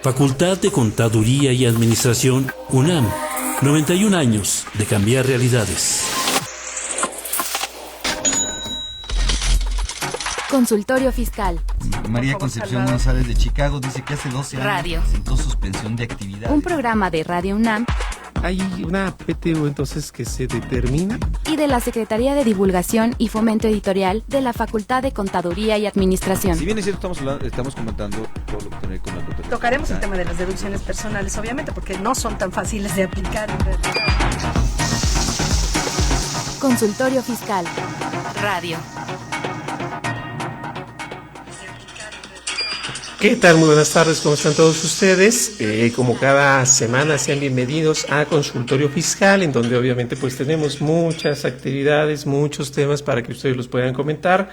Facultad de Contaduría y Administración, UNAM. 91 años de cambiar realidades. Consultorio Fiscal. María Concepción González de Chicago dice que hace 12 años Radio. presentó suspensión de actividades. Un programa de Radio UNAM Hay una PTU entonces que se determina. y de la Secretaría de Divulgación y Fomento Editorial de la Facultad de Contaduría y Administración. Si bien es cierto, estamos comentando todo lo que tiene con la contaduría. Tocaremos el tema de las deducciones personales, obviamente, porque no son tan fáciles de aplicar en realidad. Consultorio Fiscal. Radio. ¿Qué tal? Muy buenas tardes, ¿cómo están todos ustedes? Como cada semana, sean bienvenidos a Consultorio Fiscal, en donde obviamente pues tenemos muchas actividades, muchos temas para que ustedes los puedan comentar,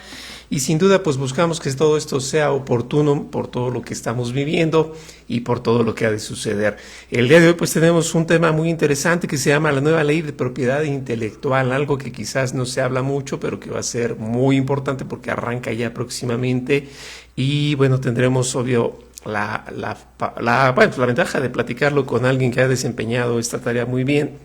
y sin duda pues buscamos que todo esto sea oportuno por todo lo que estamos viviendo y por todo lo que ha de suceder. El día de hoy pues tenemos un tema muy interesante que se llama la nueva ley de propiedad intelectual, algo que quizás no se habla mucho, pero que va a ser muy importante porque arranca ya próximamente. Y bueno, tendremos obvio la ventaja de platicarlo con alguien que ha desempeñado esta tarea muy bien,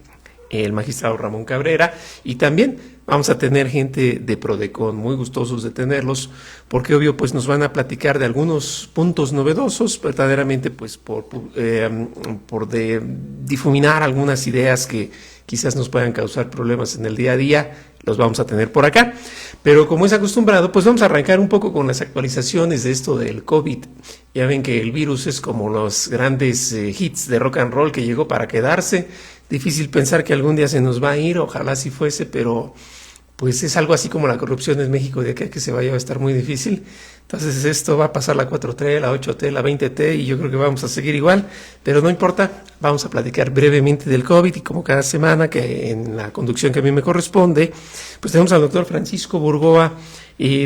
el magistrado Ramón Cabrera, y también vamos a tener gente de Prodecon, muy gustosos de tenerlos, porque obvio pues nos van a platicar de algunos puntos novedosos, verdaderamente pues por difuminar algunas ideas que quizás nos puedan causar problemas en el día a día. Los vamos a tener por acá, pero como es acostumbrado, pues vamos a arrancar un poco con las actualizaciones de esto del COVID. Ya ven que el virus es como los grandes hits de rock and roll que llegó para quedarse. Difícil pensar que algún día se nos va a ir, ojalá si fuese, pero pues es algo así como la corrupción en México, de aquí a que se vaya va a estar muy difícil. Entonces esto va a pasar la 4T, la 8T, la 20T, y yo creo que vamos a seguir igual, pero no importa, vamos a platicar brevemente del COVID, y como cada semana, que en la conducción que a mí me corresponde, pues tenemos al doctor Francisco Burgoa.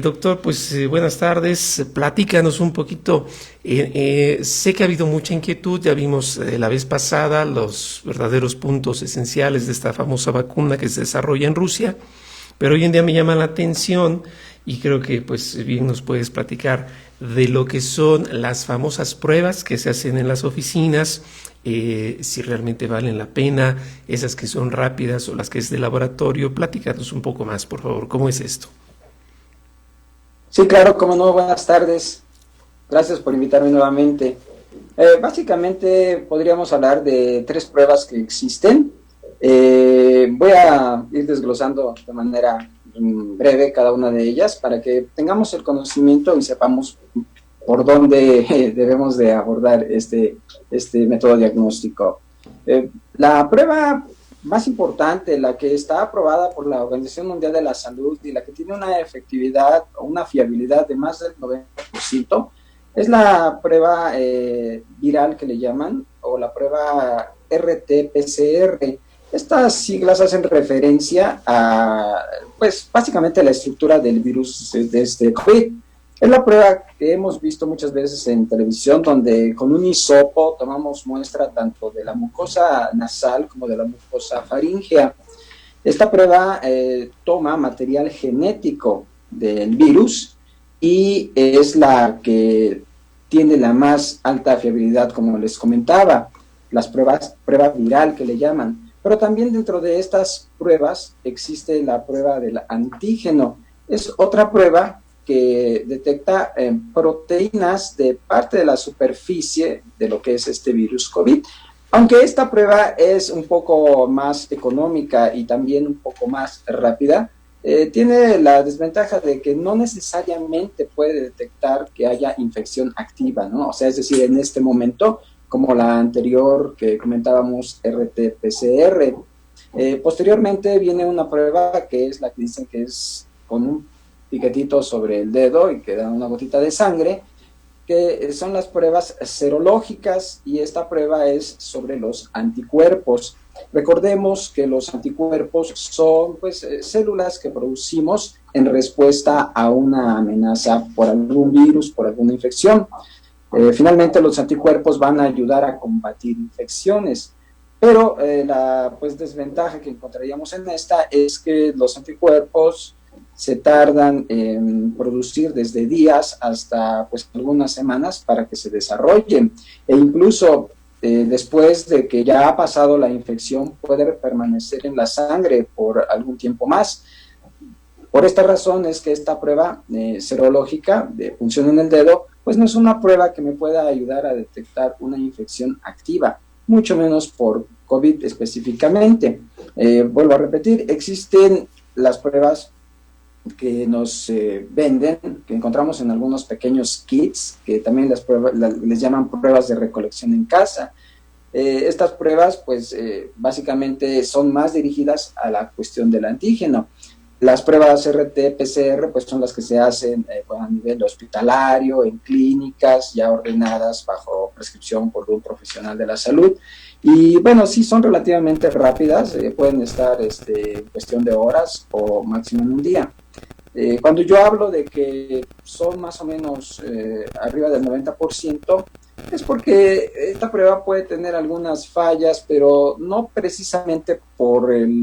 Doctor, pues buenas tardes, platícanos un poquito. Sé que ha habido mucha inquietud, ya vimos la vez pasada los verdaderos puntos esenciales de esta famosa vacuna que se desarrolla en Rusia, pero hoy en día me llama la atención, y creo que pues bien nos puedes platicar de lo que son las famosas pruebas que se hacen en las oficinas, si realmente valen la pena, esas que son rápidas o las que es de laboratorio. Platícanos un poco más, por favor, ¿cómo es esto? Sí, claro, cómo no, buenas tardes. Gracias por invitarme nuevamente. Básicamente podríamos hablar de 3 pruebas que existen. Voy a ir desglosando de manera breve cada una de ellas para que tengamos el conocimiento y sepamos por dónde debemos de abordar este método diagnóstico. La prueba más importante, la que está aprobada por la Organización Mundial de la Salud y la que tiene una efectividad o una fiabilidad de más del 90%, es la prueba viral que le llaman, o la prueba RT-PCR. Estas siglas hacen referencia a, pues, básicamente la estructura del virus de este COVID. Es la prueba que hemos visto muchas veces en televisión, donde con un hisopo tomamos muestra tanto de la mucosa nasal como de la mucosa faríngea. Esta prueba toma material genético del virus y es la que tiene la más alta fiabilidad, como les comentaba, prueba viral que le llaman. Pero también dentro de estas pruebas existe la prueba del antígeno. Es otra prueba que detecta proteínas de parte de la superficie de lo que es este virus COVID. Aunque esta prueba es un poco más económica y también un poco más rápida, tiene la desventaja de que no necesariamente puede detectar que haya infección activa, ¿no? O sea, es decir, en este momento, como la anterior que comentábamos, RT-PCR. Posteriormente viene una prueba que es la que dicen que es con un piquetito sobre el dedo y que da una gotita de sangre, que son las pruebas serológicas, y esta prueba es sobre los anticuerpos. Recordemos que los anticuerpos son pues células que producimos en respuesta a una amenaza por algún virus, por alguna infección. Finalmente los anticuerpos van a ayudar a combatir infecciones, pero la pues desventaja que encontraríamos en esta es que los anticuerpos se tardan en producir desde días hasta pues algunas semanas para que se desarrollen, e incluso después de que ya ha pasado la infección puede permanecer en la sangre por algún tiempo más. Por esta razón es que esta prueba serológica de punción en el dedo pues no es una prueba que me pueda ayudar a detectar una infección activa, mucho menos por COVID específicamente. Vuelvo a repetir, existen las pruebas que nos venden, que encontramos en algunos pequeños kits, que también les llaman pruebas de recolección en casa. Estas pruebas, pues, básicamente son más dirigidas a la cuestión del antígeno. Las pruebas RT-PCR, pues, son las que se hacen a nivel hospitalario, en clínicas ya ordenadas bajo prescripción por un profesional de la salud. Y bueno, sí son relativamente rápidas, pueden estar en cuestión de horas o máximo en un día. Cuando yo hablo de que son más o menos arriba del 90%, es porque esta prueba puede tener algunas fallas, pero no precisamente por el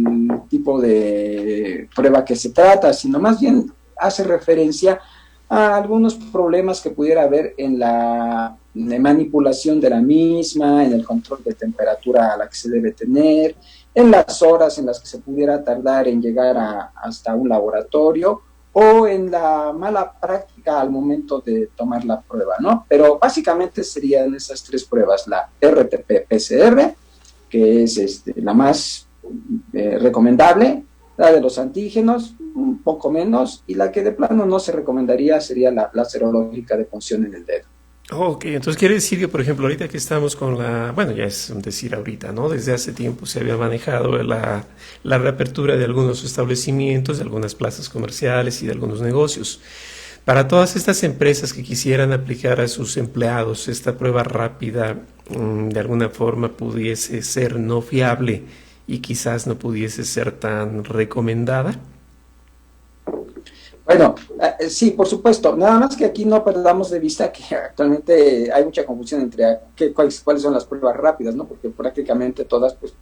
tipo de prueba que se trata, sino más bien hace referencia a algunos problemas que pudiera haber en la manipulación de la misma, en el control de temperatura a la que se debe tener, en las horas en las que se pudiera tardar en llegar hasta un laboratorio, o en la mala práctica al momento de tomar la prueba, ¿no? Pero básicamente serían esas tres pruebas: la RT-PCR, que es la más recomendable, la de los antígenos, un poco menos, y la que de plano no se recomendaría sería la serológica de punción en el dedo. Ok, entonces quiere decir que, por ejemplo, ahorita que estamos con bueno, ya es un decir ahorita, ¿no? Desde hace tiempo se había manejado la reapertura de algunos establecimientos, de algunas plazas comerciales y de algunos negocios. Para todas estas empresas que quisieran aplicar a sus empleados esta prueba rápida, de alguna forma pudiese ser no fiable y quizás no pudiese ser tan recomendada. Bueno, sí, por supuesto. Nada más que aquí no perdamos de vista que actualmente hay mucha confusión entre cuáles son las pruebas rápidas, ¿no? Porque prácticamente todas, pues,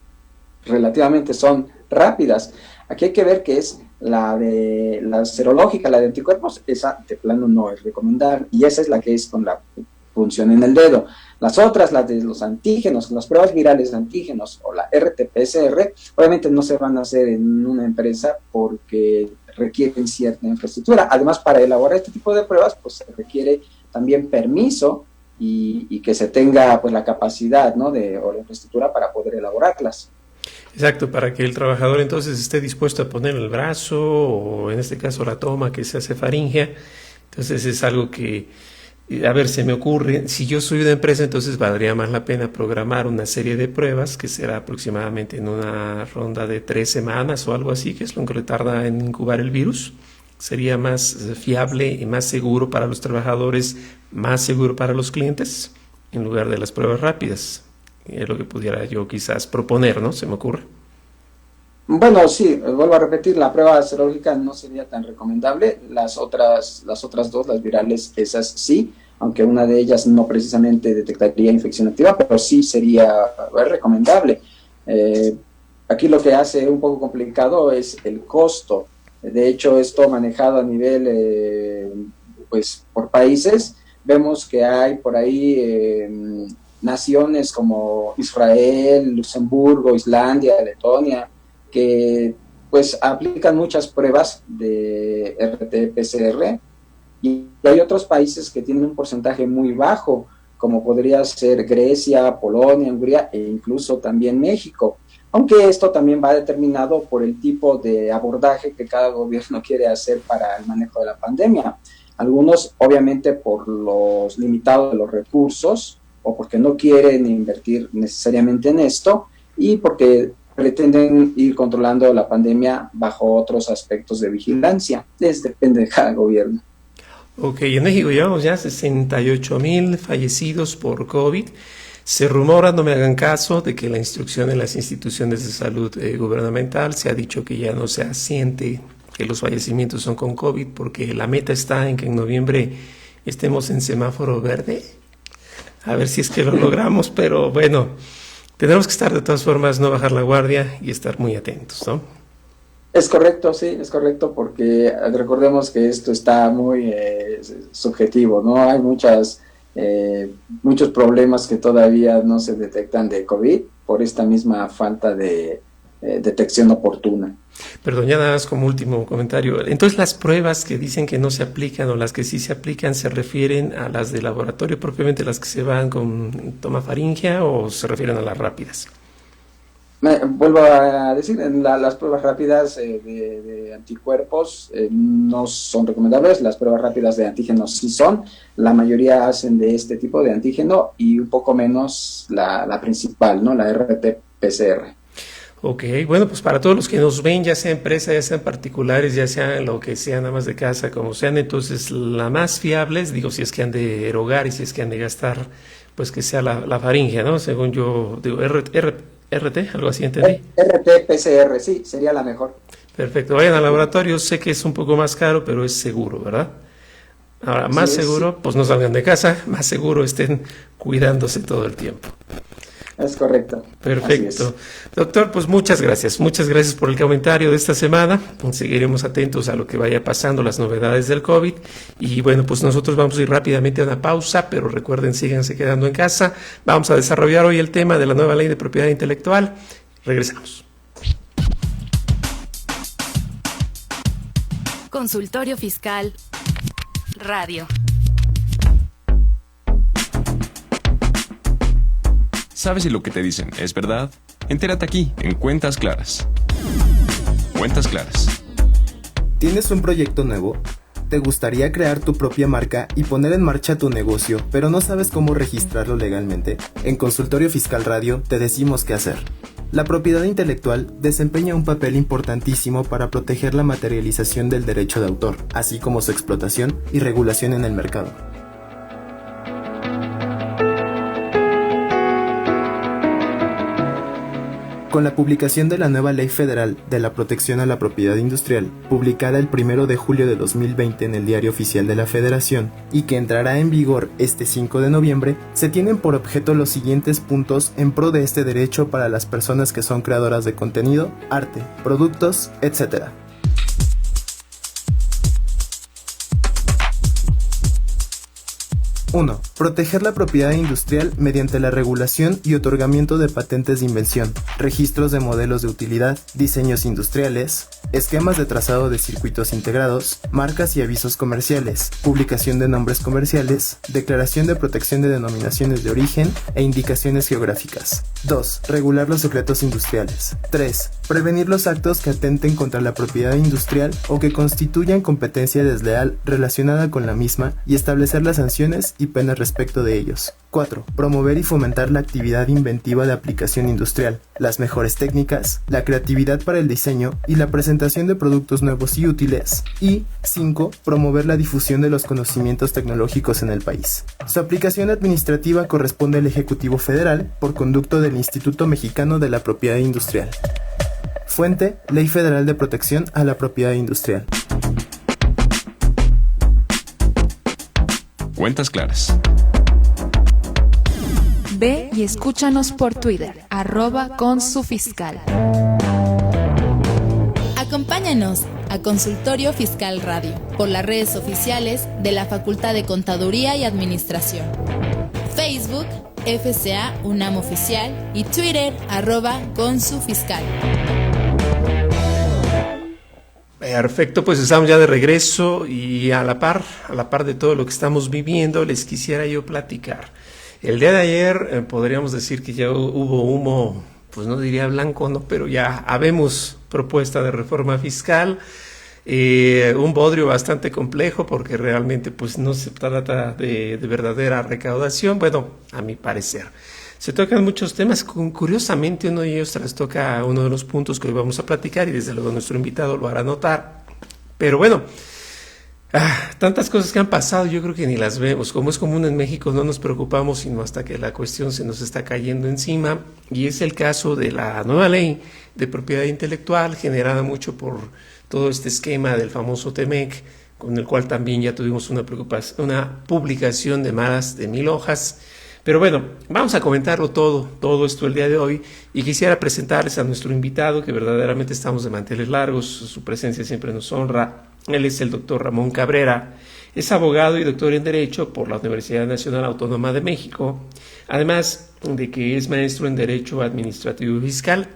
relativamente son rápidas. Aquí hay que ver que es la serológica, la de anticuerpos, esa de plano no es recomendable, y esa es la que es con la punción en el dedo. Las otras, las de los antígenos, las pruebas virales de antígenos o la RT-PCR, obviamente no se van a hacer en una empresa porque requieren cierta infraestructura. Además, para elaborar este tipo de pruebas, pues se requiere también permiso y que se tenga pues la capacidad, ¿no? o la infraestructura para poder elaborarlas. Exacto, para que el trabajador entonces esté dispuesto a poner el brazo o en este caso la toma que se hace faríngea. Entonces es algo que, a ver, se me ocurre, si yo soy una empresa, entonces valdría más la pena programar una serie de pruebas que será aproximadamente en una ronda de 3 semanas o algo así, que es lo que le tarda en incubar el virus. Sería más fiable y más seguro para los trabajadores, más seguro para los clientes, en lugar de las pruebas rápidas. Es lo que pudiera yo quizás proponer, ¿no? Se me ocurre. Bueno, sí, vuelvo a repetir, la prueba serológica no sería tan recomendable. Las otras dos, las virales, esas sí, aunque una de ellas no precisamente detectaría infección activa, pero sí sería recomendable. Aquí lo que hace un poco complicado es el costo. De hecho, esto manejado a nivel, pues, por países, vemos que hay por ahí naciones como Israel, Luxemburgo, Islandia, Letonia, que pues aplican muchas pruebas de RT-PCR, y hay otros países que tienen un porcentaje muy bajo, como podría ser Grecia, Polonia, Hungría e incluso también México, aunque esto también va determinado por el tipo de abordaje que cada gobierno quiere hacer para el manejo de la pandemia. Algunos, obviamente, por los limitados de los recursos, o porque no quieren invertir necesariamente en esto, y porque pretenden ir controlando la pandemia bajo otros aspectos de vigilancia. Depende de cada gobierno. Ok, en México llevamos ya 68,000 fallecidos por COVID. Se rumora, no me hagan caso, de que la instrucción en las instituciones de salud gubernamental se ha dicho que ya no se asiente que los fallecimientos son con COVID, porque la meta está en que en noviembre estemos en semáforo verde. A ver si es que lo logramos, pero bueno, tenemos que estar de todas formas, no bajar la guardia y estar muy atentos, ¿no? Es correcto, sí, es correcto, porque recordemos que esto está muy subjetivo, ¿no? Hay muchos problemas que todavía no se detectan de COVID por esta misma falta de detección oportuna. Perdón, ya nada más como último comentario. Entonces, las pruebas que dicen que no se aplican o las que sí se aplican, ¿se refieren a las de laboratorio, propiamente las que se van con toma faríngea, o se refieren a las rápidas? Vuelvo a decir, las pruebas rápidas de anticuerpos no son recomendables, las pruebas rápidas de antígenos sí son, la mayoría hacen de este tipo de antígeno y un poco menos la principal, ¿no? La RT-PCR. Ok, bueno, pues para todos los que nos ven, ya sea empresa, ya sean particulares, ya sea lo que sea, nada más de casa, como sean, entonces la más fiable, digo, si es que han de erogar y si es que han de gastar, pues que sea la faríngea, ¿no? Según yo digo, RT, algo así entendí. RT-PCR, sí, sería la mejor. Perfecto, vayan al laboratorio, sé que es un poco más caro, pero es seguro, ¿verdad? Ahora, más seguro, sí. Pues no salgan de casa, más seguro estén cuidándose todo el tiempo. Es correcto. Perfecto. Doctor, pues muchas gracias por el comentario de esta semana. Seguiremos atentos a lo que vaya pasando, las novedades del COVID. Y bueno, pues nosotros vamos a ir rápidamente a una pausa, pero recuerden, síganse quedando en casa. Vamos a desarrollar hoy el tema de la nueva ley de propiedad intelectual. Regresamos. Consultorio Fiscal Radio. ¿Sabes si lo que te dicen es verdad? Entérate aquí, en Cuentas Claras. Cuentas Claras. ¿Tienes un proyecto nuevo? ¿Te gustaría crear tu propia marca y poner en marcha tu negocio, pero no sabes cómo registrarlo legalmente? En Consultorio Fiscal Radio te decimos qué hacer. La propiedad intelectual desempeña un papel importantísimo para proteger la materialización del derecho de autor, así como su explotación y regulación en el mercado. Con la publicación de la nueva Ley Federal de la Protección a la Propiedad Industrial, publicada el 1 de julio de 2020 en el Diario Oficial de la Federación y que entrará en vigor este 5 de noviembre, se tienen por objeto los siguientes puntos en pro de este derecho para las personas que son creadoras de contenido, arte, productos, etc. 1. Proteger la propiedad industrial mediante la regulación y otorgamiento de patentes de invención, registros de modelos de utilidad, diseños industriales, esquemas de trazado de circuitos integrados, marcas y avisos comerciales, publicación de nombres comerciales, declaración de protección de denominaciones de origen e indicaciones geográficas. 2. Regular los secretos industriales. 3. Prevenir los actos que atenten contra la propiedad industrial o que constituyan competencia desleal relacionada con la misma y establecer las sanciones y penas respecto de ellos. 4. Promover y fomentar la actividad inventiva de aplicación industrial, las mejores técnicas, la creatividad para el diseño y la presentación de productos nuevos y útiles. Y 5. Promover la difusión de los conocimientos tecnológicos en el país. Su aplicación administrativa corresponde al Ejecutivo Federal por conducto del Instituto Mexicano de la Propiedad Industrial. Fuente: Ley Federal de Protección a la Propiedad Industrial. Cuentas Claras. Ve y escúchanos por Twitter, @consufiscal. Acompáñanos a Consultorio Fiscal Radio por las redes oficiales de la Facultad de Contaduría y Administración. Facebook, FCA UNAM Oficial y Twitter, @consufiscal. Perfecto, pues estamos ya de regreso y a la par de todo lo que estamos viviendo, les quisiera yo platicar. El día de ayer podríamos decir que ya hubo humo, pues no diría blanco, ¿no? Pero ya habemos propuesta de reforma fiscal, un bodrio bastante complejo porque realmente pues no se trata de verdadera recaudación, bueno, a mi parecer. Se tocan muchos temas, curiosamente uno de ellos trastoca uno de los puntos que hoy vamos a platicar y desde luego nuestro invitado lo hará notar. Pero bueno, tantas cosas que han pasado, yo creo que ni las vemos. Como es común en México, no nos preocupamos sino hasta que la cuestión se nos está cayendo encima. Y es el caso de la nueva ley de propiedad intelectual, generada mucho por todo este esquema del famoso TEMEC, con el cual también ya tuvimos una publicación de más de 1000 hojas. Pero bueno, vamos a comentarlo todo esto el día de hoy, y quisiera presentarles a nuestro invitado, que verdaderamente estamos de manteles largos, su presencia siempre nos honra. Él es el doctor Ramón Cabrera, es abogado y doctor en Derecho por la Universidad Nacional Autónoma de México, además de que es maestro en Derecho Administrativo y Fiscal.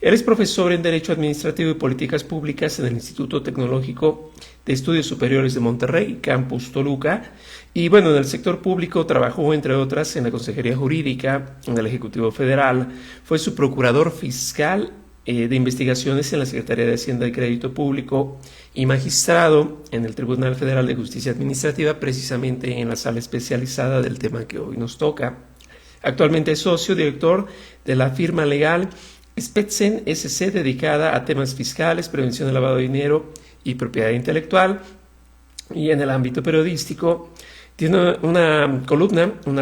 Él es profesor en Derecho Administrativo y Políticas Públicas en el Instituto Tecnológico de Estudios Superiores de Monterrey, Campus Toluca, y bueno, en el sector público trabajó, entre otras, en la Consejería Jurídica, en el Ejecutivo Federal, fue su procurador fiscal de investigaciones en la Secretaría de Hacienda y Crédito Público y magistrado en el Tribunal Federal de Justicia Administrativa, precisamente en la sala especializada del tema que hoy nos toca. Actualmente es socio director de la firma legal Spetzen SC, dedicada a temas fiscales, prevención del lavado de dinero y propiedad intelectual. Y en el ámbito periodístico tiene una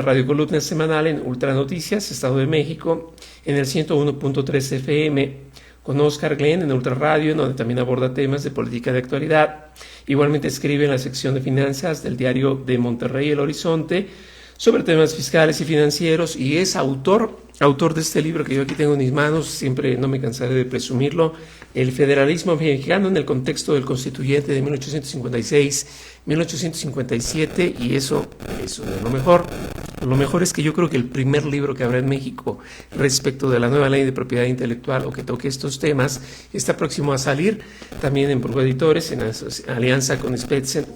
radiocolumna semanal en Ultra Noticias, Estado de México, en el 101.3 FM, con Oscar Glenn en Ultra Radio, donde también aborda temas de política de actualidad. Igualmente escribe en la sección de finanzas del diario de Monterrey El Horizonte sobre temas fiscales y financieros, y es autor de este libro que yo aquí tengo en mis manos, siempre no me cansaré de presumirlo, El federalismo mexicano en el contexto del constituyente de 1856-1857, y eso es lo mejor. Lo mejor es que yo creo que el primer libro que habrá en México respecto de la nueva ley de propiedad intelectual o que toque estos temas está próximo a salir, también en Pulgo Editores, en alianza con Spetzen,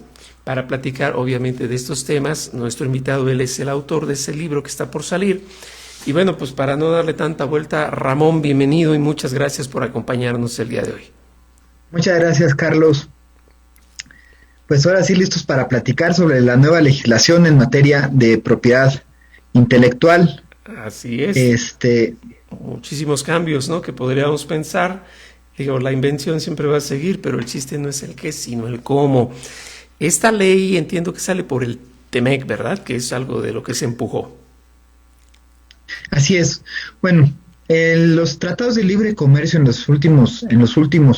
para platicar obviamente de estos temas. Nuestro invitado, él es el autor de ese libro que está por salir. Y bueno, pues para no darle tanta vuelta, Ramón, bienvenido y muchas gracias por acompañarnos el día de hoy. Muchas gracias, Carlos. Pues ahora sí, listos para platicar sobre la nueva legislación en materia de propiedad intelectual. Así es. Muchísimos cambios, ¿no?, que podríamos pensar. Digo, la invención siempre va a seguir, pero el chiste no es el qué, sino el cómo. Esta ley entiendo que sale por el TEMEC, ¿verdad?, que es algo de lo que se empujó. Así es. Bueno, los tratados de libre comercio en los últimos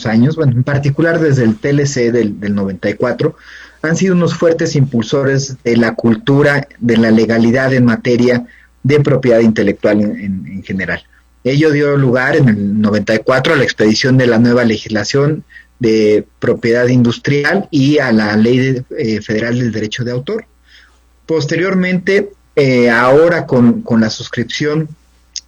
años, bueno, en particular desde el TLC del 94, han sido unos fuertes impulsores de la cultura, de la legalidad en materia de propiedad intelectual en general. Ello dio lugar en el 94 a la expedición de la nueva legislación de propiedad industrial y a la Ley Federal del Derecho de Autor. Posteriormente, ahora con la suscripción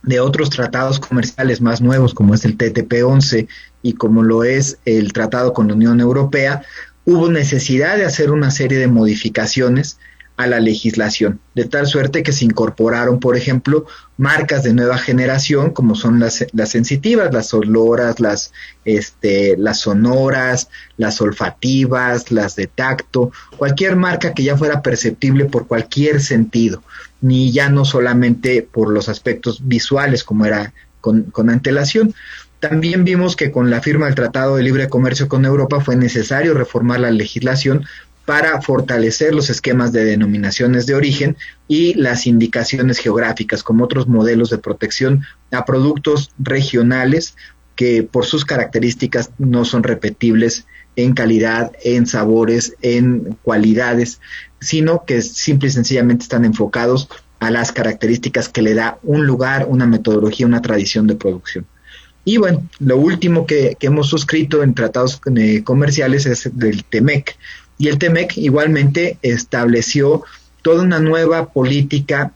de otros tratados comerciales más nuevos, como es el TTP-11 y como lo es el tratado con la Unión Europea, hubo necesidad de hacer una serie de modificaciones a la legislación, de tal suerte que se incorporaron, por ejemplo, marcas de nueva generación, como son las sensitivas, las sonoras, las sonoras, las olfativas, las de tacto, cualquier marca que ya fuera perceptible por cualquier sentido, ni ya no solamente por los aspectos visuales, como era con antelación. También vimos que con la firma del Tratado de Libre Comercio con Europa fue necesario reformar la legislación para fortalecer los esquemas de denominaciones de origen y las indicaciones geográficas como otros modelos de protección a productos regionales que por sus características no son repetibles en calidad, en sabores, en cualidades, sino que simple y sencillamente están enfocados a las características que le da un lugar, una metodología, una tradición de producción. Y bueno, lo último que hemos suscrito en tratados comerciales es del TEMEC. Y el TEMEC igualmente estableció toda una nueva política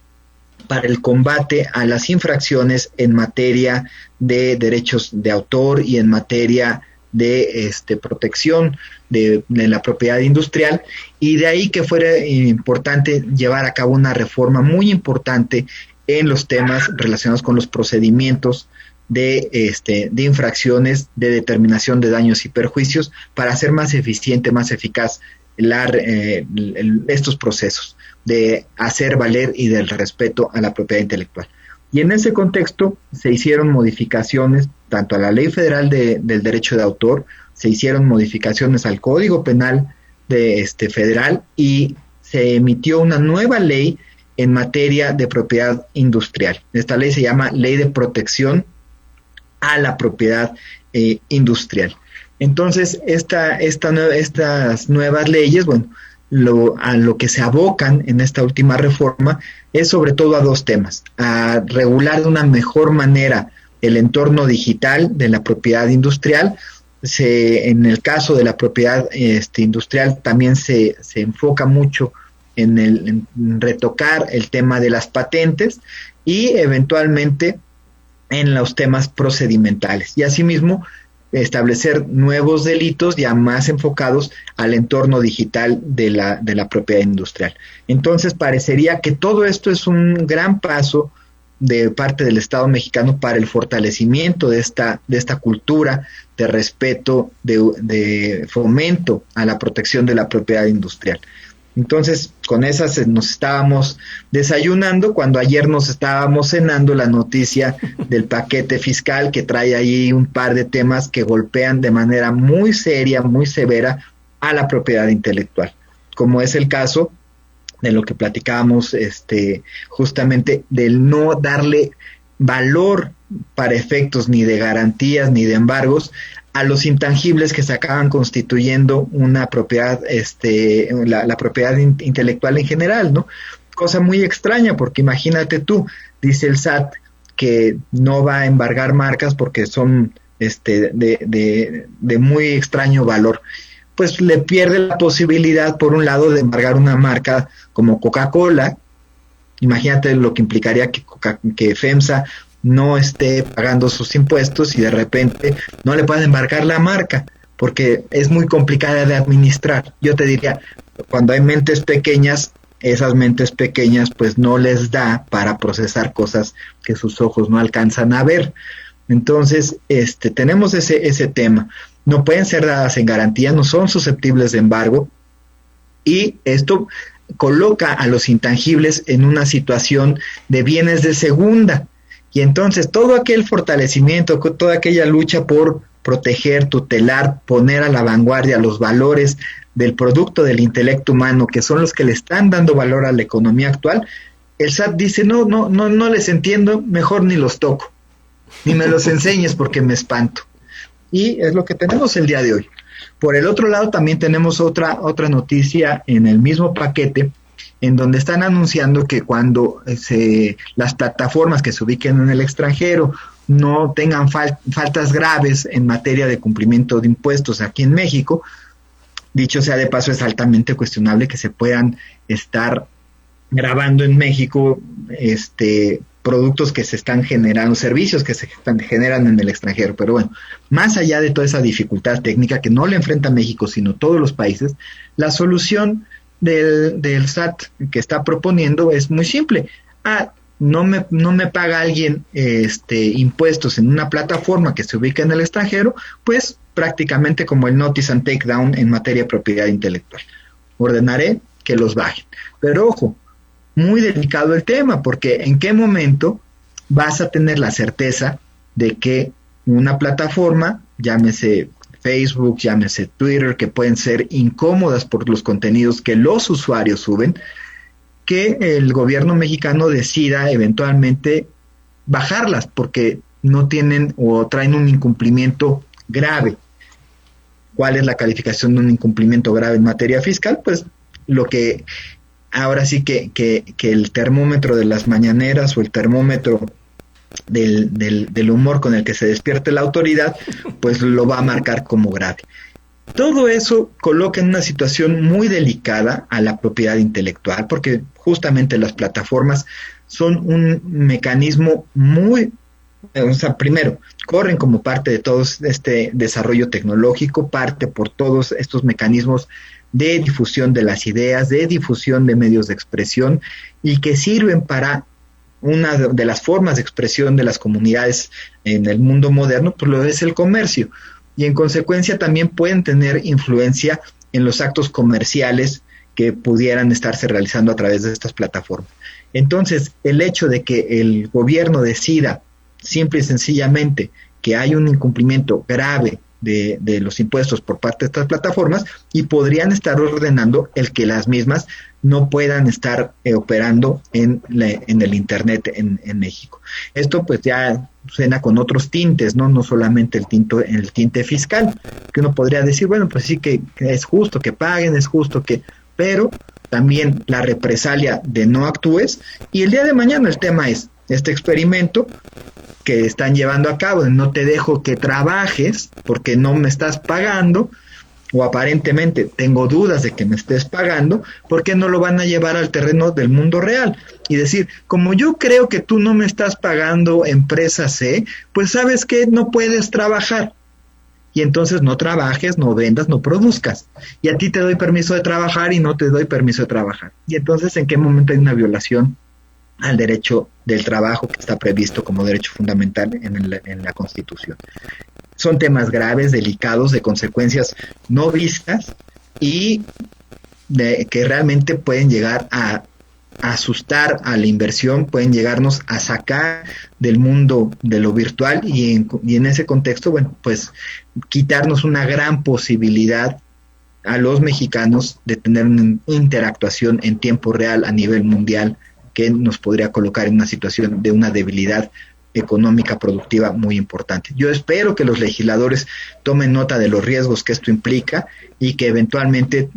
para el combate a las infracciones en materia de derechos de autor y en materia de protección de la propiedad industrial, y de ahí que fuera importante llevar a cabo una reforma muy importante en los temas relacionados con los procedimientos de infracciones, de determinación de daños y perjuicios, para hacer más eficiente, más eficaz estos procesos de hacer valer y del respeto a la propiedad intelectual. Y en ese contexto se hicieron modificaciones tanto a la Ley Federal del Derecho de Autor, se hicieron modificaciones al Código Penal federal, y se emitió una nueva ley en materia de propiedad industrial. Esta ley se llama Ley de Protección a la Propiedad Industrial. Entonces, estas nuevas leyes, bueno, a lo que se abocan en esta última reforma es sobre todo a dos temas: a regular de una mejor manera el entorno digital de la propiedad industrial. En el caso de la propiedad industrial también se enfoca mucho en retocar el tema de las patentes y eventualmente en los temas procedimentales, y asimismo establecer nuevos delitos ya más enfocados al entorno digital de la propiedad industrial. Entonces parecería que todo esto es un gran paso de parte del Estado mexicano para el fortalecimiento de esta cultura de respeto, de fomento a la protección de la propiedad industrial. Entonces, con esas nos estábamos desayunando cuando ayer nos estábamos cenando la noticia del paquete fiscal, que trae ahí un par de temas que golpean de manera muy seria, muy severa a la propiedad intelectual, como es el caso de lo que platicábamos justamente del no darle valor para efectos ni de garantías ni de embargos a los intangibles que se acaban constituyendo una propiedad, la propiedad intelectual en general, ¿no? Cosa muy extraña, porque imagínate tú, dice el SAT que no va a embargar marcas porque son de muy extraño valor. Pues le pierde la posibilidad, por un lado, de embargar una marca como Coca-Cola. Imagínate lo que implicaría que FEMSA no esté pagando sus impuestos y de repente no le puedan embargar la marca, porque es muy complicada de administrar. Yo te diría, cuando hay mentes pequeñas, esas mentes pequeñas pues no les da para procesar cosas que sus ojos no alcanzan a ver. Entonces, tenemos ese tema. No pueden ser dadas en garantía, no son susceptibles de embargo, y esto coloca a los intangibles en una situación de bienes de segunda. Y entonces todo aquel fortalecimiento, toda aquella lucha por proteger, tutelar, poner a la vanguardia los valores del producto del intelecto humano, que son los que le están dando valor a la economía actual, el SAT dice, no les entiendo, mejor ni los toco, ni me los enseñes porque me espanto. Y es lo que tenemos el día de hoy. Por el otro lado también tenemos otra noticia en el mismo paquete, en donde están anunciando que cuando las plataformas que se ubiquen en el extranjero no tengan faltas graves en materia de cumplimiento de impuestos aquí en México, dicho sea de paso, es altamente cuestionable que se puedan estar grabando en México productos que se están generando, servicios que se generan en el extranjero. Pero bueno, más allá de toda esa dificultad técnica que no le enfrenta México, sino todos los países, la solución del SAT que está proponiendo es muy simple. No me paga alguien impuestos en una plataforma que se ubica en el extranjero, pues prácticamente como el notice and takedown en materia de propiedad intelectual. Ordenaré que los bajen. Pero ojo, muy delicado el tema, porque ¿en qué momento vas a tener la certeza de que una plataforma, llámese Facebook, llámese Twitter, que pueden ser incómodas por los contenidos que los usuarios suben, que el gobierno mexicano decida eventualmente bajarlas porque no tienen o traen un incumplimiento grave? ¿Cuál es la calificación de un incumplimiento grave en materia fiscal? Pues lo que ahora sí que el termómetro de las mañaneras o el termómetro del humor con el que se despierte la autoridad, pues lo va a marcar como grave. Todo eso coloca en una situación muy delicada a la propiedad intelectual, porque justamente las plataformas son un mecanismo primero, corren como parte de todo este desarrollo tecnológico, parte por todos estos mecanismos de difusión de las ideas, de difusión de medios de expresión, y que sirven para una de las formas de expresión de las comunidades en el mundo moderno, pues lo es el comercio, y en consecuencia también pueden tener influencia en los actos comerciales que pudieran estarse realizando a través de estas plataformas. Entonces, el hecho de que el gobierno decida simple y sencillamente que hay un incumplimiento grave de los impuestos por parte de estas plataformas, y podrían estar ordenando el que las mismas no puedan estar operando en el Internet en México. Esto pues ya suena con otros tintes, no solamente el tinte fiscal, que uno podría decir, bueno, pues sí que es justo que paguen, es justo que... pero también la represalia de no actúes, y el día de mañana el tema es este experimento que están llevando a cabo, de no te dejo que trabajes porque no me estás pagando, o aparentemente tengo dudas de que me estés pagando, ¿por qué no lo van a llevar al terreno del mundo real? Y decir, como yo creo que tú no me estás pagando, empresa C, pues sabes que no puedes trabajar. Y entonces no trabajes, no vendas, no produzcas. Y a ti te doy permiso de trabajar y no te doy permiso de trabajar. Y entonces, ¿en qué momento hay una violación al derecho del trabajo que está previsto como derecho fundamental en la Constitución? Son temas graves, delicados, de consecuencias no vistas y que realmente pueden llegar a asustar a la inversión, pueden llegarnos a sacar del mundo de lo virtual y en ese contexto, bueno, pues quitarnos una gran posibilidad a los mexicanos de tener una interactuación en tiempo real a nivel mundial que nos podría colocar en una situación de una debilidad económica productiva muy importante. Yo espero que los legisladores tomen nota de los riesgos que esto implica y que eventualmente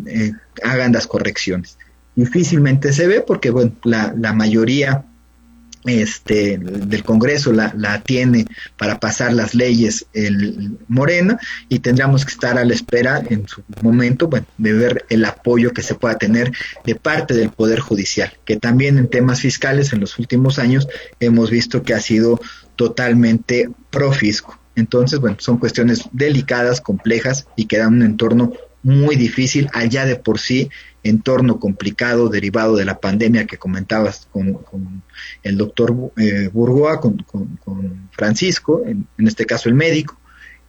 hagan las correcciones. Difícilmente se ve porque bueno, la mayoría del Congreso la tiene para pasar las leyes el Morena, y tendríamos que estar a la espera en su momento, bueno, de ver el apoyo que se pueda tener de parte del Poder Judicial, que también en temas fiscales en los últimos años hemos visto que ha sido totalmente pro fisco. Entonces, bueno, son cuestiones delicadas, complejas y que dan un entorno muy difícil, allá de por sí entorno complicado derivado de la pandemia que comentabas con el doctor Burgoa, con Francisco, en este caso el médico,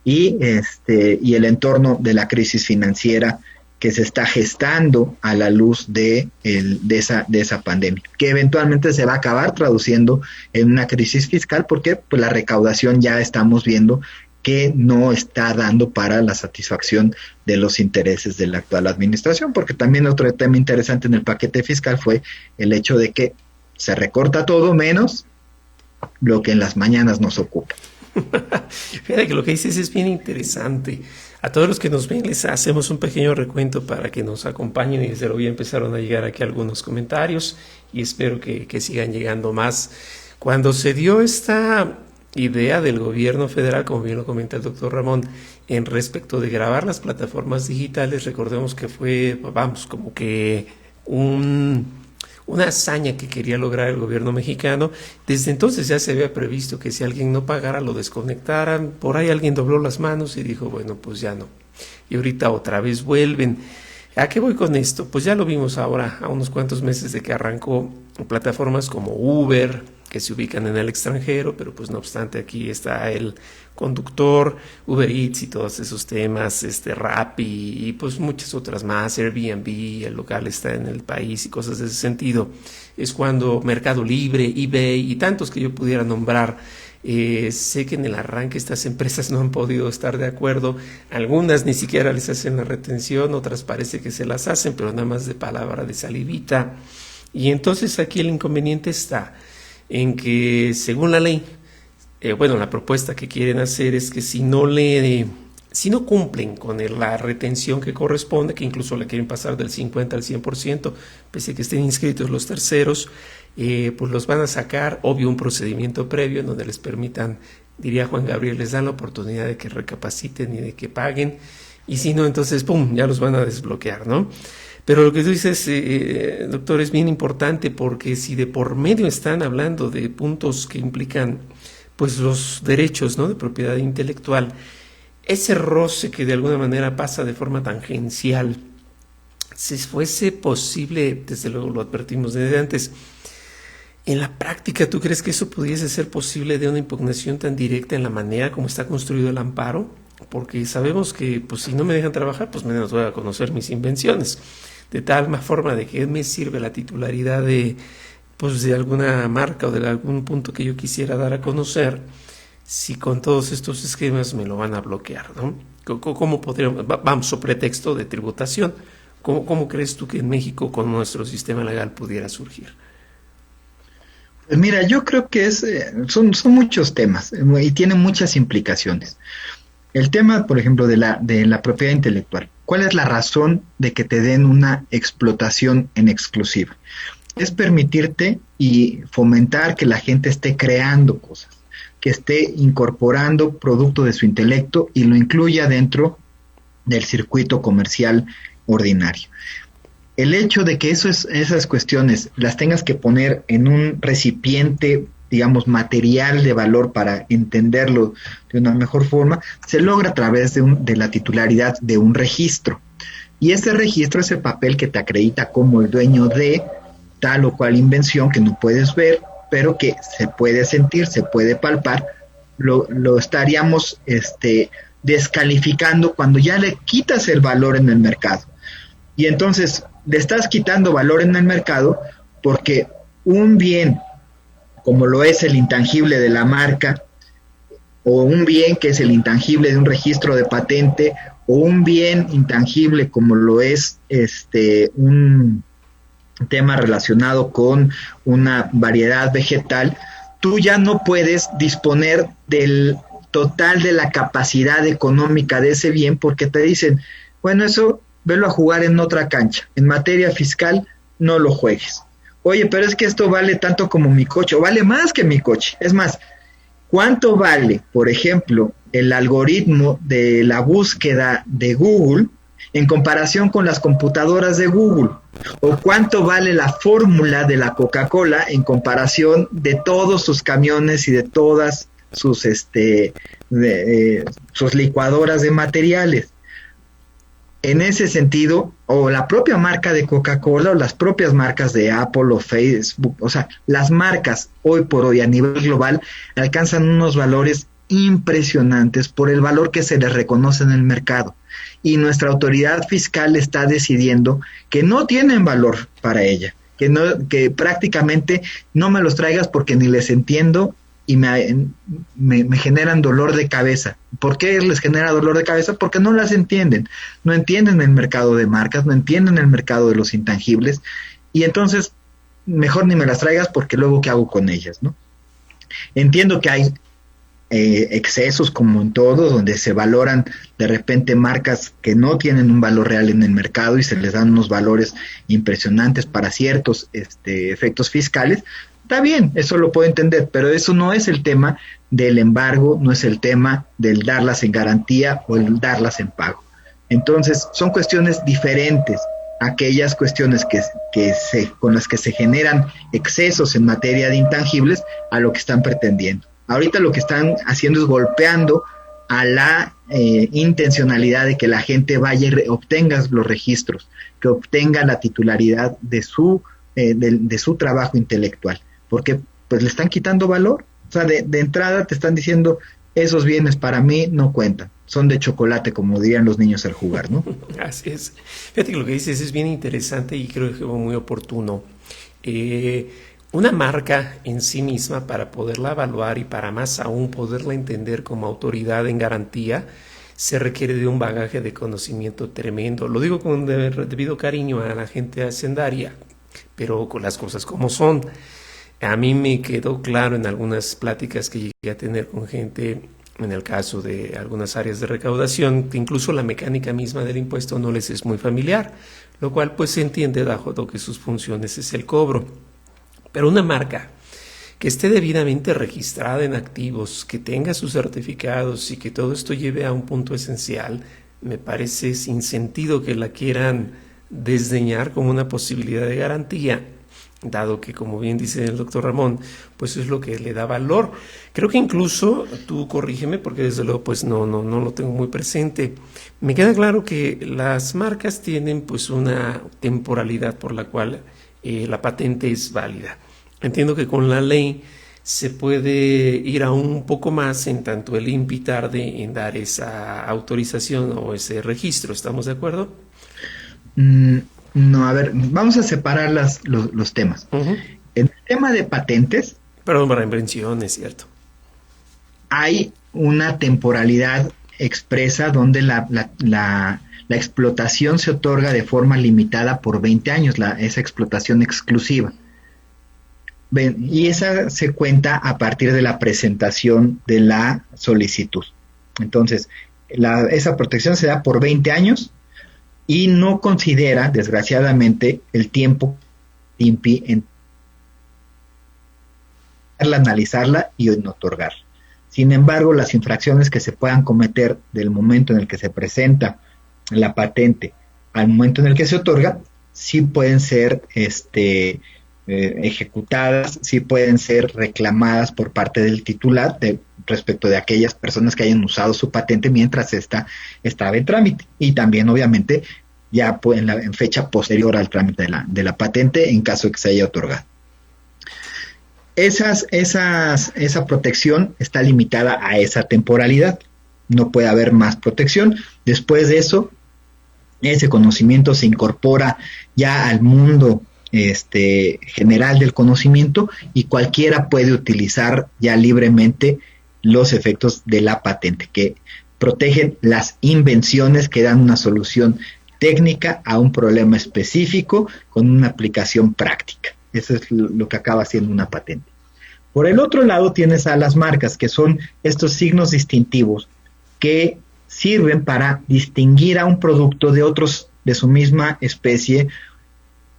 y el entorno de la crisis financiera que se está gestando a la luz de esa pandemia, que eventualmente se va a acabar traduciendo en una crisis fiscal, porque pues la recaudación ya estamos viendo que no está dando para la satisfacción de los intereses de la actual administración, porque también otro tema interesante en el paquete fiscal fue el hecho de que se recorta todo menos lo que en las mañanas nos ocupa. Fíjate que lo que dices es bien interesante. A todos los que nos ven les hacemos un pequeño recuento para que nos acompañen, y desde luego ya empezaron a llegar aquí algunos comentarios y espero que sigan llegando más. Cuando se dio esta idea del gobierno federal, como bien lo comenta el doctor Ramón, en respecto de grabar las plataformas digitales, recordemos que fue, vamos, como que una hazaña que quería lograr el gobierno mexicano. Desde entonces ya se había previsto que si alguien no pagara lo desconectaran. Por ahí alguien dobló las manos y dijo, bueno, pues ya no. Y ahorita otra vez vuelven. ¿A qué voy con esto? Pues ya lo vimos ahora, a unos cuantos meses de que arrancó, plataformas como Uber, que se ubican en el extranjero, pero pues no obstante aquí está el conductor, Uber Eats y todos esos temas, Rappi y pues muchas otras más, Airbnb, el local está en el país y cosas de ese sentido. Es cuando Mercado Libre, eBay y tantos que yo pudiera nombrar. Sé que en el arranque estas empresas no han podido estar de acuerdo, algunas ni siquiera les hacen la retención, otras parece que se las hacen, pero nada más de palabra, de salivita. Y entonces aquí el inconveniente está en que según la ley, la propuesta que quieren hacer es que si no cumplen con la retención que corresponde, que incluso le quieren pasar del 50 al 100%, pese a que estén inscritos los terceros, pues los van a sacar, obvio un procedimiento previo en donde les permitan, diría Juan Gabriel, les dan la oportunidad de que recapaciten y de que paguen, y si no, entonces ¡pum!, ya los van a desbloquear, ¿no? Pero lo que tú dices, doctor, es bien importante, porque si de por medio están hablando de puntos que implican pues los derechos, ¿no?, de propiedad intelectual, ese roce que de alguna manera pasa de forma tangencial, si fuese posible, desde luego lo advertimos desde antes, en la práctica, ¿tú crees que eso pudiese ser posible de una impugnación tan directa en la manera como está construido el amparo? Porque sabemos que pues si no me dejan trabajar, pues menos voy a conocer mis invenciones. De tal forma de que me sirve la titularidad de alguna marca o de algún punto que yo quisiera dar a conocer, si con todos estos esquemas me lo van a bloquear, ¿no? ¿Cómo podríamos, vamos, sobre pretexto de tributación, ¿cómo crees tú que en México con nuestro sistema legal pudiera surgir? Pues mira, yo creo que son muchos temas y tienen muchas implicaciones. El tema, por ejemplo, de la propiedad intelectual. ¿Cuál es la razón de que te den una explotación en exclusiva? Es permitirte y fomentar que la gente esté creando cosas, que esté incorporando producto de su intelecto y lo incluya dentro del circuito comercial ordinario. El hecho de que esas cuestiones las tengas que poner en un recipiente, digamos, material de valor para entenderlo de una mejor forma, se logra a través de la titularidad de un registro. Y ese registro es el papel que te acredita como el dueño de tal o cual invención que no puedes ver, pero que se puede sentir, se puede palpar. Lo estaríamos descalificando cuando ya le quitas el valor en el mercado. Y entonces le estás quitando valor en el mercado porque un bien como lo es el intangible de la marca, o un bien que es el intangible de un registro de patente, o un bien intangible como lo es un tema relacionado con una variedad vegetal, tú ya no puedes disponer del total de la capacidad económica de ese bien porque te dicen, bueno, eso velo a jugar en otra cancha, en materia fiscal no lo juegues. Oye, pero es que esto vale tanto como mi coche, o vale más que mi coche. Es más, ¿cuánto vale, por ejemplo, el algoritmo de la búsqueda de Google en comparación con las computadoras de Google? ¿O cuánto vale la fórmula de la Coca-Cola en comparación de todos sus camiones y de todas sus licuadoras de materiales? En ese sentido, o la propia marca de Coca-Cola, o las propias marcas de Apple o Facebook, o sea, las marcas hoy por hoy a nivel global alcanzan unos valores impresionantes por el valor que se les reconoce en el mercado. Y nuestra autoridad fiscal está decidiendo que no tienen valor para ella, que prácticamente no me los traigas porque ni les entiendo y me generan dolor de cabeza. ¿Por qué les genera dolor de cabeza? Porque no las entienden. No entienden el mercado de marcas, no entienden el mercado de los intangibles, y entonces mejor ni me las traigas porque luego ¿qué hago con ellas, no? Entiendo que hay excesos como en todo, donde se valoran de repente marcas que no tienen un valor real en el mercado y se les dan unos valores impresionantes para ciertos efectos fiscales. Está bien, eso lo puedo entender, pero eso no es el tema del embargo, no es el tema del darlas en garantía o el darlas en pago. Entonces, son cuestiones diferentes, aquellas cuestiones con las que se generan excesos en materia de intangibles a lo que están pretendiendo. Ahorita lo que están haciendo es golpeando a la intencionalidad de que la gente vaya y obtenga los registros, que obtenga la titularidad de su trabajo intelectual, porque pues le están quitando valor. O sea, de entrada te están diciendo, esos bienes para mí no cuentan, son de chocolate, como dirían los niños al jugar, ¿no? Así es. Fíjate que lo que dices es bien interesante y creo que muy oportuno. Una marca en sí misma, para poderla evaluar y para más aún poderla entender como autoridad en garantía, se requiere de un bagaje de conocimiento tremendo. Lo digo con debido cariño a la gente hacendaria, pero con las cosas como son. A mí me quedó claro en algunas pláticas que llegué a tener con gente, en el caso de algunas áreas de recaudación, que incluso la mecánica misma del impuesto no les es muy familiar, lo cual pues se entiende dado que sus funciones es el cobro. Pero una marca que esté debidamente registrada en activos, que tenga sus certificados y que todo esto lleve a un punto esencial, me parece sin sentido que la quieran desdeñar como una posibilidad de garantía, dado que, como bien dice el doctor Ramón, pues es lo que le da valor. Creo que incluso, tú corrígeme porque desde luego pues no lo tengo muy presente, me queda claro que las marcas tienen pues una temporalidad por la cual la patente es válida. Entiendo que con la ley se puede ir aún un poco más en tanto el INPI tarde en dar esa autorización o ese registro. ¿Estamos de acuerdo? No, a ver, vamos a separar los temas. Uh-huh. En el tema de patentes... Perdón, para invenciones, ¿cierto? Hay una temporalidad expresa donde la explotación se otorga de forma limitada por 20 años, esa explotación exclusiva. Y esa se cuenta a partir de la presentación de la solicitud. Entonces, esa protección se da por 20 años y no considera, desgraciadamente, el tiempo INPI en analizarla y en otorgarla. Sin embargo, las infracciones que se puedan cometer del momento en el que se presenta la patente al momento en el que se otorga, sí pueden ser ejecutadas, sí pueden ser reclamadas por parte del titular respecto de aquellas personas que hayan usado su patente mientras esta estaba en trámite, y también obviamente ya en fecha posterior al trámite de la patente en caso de que se haya otorgado. Esa protección está limitada a esa temporalidad, no puede haber más protección. Después de eso, ese conocimiento se incorpora ya al mundo general del conocimiento, y cualquiera puede utilizar ya libremente los efectos de la patente, que protegen las invenciones que dan una solución técnica a un problema específico con una aplicación práctica. Eso es lo que acaba siendo una patente. Por el otro lado tienes a las marcas, que son estos signos distintivos que sirven para distinguir a un producto de otros de su misma especie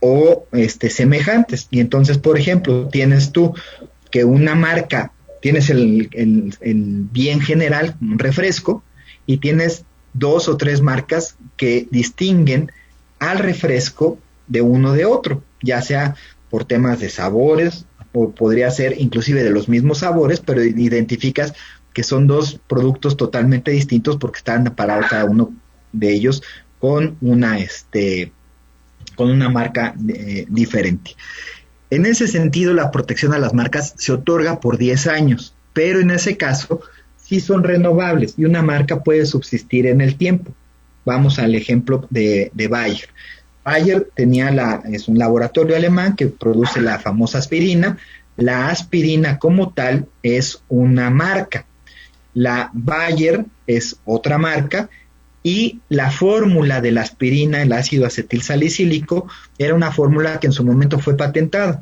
o semejantes. Y entonces, por ejemplo, tienes tú que una marca, tienes el bien general, un refresco, y tienes 2 o 3 marcas que distinguen al refresco de uno de otro, ya sea por temas de sabores, o podría ser inclusive de los mismos sabores, pero identificas que son 2 productos totalmente distintos porque están parados cada uno de ellos con una marca diferente. En ese sentido, la protección a las marcas se otorga por 10 años, pero en ese caso sí son renovables y una marca puede subsistir en el tiempo. Vamos al ejemplo de Bayer. Bayer es un laboratorio alemán que produce la famosa aspirina. La aspirina como tal es una marca. La Bayer es otra marca, y la fórmula de la aspirina, el ácido acetilsalicílico, era una fórmula que en su momento fue patentada.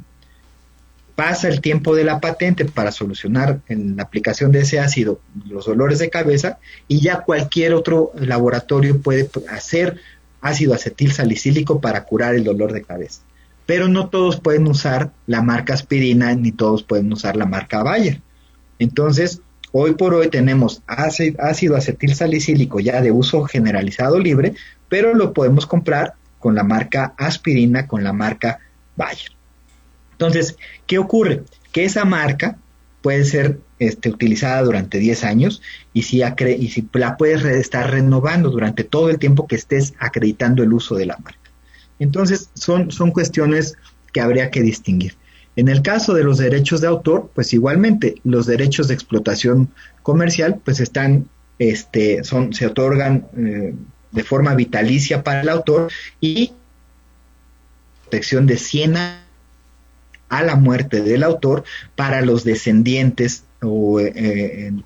Pasa el tiempo de la patente para solucionar en la aplicación de ese ácido los dolores de cabeza, y ya cualquier otro laboratorio puede hacer ácido acetilsalicílico para curar el dolor de cabeza. Pero no todos pueden usar la marca aspirina, ni todos pueden usar la marca Bayer. Entonces, hoy por hoy tenemos ácido acetilsalicílico ya de uso generalizado libre, pero lo podemos comprar con la marca aspirina, con la marca Bayer. Entonces, ¿qué ocurre? Que esa marca puede ser utilizada durante 10 años y si la puedes estar renovando durante todo el tiempo que estés acreditando el uso de la marca. Entonces, son cuestiones que habría que distinguir. En el caso de los derechos de autor, pues igualmente los derechos de explotación comercial pues se otorgan de forma vitalicia para el autor, y protección de 100 años a la muerte del autor para los descendientes del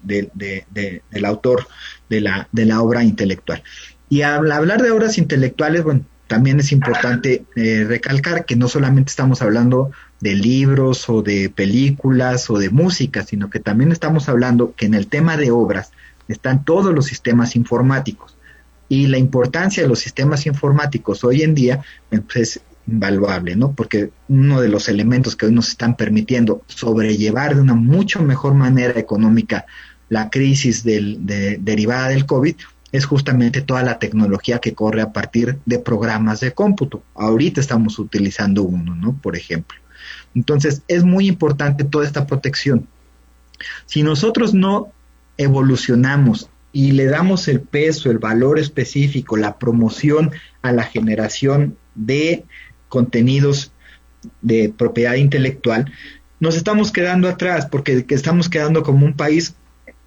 autor de la obra intelectual. Y al hablar de obras intelectuales, bueno, también es importante recalcar que no solamente estamos hablando de libros o de películas o de música, sino que también estamos hablando que en el tema de obras están todos los sistemas informáticos, y la importancia de los sistemas informáticos hoy en día es invaluable, ¿no? Porque uno de los elementos que hoy nos están permitiendo sobrellevar de una mucho mejor manera económica la crisis derivada del COVID es justamente toda la tecnología que corre a partir de programas de cómputo. Ahorita estamos utilizando uno, ¿no? Por ejemplo. Entonces, es muy importante toda esta protección. Si nosotros no evolucionamos y le damos el peso, el valor específico, la promoción a la generación de contenidos de propiedad intelectual, nos estamos quedando atrás, porque estamos quedando como un país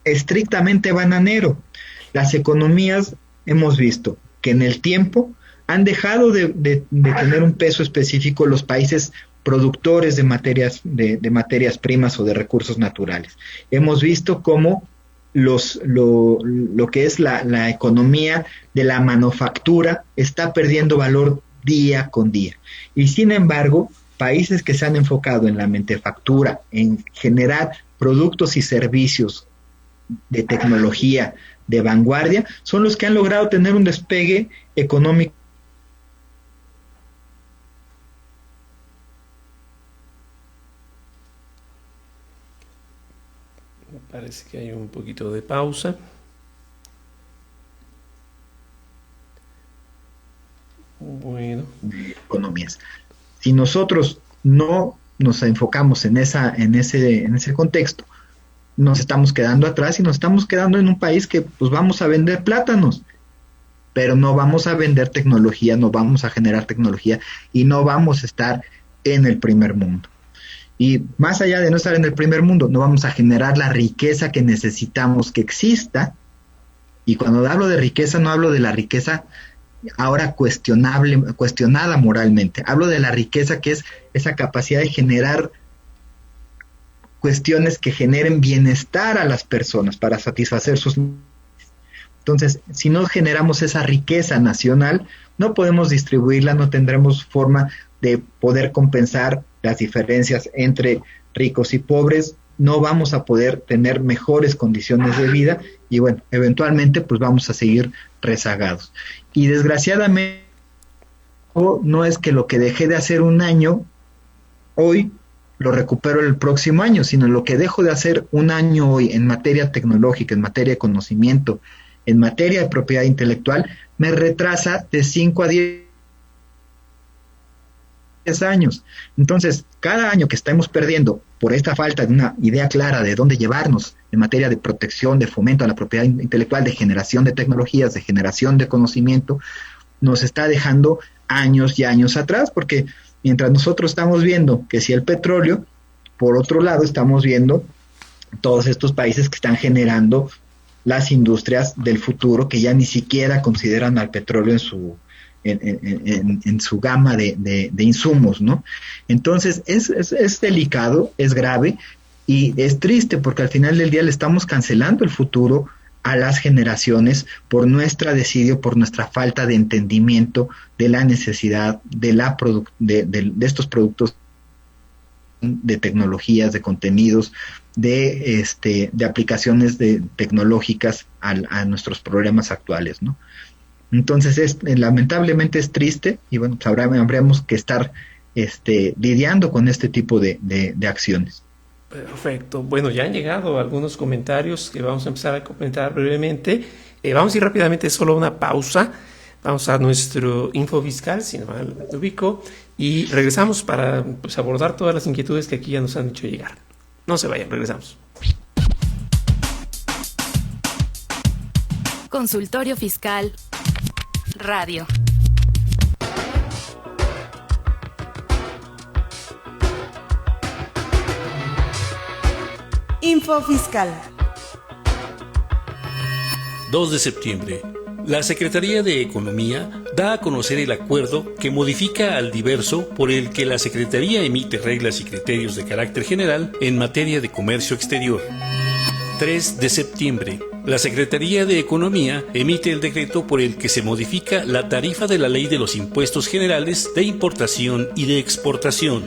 estrictamente bananero. Las economías, hemos visto que en el tiempo han dejado de tener un peso específico los países productores de materias primas o de recursos naturales. Hemos visto cómo lo que es la economía de la manufactura está perdiendo valor día con día. Y sin embargo, países que se han enfocado en la manufactura, en generar productos y servicios de tecnología de vanguardia, son los que han logrado tener un despegue económico Parece que hay un poquito de pausa. Bueno. Economías. Si nosotros no nos enfocamos en ese contexto, nos estamos quedando atrás y nos estamos quedando en un país que pues vamos a vender plátanos, pero no vamos a vender tecnología, no vamos a generar tecnología y no vamos a estar en el primer mundo. Y más allá de no estar en el primer mundo, no vamos a generar la riqueza que necesitamos que exista. Y cuando hablo de riqueza, no hablo de la riqueza ahora cuestionada moralmente. Hablo de la riqueza que es esa capacidad de generar cuestiones que generen bienestar a las personas para satisfacer sus necesidades. Entonces, si no generamos esa riqueza nacional, no podemos distribuirla, no tendremos forma de poder compensar las diferencias entre ricos y pobres, no vamos a poder tener mejores condiciones de vida y bueno, eventualmente pues vamos a seguir rezagados. Y desgraciadamente no es que lo que dejé de hacer un año, hoy lo recupero el próximo año, sino lo que dejo de hacer un año hoy en materia tecnológica, en materia de conocimiento, en materia de propiedad intelectual, me retrasa de 5 a 10 años. Entonces, cada año que estamos perdiendo por esta falta de una idea clara de dónde llevarnos en materia de protección, de fomento a la propiedad intelectual, de generación de tecnologías, de generación de conocimiento, nos está dejando años y años atrás, porque mientras nosotros estamos viendo que si el petróleo, por otro lado estamos viendo todos estos países que están generando las industrias del futuro, que ya ni siquiera consideran al petróleo en su gama de insumos, ¿no? Entonces es delicado, es grave y es triste porque al final del día le estamos cancelando el futuro a las generaciones por nuestra desidia, por nuestra falta de entendimiento de la necesidad de estos productos, de tecnologías, de contenidos, de aplicaciones tecnológicas a nuestros problemas actuales, ¿no? Entonces lamentablemente es triste y bueno, pues habremos que estar lidiando con este tipo de acciones. Perfecto. Bueno, ya han llegado algunos comentarios que vamos a empezar a comentar brevemente. Vamos a ir rápidamente solo a una pausa. Vamos a nuestro info fiscal, si no mal lo ubico, y regresamos para pues, abordar todas las inquietudes que aquí ya nos han hecho llegar. No se vayan, regresamos. Consultorio Fiscal Radio. Info Fiscal. 2 de septiembre. La Secretaría de Economía da a conocer el acuerdo que modifica al diverso por el que la Secretaría emite reglas y criterios de carácter general en materia de comercio exterior. 3 de septiembre. La Secretaría de Economía emite el decreto por el que se modifica la tarifa de la Ley de los Impuestos Generales de Importación y de Exportación.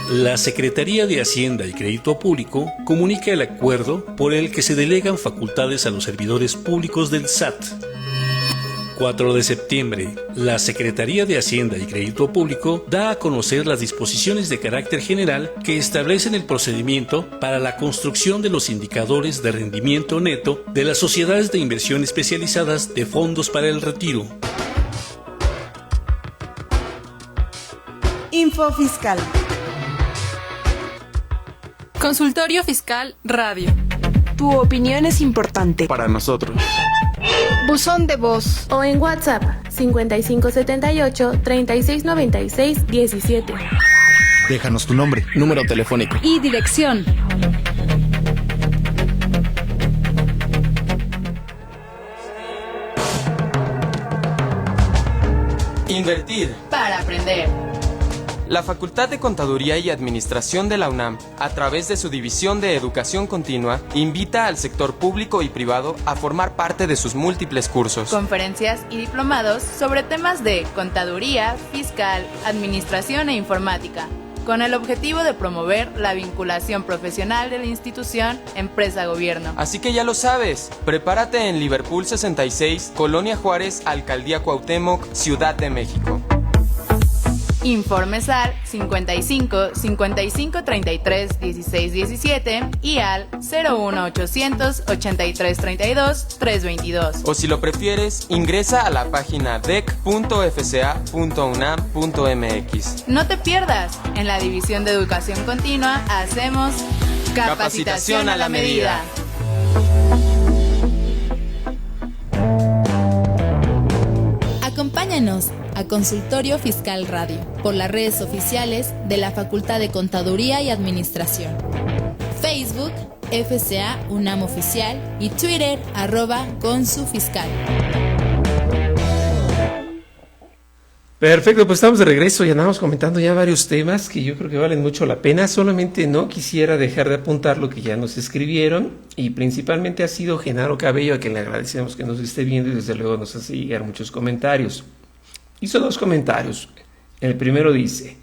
La Secretaría de Hacienda y Crédito Público comunica el acuerdo por el que se delegan facultades a los servidores públicos del SAT. 4 de septiembre. La Secretaría de Hacienda y Crédito Público da a conocer las disposiciones de carácter general que establecen el procedimiento para la construcción de los indicadores de rendimiento neto de las sociedades de inversión especializadas de fondos para el retiro. Info Fiscal. Consultorio Fiscal Radio. Tu opinión es importante para nosotros. Buzón de voz o en WhatsApp 5578-3696-17. Déjanos tu nombre, número telefónico y dirección. Invertir para aprender. La Facultad de Contaduría y Administración de la UNAM, a través de su División de Educación Continua, invita al sector público y privado a formar parte de sus múltiples cursos, conferencias y diplomados sobre temas de contaduría, fiscal, administración e informática, con el objetivo de promover la vinculación profesional de la institución empresa-gobierno. Así que ya lo sabes, prepárate en Liverpool 66, Colonia Juárez, Alcaldía Cuauhtémoc, Ciudad de México. Informes al 55 55 33 16 17 y al 01 800 83 32 322. O si lo prefieres, ingresa a la página dec.fca.unam.mx. No te pierdas, en la División de Educación Continua hacemos capacitación a la medida. Acompáñanos a Consultorio Fiscal Radio por las redes oficiales de la Facultad de Contaduría y Administración. Facebook, FCA UNAM Oficial y Twitter, @ConsuFiscal. Perfecto, pues estamos de regreso y andamos comentando ya varios temas que yo creo que valen mucho la pena. Solamente no quisiera dejar de apuntar lo que ya nos escribieron y principalmente ha sido Genaro Cabello, a quien le agradecemos que nos esté viendo y desde luego nos hace llegar muchos comentarios. Hizo 2 comentarios. El primero dice: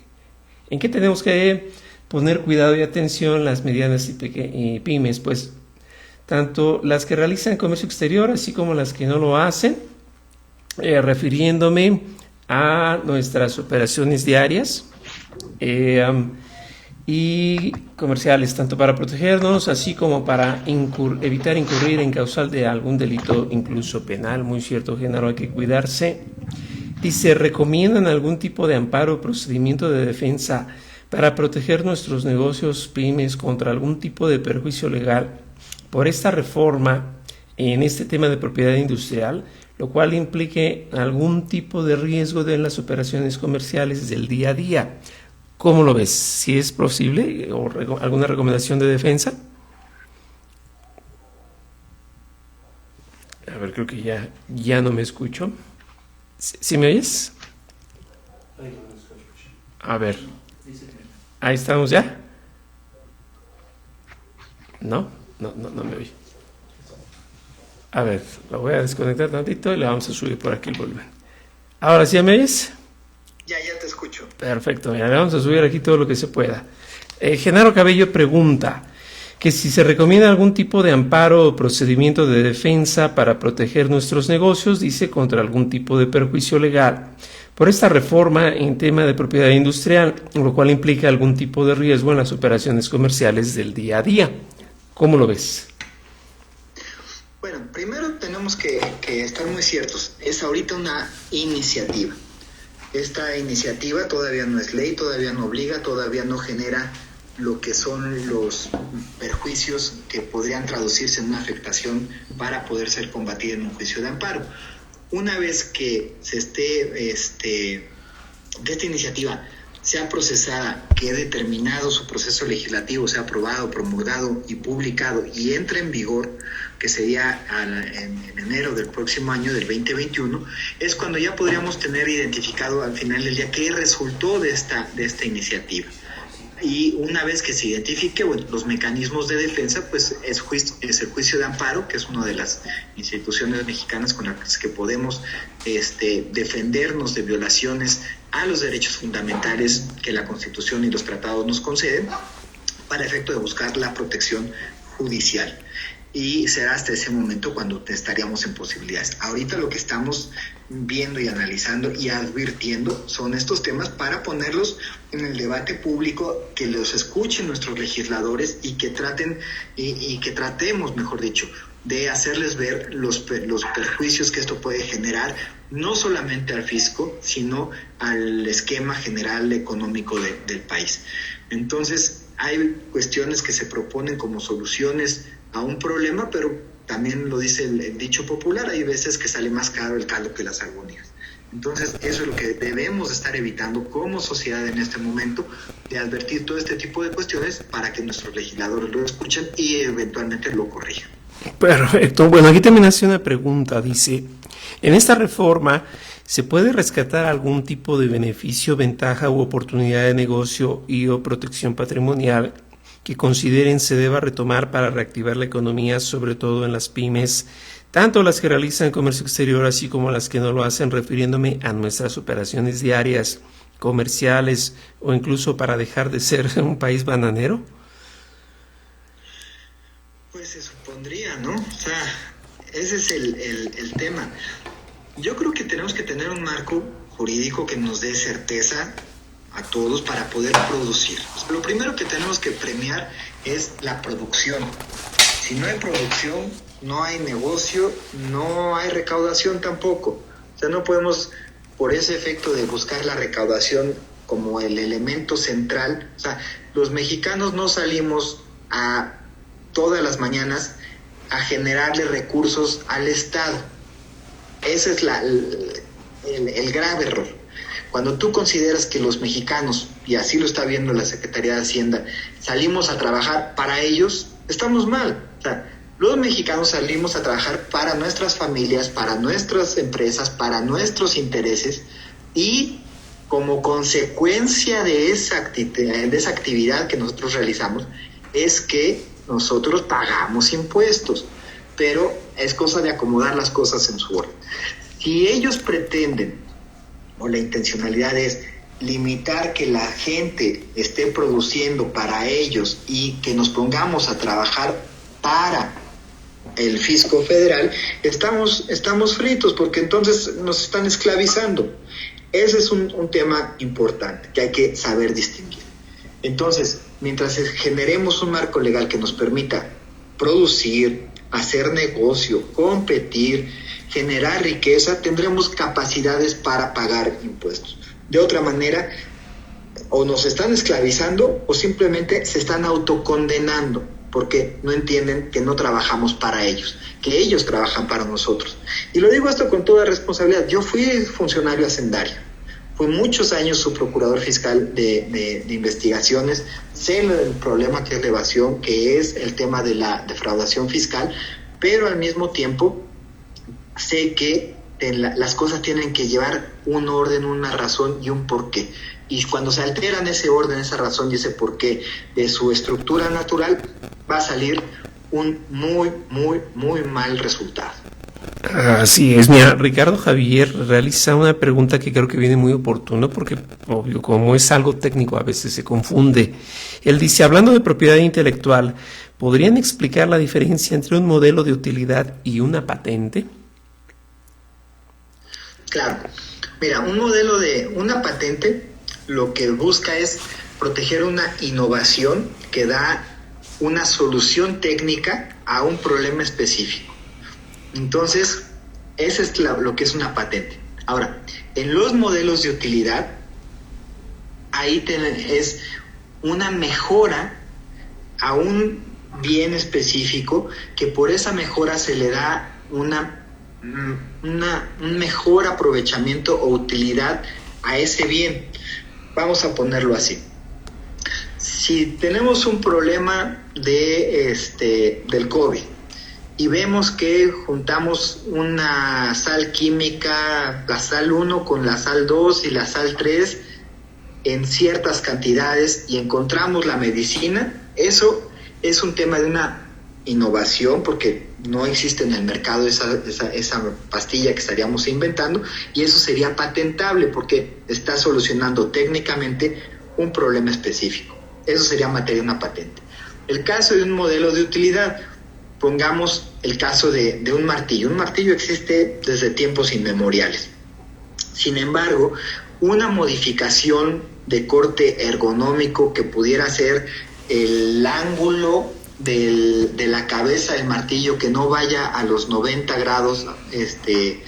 ¿en qué tenemos que poner cuidado y atención las medianas y pymes? Pues tanto las que realizan comercio exterior así como las que no lo hacen, refiriéndome a nuestras operaciones diarias y comerciales, tanto para protegernos así como para evitar incurrir en causal de algún delito, incluso penal. Muy cierto, Genaro, hay que cuidarse. Dice: ¿recomiendan algún tipo de amparo o procedimiento de defensa para proteger nuestros negocios pymes contra algún tipo de perjuicio legal por esta reforma en este tema de propiedad industrial, lo cual implique algún tipo de riesgo de las operaciones comerciales del día a día? ¿Cómo lo ves? ¿Si es posible o alguna recomendación de defensa? A ver, creo que ya no me escucho. ¿Sí me oyes? A ver. Ahí estamos ya. No me oye. A ver, lo voy a desconectar tantito y le vamos a subir por aquí el volumen. Ahora sí me oyes. Ya te escucho. Perfecto, ya le vamos a subir aquí todo lo que se pueda. Genaro Cabello pregunta que si se recomienda algún tipo de amparo o procedimiento de defensa para proteger nuestros negocios, dice, contra algún tipo de perjuicio legal por esta reforma en tema de propiedad industrial, lo cual implica algún tipo de riesgo en las operaciones comerciales del día a día. ¿Cómo lo ves? Bueno, primero tenemos que estar muy ciertos. Es ahorita una iniciativa. Esta iniciativa todavía no es ley, todavía no obliga, todavía no genera lo que son los perjuicios que podrían traducirse en una afectación para poder ser combatida en un juicio de amparo. Una vez que se esté, que esta iniciativa sea procesada, quede terminado su proceso legislativo, sea aprobado, promulgado y publicado y entre en vigor, que sería en enero del próximo año, del 2021, es cuando ya podríamos tener identificado al final del día qué resultó de esta iniciativa. Y una vez que se identifique los mecanismos de defensa, pues es el juicio de amparo, que es una de las instituciones mexicanas con las que podemos defendernos de violaciones a los derechos fundamentales que la Constitución y los tratados nos conceden, para efecto de buscar la protección judicial. Y será hasta ese momento cuando estaríamos en posibilidades. Ahorita lo que estamos viendo y analizando y advirtiendo son estos temas para ponerlos en el debate público, que los escuchen nuestros legisladores y que tratemos, mejor dicho, de hacerles ver los perjuicios que esto puede generar, no solamente al fisco, sino al esquema general económico del país. Entonces, hay cuestiones que se proponen como soluciones a un problema, pero también lo dice el dicho popular, hay veces que sale más caro el caldo que las albóndigas. Entonces, eso es lo que debemos estar evitando como sociedad en este momento, de advertir todo este tipo de cuestiones para que nuestros legisladores lo escuchen y eventualmente lo corrijan. Perfecto. Bueno, aquí también hace una pregunta, dice: ¿en esta reforma se puede rescatar algún tipo de beneficio, ventaja u oportunidad de negocio y o protección patrimonial que consideren se deba retomar para reactivar la economía, sobre todo en las pymes, tanto las que realizan comercio exterior así como las que no lo hacen, refiriéndome a nuestras operaciones diarias, comerciales o incluso para dejar de ser un país bananero? Pues se supondría, ¿no? O sea, ese es el tema. Yo creo que tenemos que tener un marco jurídico que nos dé certeza a todos para poder producir. Lo primero que tenemos que premiar es la producción. Si no hay producción, no hay negocio, no hay recaudación tampoco. O sea, no podemos, por ese efecto de buscar la recaudación como el elemento central, o sea, los mexicanos no salimos a todas las mañanas a generarle recursos al Estado. Ese es el grave error. Cuando tú consideras que los mexicanos, y así lo está viendo la Secretaría de Hacienda, salimos a trabajar para ellos, estamos mal. O sea, los mexicanos salimos a trabajar para nuestras familias, para nuestras empresas, para nuestros intereses, y como consecuencia de esa actividad que nosotros realizamos, es que nosotros pagamos impuestos, pero es cosa de acomodar las cosas en su orden. Si ellos pretenden, o la intencionalidad es limitar que la gente esté produciendo para ellos y que nos pongamos a trabajar para el fisco federal, estamos fritos, porque entonces nos están esclavizando. Ese es un tema importante que hay que saber distinguir. Entonces, mientras generemos un marco legal que nos permita producir, hacer negocio, competir, generar riqueza, tendremos capacidades para pagar impuestos. De otra manera, o nos están esclavizando o simplemente se están autocondenando, porque no entienden que no trabajamos para ellos, que ellos trabajan para nosotros. Y lo digo esto con toda responsabilidad. Yo fui funcionario hacendario, fui muchos años subprocurador fiscal de investigaciones, sé el problema que es la evasión, que es el tema de la defraudación fiscal, pero al mismo tiempo sé que las cosas tienen que llevar un orden, una razón y un porqué. Y cuando se alteran ese orden, esa razón y ese porqué de su estructura natural, va a salir un muy mal resultado. Así es. Mira, Ricardo Javier realiza una pregunta que creo que viene muy oportuno, porque obvio, como es algo técnico, a veces se confunde. Él dice, hablando de propiedad intelectual, ¿podrían explicar la diferencia entre un modelo de utilidad y una patente? Claro. Mira, un modelo de una patente lo que busca es proteger una innovación que da una solución técnica a un problema específico. Entonces, eso es lo que es una patente. Ahora, en los modelos de utilidad, ahí es una mejora a un bien específico, que por esa mejora se le da un mejor aprovechamiento o utilidad a ese bien. Vamos a ponerlo así. Si tenemos un problema del COVID y vemos que juntamos una sal química, la sal 1 con la sal 2 y la sal 3 en ciertas cantidades y encontramos la medicina, eso es un tema de una innovación, porque no existe en el mercado esa pastilla que estaríamos inventando, y eso sería patentable porque está solucionando técnicamente un problema específico. Eso sería materia de una patente. El caso de un modelo de utilidad, pongamos el caso de un martillo. Un martillo existe desde tiempos inmemoriales. Sin embargo, una modificación de corte ergonómico que pudiera ser el ángulo de la cabeza del martillo, que no vaya a los 90 grados que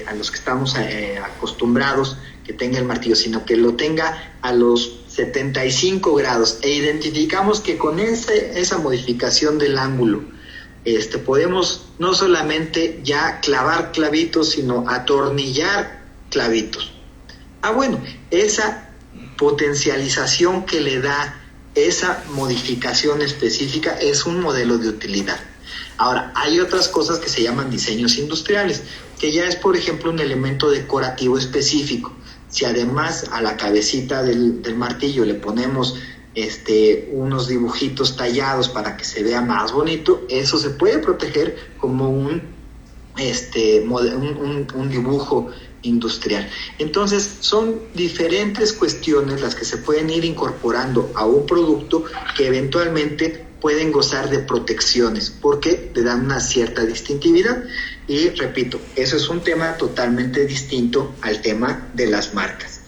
a los que estamos acostumbrados que tenga el martillo, sino que lo tenga a los 75 grados, e identificamos que con esa modificación del ángulo podemos no solamente ya clavar clavitos, sino atornillar clavitos. Bueno, esa potencialización que le da esa modificación específica es un modelo de utilidad. Ahora, hay otras cosas que se llaman diseños industriales, que ya es, por ejemplo, un elemento decorativo específico. Si además a la cabecita del martillo le ponemos unos dibujitos tallados para que se vea más bonito, eso se puede proteger como un dibujo industrial. Entonces, son diferentes cuestiones las que se pueden ir incorporando a un producto que eventualmente pueden gozar de protecciones porque le dan una cierta distintividad. Y repito, eso es un tema totalmente distinto al tema de las marcas.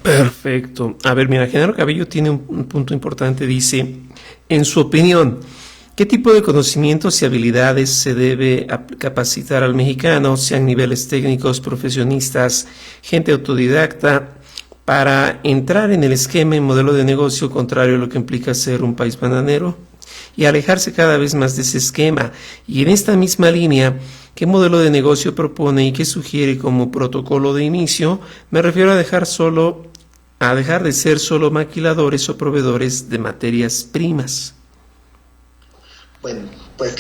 Perfecto. A ver, mira, Genaro Cabello tiene un punto importante. Dice, en su opinión, ¿qué tipo de conocimientos y habilidades se debe capacitar al mexicano, sean niveles técnicos, profesionistas, gente autodidacta, para entrar en el esquema y modelo de negocio contrario a lo que implica ser un país bananero y alejarse cada vez más de ese esquema? Y en esta misma línea, ¿qué modelo de negocio propone y qué sugiere como protocolo de inicio? Me refiero a dejar de ser solo maquiladores o proveedores de materias primas. Bueno, pues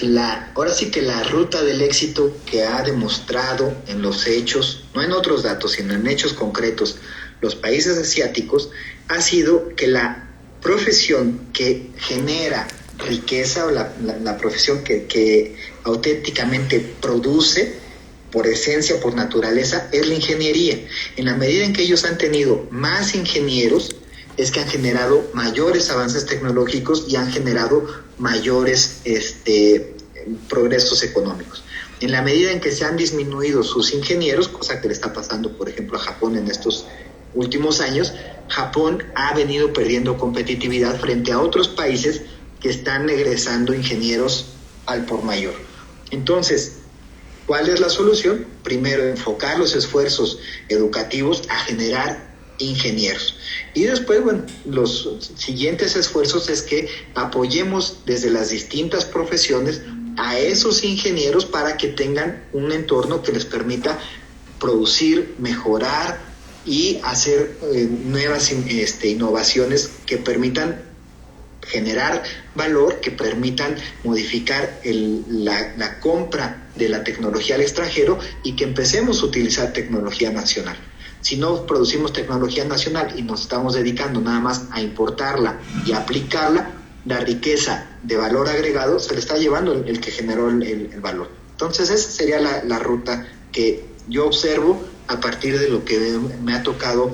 ahora sí que la ruta del éxito que ha demostrado en los hechos, no en otros datos, sino en hechos concretos, los países asiáticos, ha sido que la profesión que genera riqueza o la profesión que auténticamente produce por esencia, por naturaleza, es la ingeniería. En la medida en que ellos han tenido más ingenieros, es que han generado mayores avances tecnológicos y han generado mayores progresos económicos. En la medida en que se han disminuido sus ingenieros, cosa que le está pasando, por ejemplo, a Japón en estos últimos años, Japón ha venido perdiendo competitividad frente a otros países que están egresando ingenieros al por mayor. Entonces, ¿cuál es la solución? Primero, enfocar los esfuerzos educativos a generar ingenieros. Y después, bueno, los siguientes esfuerzos es que apoyemos desde las distintas profesiones a esos ingenieros para que tengan un entorno que les permita producir, mejorar y hacer nuevas innovaciones que permitan generar valor, que permitan modificar la compra de la tecnología al extranjero y que empecemos a utilizar tecnología nacional. Si no producimos tecnología nacional y nos estamos dedicando nada más a importarla y aplicarla, la riqueza de valor agregado se le está llevando el que generó el valor. Entonces esa sería la ruta que yo observo a partir de lo que me ha tocado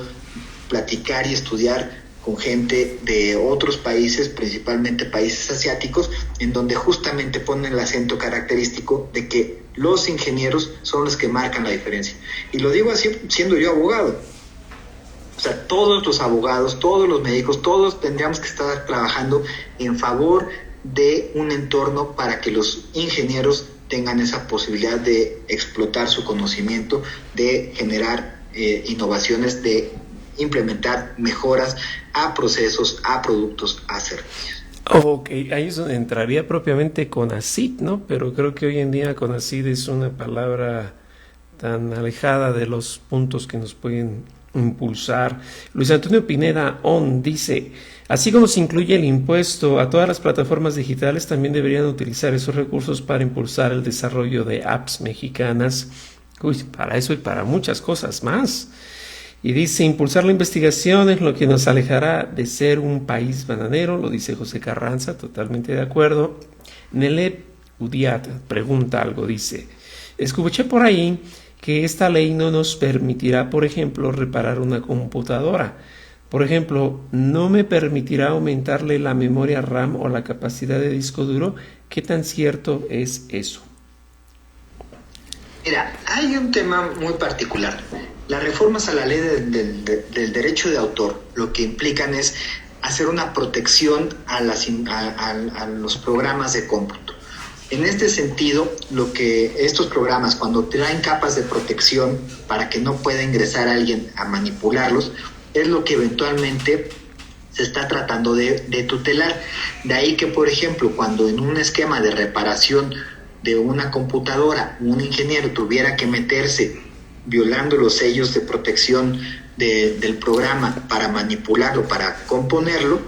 platicar y estudiar con gente de otros países, principalmente países asiáticos, en donde justamente ponen el acento característico de que los ingenieros son los que marcan la diferencia. Y lo digo así siendo yo abogado. O sea, todos los abogados, todos los médicos, todos tendríamos que estar trabajando en favor de un entorno para que los ingenieros tengan esa posibilidad de explotar su conocimiento, de generar innovaciones, de implementar mejoras a procesos, a productos, a servicios. Ok, ahí es donde entraría propiamente CONACYT, ¿no? Pero creo que hoy en día CONACYT es una palabra tan alejada de los puntos que nos pueden impulsar. Luis Antonio Pineda On dice, así como se incluye el impuesto a todas las plataformas digitales, también deberían utilizar esos recursos para impulsar el desarrollo de apps mexicanas. Para eso y para muchas cosas más. Y dice, impulsar la investigación es lo que nos alejará de ser un país bananero, lo dice José Carranza, totalmente de acuerdo. Nelep Udiat pregunta algo, dice, escuché por ahí que esta ley no nos permitirá, por ejemplo, reparar una computadora. Por ejemplo, no me permitirá aumentarle la memoria RAM o la capacidad de disco duro. ¿Qué tan cierto es eso? Mira, hay un tema muy particular. Las reformas a la ley del derecho de autor lo que implican es hacer una protección a los programas de cómputo. En este sentido, lo que estos programas, cuando traen capas de protección para que no pueda ingresar alguien a manipularlos, es lo que eventualmente se está tratando de tutelar. De ahí que, por ejemplo, cuando en un esquema de reparación de una computadora, un ingeniero tuviera que meterse violando los sellos de protección del programa para manipularlo, para componerlo,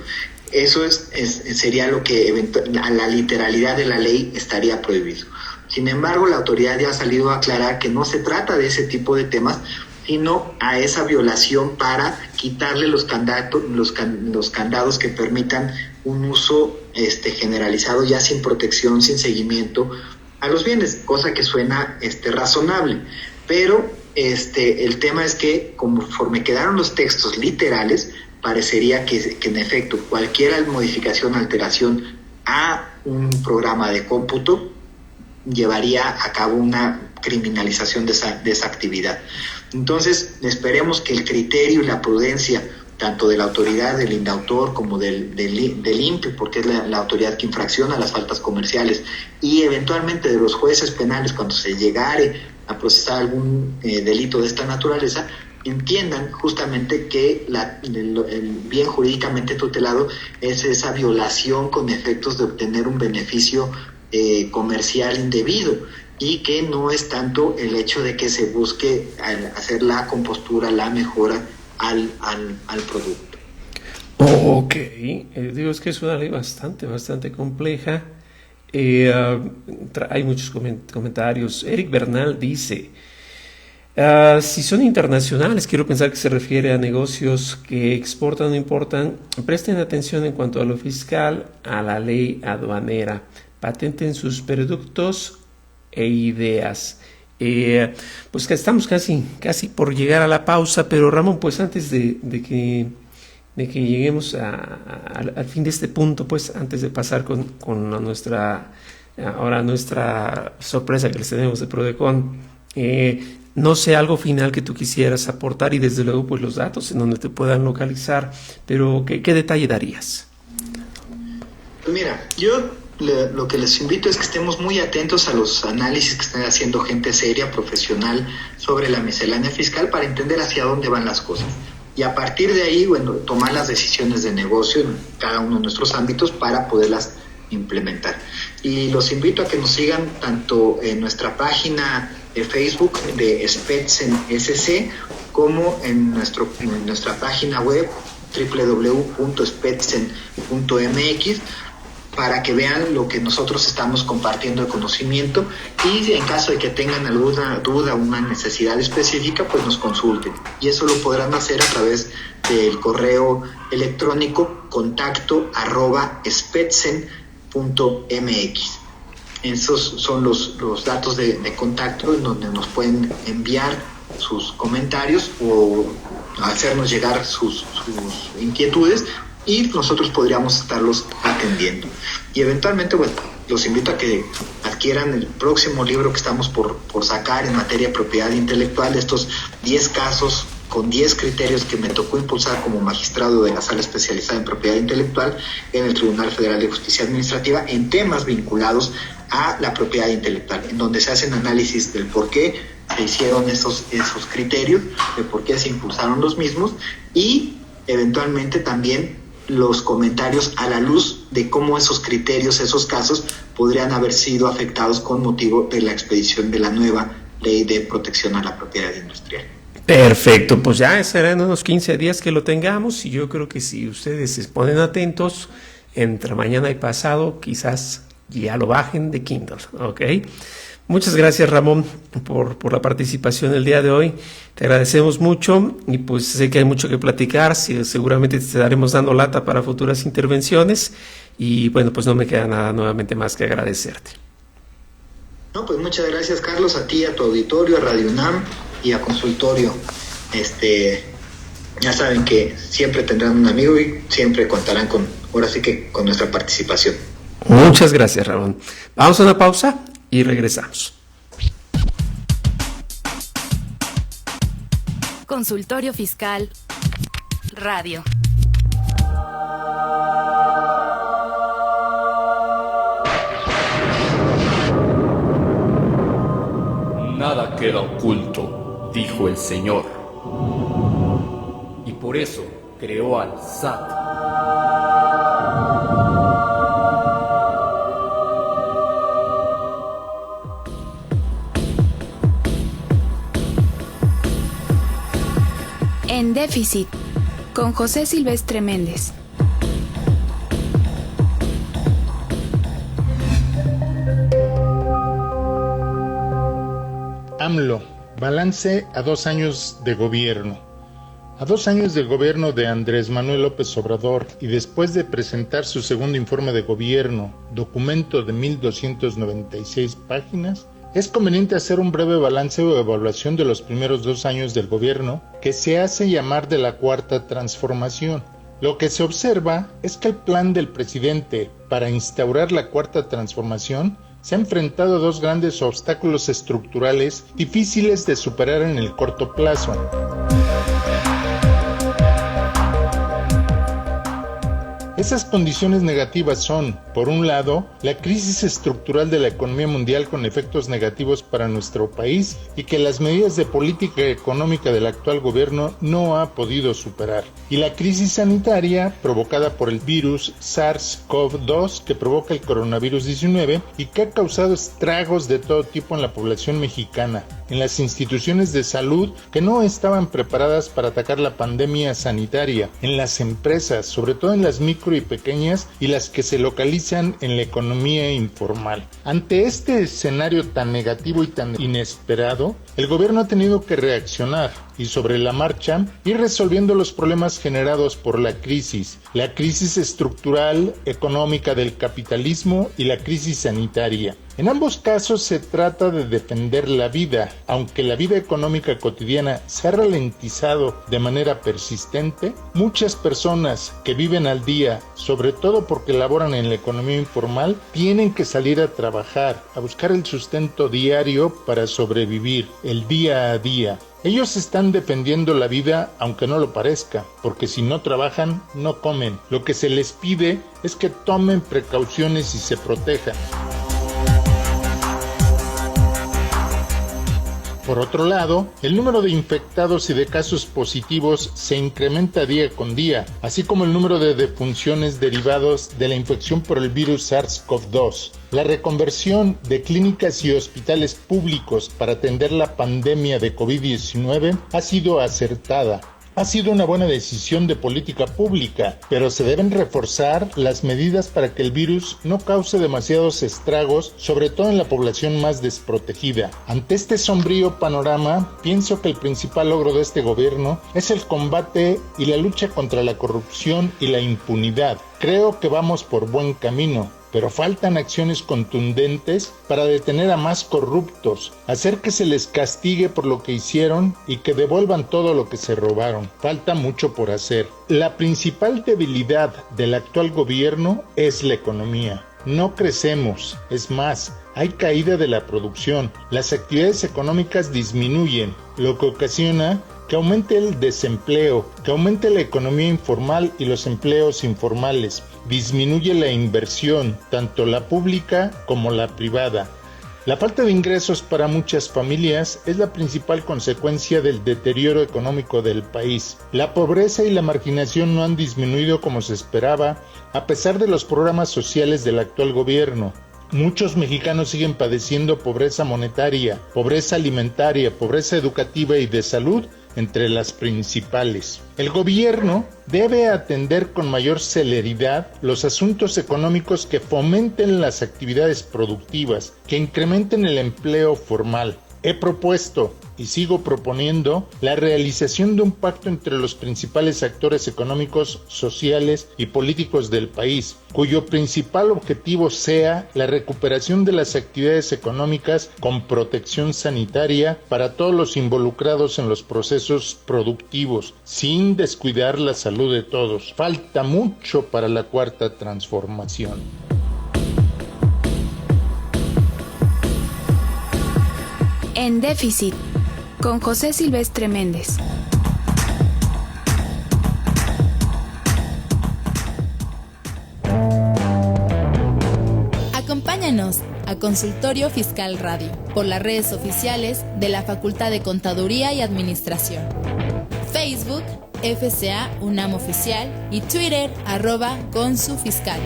eso sería lo que a la literalidad de la ley estaría prohibido. Sin embargo, la autoridad ya ha salido a aclarar que no se trata de ese tipo de temas, sino a esa violación para quitarle los candados que permitan un uso generalizado, ya sin protección, sin seguimiento a los bienes, cosa que suena razonable. Pero el tema es que conforme quedaron los textos literales, parecería que en efecto cualquier modificación, alteración a un programa de cómputo llevaría a cabo una criminalización de esa actividad. Entonces, esperemos que el criterio y la prudencia tanto de la autoridad del INDAUTOR como del INPI, porque es la autoridad que infracciona las faltas comerciales, y eventualmente de los jueces penales cuando se llegare a procesar algún delito de esta naturaleza, entiendan justamente que el bien jurídicamente tutelado es esa violación con efectos de obtener un beneficio comercial indebido, y que no es tanto el hecho de que se busque hacer la compostura, la mejora al producto. Ok, digo, es que es una ley bastante compleja. Hay muchos comentarios. Eric Bernal dice: si son internacionales, quiero pensar que se refiere a negocios que exportan o importan, presten atención en cuanto a lo fiscal, a la ley aduanera, patenten sus productos e ideas. Pues que estamos casi por llegar a la pausa, pero Ramón, pues antes de que lleguemos al fin de este punto, pues antes de pasar con nuestra sorpresa que les tenemos de Prodecon, no sé, algo final que tú quisieras aportar, y desde luego pues los datos en donde te puedan localizar, pero ¿qué detalle darías? Pues mira, yo lo que les invito es que estemos muy atentos a los análisis que están haciendo gente seria, profesional, sobre la miscelánea fiscal, para entender hacia dónde van las cosas. Y a partir de ahí, bueno, tomar las decisiones de negocio en cada uno de nuestros ámbitos para poderlas implementar. Y los invito a que nos sigan tanto en nuestra página de Facebook de Spetzen SC, como en nuestra página web www.spetzen.mx, para que vean lo que nosotros estamos compartiendo de conocimiento, y en caso de que tengan alguna duda o una necesidad específica, pues nos consulten. Y eso lo podrán hacer a través del correo electrónico contacto@spetzen.mx. Esos son los datos de contacto en donde nos pueden enviar sus comentarios o hacernos llegar sus inquietudes, y nosotros podríamos estarlos atendiendo. Y eventualmente, bueno, los invito a que adquieran el próximo libro que estamos por sacar en materia de propiedad intelectual, estos 10 casos con 10 criterios que me tocó impulsar como magistrado de la Sala Especializada en Propiedad Intelectual en el Tribunal Federal de Justicia Administrativa, en temas vinculados a la propiedad intelectual, en donde se hacen análisis del por qué se hicieron esos criterios, de por qué se impulsaron los mismos, y eventualmente también los comentarios a la luz de cómo esos criterios, esos casos, podrían haber sido afectados con motivo de la expedición de la nueva ley de protección a la propiedad industrial. Perfecto, pues ya serán unos 15 días que lo tengamos, y yo creo que si ustedes se ponen atentos, entre mañana y pasado quizás ya lo bajen de Kindle, ¿ok? Muchas gracias, Ramón, por la participación el día de hoy. Te agradecemos mucho, y pues sé que hay mucho que platicar. Seguramente te estaremos dando lata para futuras intervenciones, y bueno, pues no me queda nada nuevamente más que agradecerte. No, pues muchas gracias, Carlos, a ti, a tu auditorio, a Radio UNAM y a Consultorio. Ya saben que siempre tendrán un amigo y siempre contarán con nuestra participación. Muchas gracias, Ramón. Vamos a una pausa y regresamos. Consultorio Fiscal Radio. Nada queda oculto, dijo el Señor. Y por eso creó al SAT. En Déficit, con José Silvestre Méndez. AMLO, balance a 2 años de gobierno. A 2 años del gobierno de Andrés Manuel López Obrador, y después de presentar su segundo informe de gobierno, documento de 1,296 páginas, es conveniente hacer un breve balance o evaluación de los primeros 2 años del gobierno, que se hace llamar de la Cuarta Transformación. Lo que se observa es que el plan del presidente para instaurar la Cuarta Transformación se ha enfrentado a dos grandes obstáculos estructurales difíciles de superar en el corto plazo. Esas condiciones negativas son, por un lado, la crisis estructural de la economía mundial con efectos negativos para nuestro país y que las medidas de política económica del actual gobierno no ha podido superar. Y la crisis sanitaria provocada por el virus SARS-CoV-2 que provoca el coronavirus 19 y que ha causado estragos de todo tipo en la población mexicana, en las instituciones de salud que no estaban preparadas para atacar la pandemia sanitaria, en las empresas, sobre todo en las micro y pequeñas y las que se localizan en la economía informal. Ante este escenario tan negativo y tan inesperado, el gobierno ha tenido que reaccionar y sobre la marcha ir resolviendo los problemas generados por la crisis estructural, económica del capitalismo y la crisis sanitaria. En ambos casos se trata de defender la vida, aunque la vida económica cotidiana se ha ralentizado de manera persistente. Muchas personas que viven al día, sobre todo porque laboran en la economía informal, tienen que salir a trabajar, a buscar el sustento diario para sobrevivir, el día a día. Ellos están defendiendo la vida aunque no lo parezca, porque si no trabajan, no comen. Lo que se les pide es que tomen precauciones y se protejan. Por otro lado, el número de infectados y de casos positivos se incrementa día con día, así como el número de defunciones derivados de la infección por el virus SARS-CoV-2. La reconversión de clínicas y hospitales públicos para atender la pandemia de COVID-19 ha sido acertada. Ha sido una buena decisión de política pública, pero se deben reforzar las medidas para que el virus no cause demasiados estragos, sobre todo en la población más desprotegida. Ante este sombrío panorama, pienso que el principal logro de este gobierno es el combate y la lucha contra la corrupción y la impunidad. Creo que vamos por buen camino, pero faltan acciones contundentes para detener a más corruptos, hacer que se les castigue por lo que hicieron y que devuelvan todo lo que se robaron. Falta mucho por hacer. La principal debilidad del actual gobierno es la economía. No crecemos, es más, hay caída de la producción, las actividades económicas disminuyen, lo que ocasiona que aumente el desempleo, que aumente la economía informal y los empleos informales, disminuye la inversión, tanto la pública como la privada. La falta de ingresos para muchas familias es la principal consecuencia del deterioro económico del país. La pobreza y la marginación no han disminuido como se esperaba, a pesar de los programas sociales del actual gobierno. Muchos mexicanos siguen padeciendo pobreza monetaria, pobreza alimentaria, pobreza educativa y de salud, entre las principales. El gobierno debe atender con mayor celeridad los asuntos económicos que fomenten las actividades productivas, que incrementen el empleo formal. He propuesto y sigo proponiendo la realización de un pacto entre los principales actores económicos, sociales y políticos del país, cuyo principal objetivo sea la recuperación de las actividades económicas con protección sanitaria para todos los involucrados en los procesos productivos, sin descuidar la salud de todos. Falta mucho para la cuarta transformación. En déficit, con José Silvestre Méndez. Acompáñanos a Consultorio Fiscal Radio por las redes oficiales de la Facultad de Contaduría y Administración. Facebook, FCA UNAM Oficial y Twitter, @ConsuFiscal.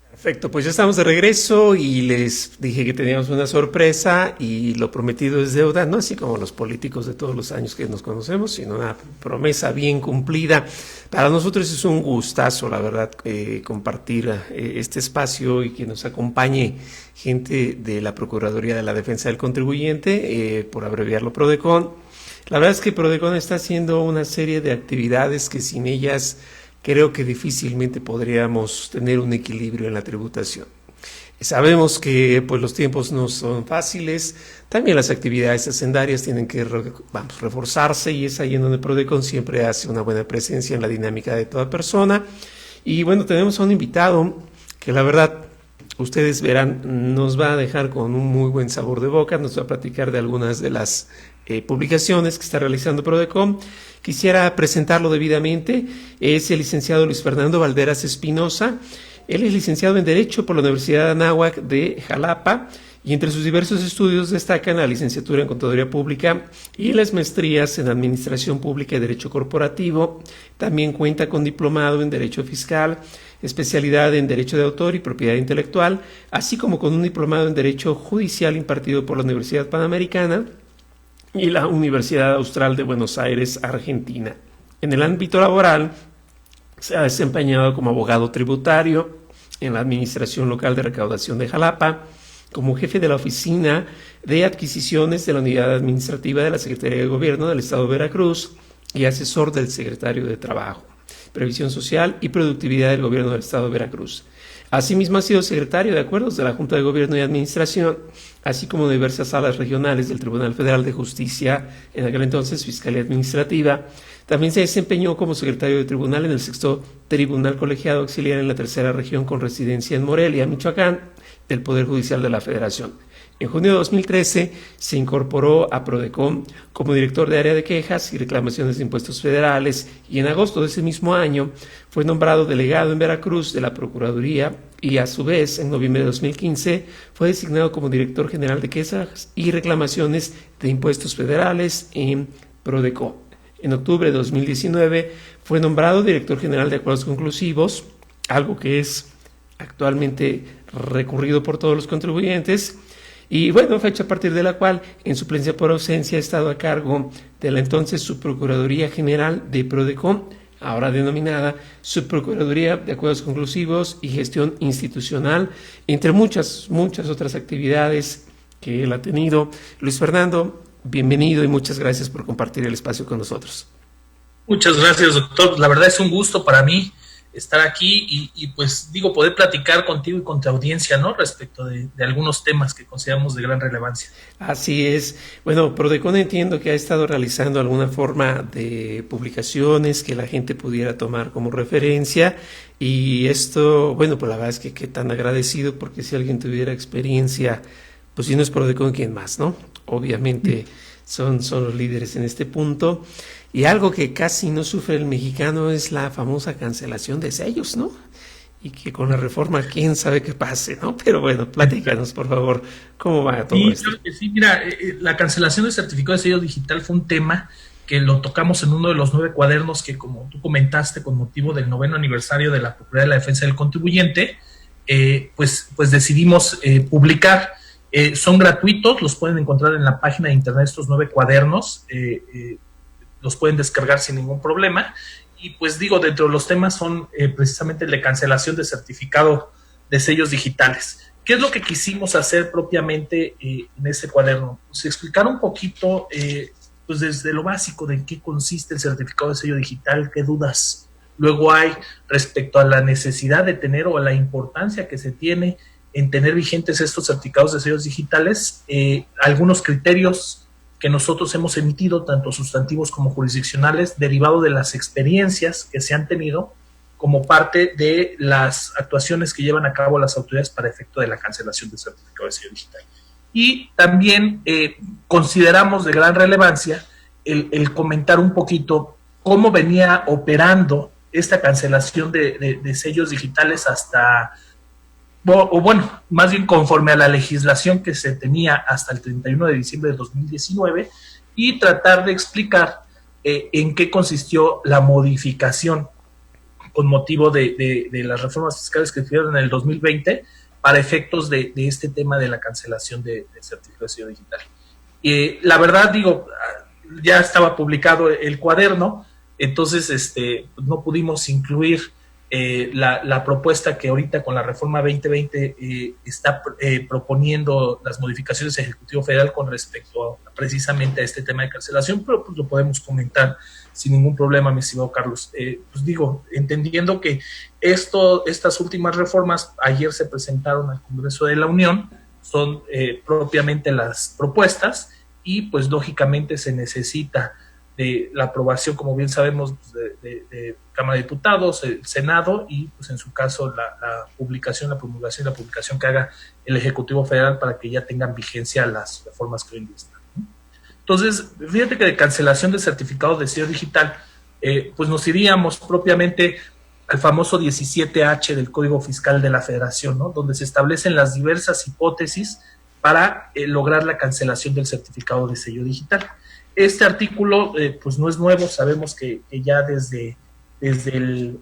Perfecto, pues ya estamos de regreso y les dije que teníamos una sorpresa y lo prometido es deuda, no así como los políticos de todos los años que nos conocemos, sino una promesa bien cumplida. Para nosotros es un gustazo, la verdad, compartir este espacio y que nos acompañe gente de la Procuraduría de la Defensa del Contribuyente, por abreviarlo PRODECON. La verdad es que PRODECON está haciendo una serie de actividades que sin ellas creo que difícilmente podríamos tener un equilibrio en la tributación. Sabemos que pues los tiempos no son fáciles, también las actividades hacendarias tienen que reforzarse y es ahí en donde PRODECON siempre hace una buena presencia en la dinámica de toda persona. Y bueno, tenemos a un invitado que la verdad ustedes verán, nos va a dejar con un muy buen sabor de boca, nos va a platicar de algunas de las publicaciones que está realizando Prodecon. Quisiera presentarlo debidamente. Es el licenciado Luis Fernando Valderas Espinosa. Él es licenciado en Derecho por la Universidad de Anáhuac de Jalapa y entre sus diversos estudios destacan la licenciatura en Contaduría Pública y las maestrías en Administración Pública y Derecho Corporativo. También cuenta con diplomado en Derecho Fiscal, especialidad en Derecho de Autor y Propiedad Intelectual, así como con un diplomado en Derecho Judicial impartido por la Universidad Panamericana y la Universidad Austral de Buenos Aires, Argentina. En el ámbito laboral, se ha desempeñado como abogado tributario en la Administración Local de Recaudación de Jalapa, como jefe de la Oficina de Adquisiciones de la Unidad Administrativa de la Secretaría de Gobierno del Estado de Veracruz y asesor del Secretario de Trabajo, Previsión Social y Productividad del Gobierno del Estado de Veracruz. Asimismo, ha sido secretario de Acuerdos de la Junta de Gobierno y Administración, así como de diversas salas regionales del Tribunal Federal de Justicia, en aquel entonces Fiscalía Administrativa. También se desempeñó como secretario de tribunal en el 6º Tribunal Colegiado Auxiliar en la 3ª región con residencia en Morelia, Michoacán, del Poder Judicial de la Federación. En junio de 2013 se incorporó a Prodecon como director de área de quejas y reclamaciones de impuestos federales y en agosto de ese mismo año fue nombrado delegado en Veracruz de la Procuraduría y a su vez en noviembre de 2015 fue designado como director general de quejas y reclamaciones de impuestos federales en Prodecon. En octubre de 2019 fue nombrado director general de Acuerdos Conclusivos, algo que es actualmente recurrido por todos los contribuyentes, y bueno, fecha a partir de la cual, en suplencia por ausencia, ha estado a cargo de la entonces Subprocuraduría General de Prodecon, ahora denominada Subprocuraduría de Acuerdos Conclusivos y Gestión Institucional, entre muchas otras actividades que él ha tenido. Luis Fernando, bienvenido y muchas gracias por compartir el espacio con nosotros. Muchas gracias, doctor. La verdad es un gusto para mí estar aquí y pues digo, poder platicar contigo y con tu audiencia, ¿no? Respecto de algunos temas que consideramos de gran relevancia. Así es. Bueno, Prodecon entiendo que ha estado realizando alguna forma de publicaciones que la gente pudiera tomar como referencia y esto, bueno, pues la verdad es que qué tan agradecido, porque si alguien tuviera experiencia, pues si no es Prodecon, ¿quién más, no? Obviamente son los líderes en este punto. Y algo que casi no sufre el mexicano es la famosa cancelación de sellos, ¿no? Y que con la reforma, quién sabe qué pase, ¿no? Pero bueno, platícanos, por favor, ¿cómo va todo esto? Claro que sí, mira, la cancelación del certificado de sello digital fue un tema que lo tocamos en uno de los 9 cuadernos que, como tú comentaste, con motivo del 9º aniversario de la Procuraduría de la Defensa del Contribuyente, pues decidimos publicar. Son gratuitos, los pueden encontrar en la página de internet estos 9 cuadernos, los pueden descargar sin ningún problema. Y pues digo, dentro de los temas son precisamente el de cancelación de certificado de sellos digitales. ¿Qué es lo que quisimos hacer propiamente en este cuaderno? Pues explicar un poquito, pues desde lo básico de en qué consiste el certificado de sello digital, qué dudas luego hay respecto a la necesidad de tener o a la importancia que se tiene en tener vigentes estos certificados de sellos digitales, algunos criterios que nosotros hemos emitido, tanto sustantivos como jurisdiccionales, derivado de las experiencias que se han tenido como parte de las actuaciones que llevan a cabo las autoridades para efecto de la cancelación del certificado de sello digital. Y también consideramos de gran relevancia el comentar un poquito cómo venía operando esta cancelación de sellos digitales hasta, o bueno, más bien conforme a la legislación que se tenía hasta el 31 de diciembre de 2019 y tratar de explicar en qué consistió la modificación con motivo de las reformas fiscales que se hicieron en el 2020 para efectos de este tema de la cancelación de certificado de sello digital. La verdad, digo, ya estaba publicado el cuaderno, entonces no pudimos incluir la propuesta que ahorita con la reforma 2020 está proponiendo las modificaciones del Ejecutivo Federal con respecto precisamente a este tema de cancelación, pero pues lo podemos comentar sin ningún problema, mi estimado Carlos. Pues digo, entendiendo que estas últimas reformas ayer se presentaron al Congreso de la Unión, son propiamente las propuestas y pues lógicamente se necesita de la aprobación, como bien sabemos, de Cámara de Diputados, el Senado y, pues en su caso, la promulgación y la publicación que haga el Ejecutivo Federal para que ya tengan vigencia las reformas que hoy en día están, ¿no? Entonces, fíjate que de cancelación de certificado de sello digital, pues nos iríamos propiamente al famoso 17H del Código Fiscal de la Federación, ¿no? Donde se establecen las diversas hipótesis para lograr la cancelación del certificado de sello digital. Este artículo pues no es nuevo, sabemos que ya desde el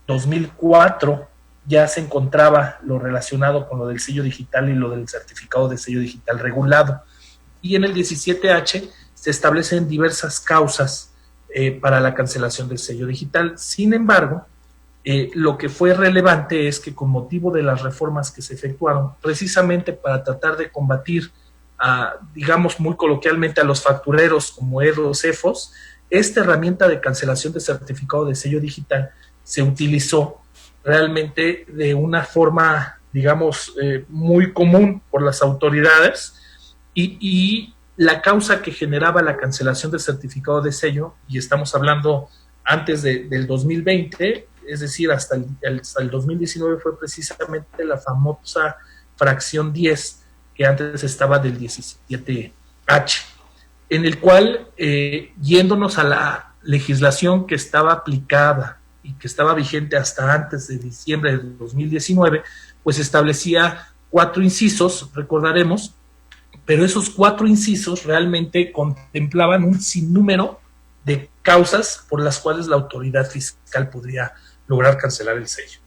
2004 ya se encontraba lo relacionado con lo del sello digital y lo del certificado de sello digital regulado. Y en el 17H se establecen diversas causas para la cancelación del sello digital. Sin embargo, lo que fue relevante es que con motivo de las reformas que se efectuaron, precisamente para tratar de combatir digamos muy coloquialmente, a los factureros como EDOs, EFOS, esta herramienta de cancelación de certificado de sello digital se utilizó realmente de una forma, digamos, muy común por las autoridades y la causa que generaba la cancelación del certificado de sello, y estamos hablando antes del 2020, es decir, hasta el 2019, fue precisamente la famosa fracción 10, que antes estaba del 17H, en el cual, yéndonos a la legislación que estaba aplicada y que estaba vigente hasta antes de diciembre de 2019, pues establecía 4 incisos, recordaremos, pero esos 4 incisos realmente contemplaban un sinnúmero de causas por las cuales la autoridad fiscal podría lograr cancelar el sello.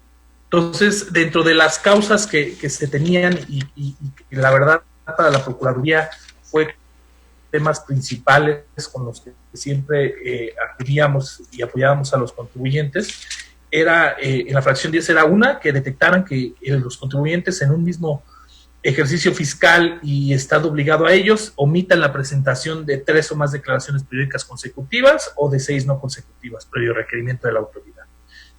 Entonces, dentro de las causas que se tenían, y la verdad para la Procuraduría fue temas principales con los que siempre acudíamos y apoyábamos a los contribuyentes, era en la fracción 10 era una, que detectaran que los contribuyentes en un mismo ejercicio fiscal y estado obligado a ellos omitan la presentación de 3 o más declaraciones periódicas consecutivas o de 6 no consecutivas, previo requerimiento de la autoridad.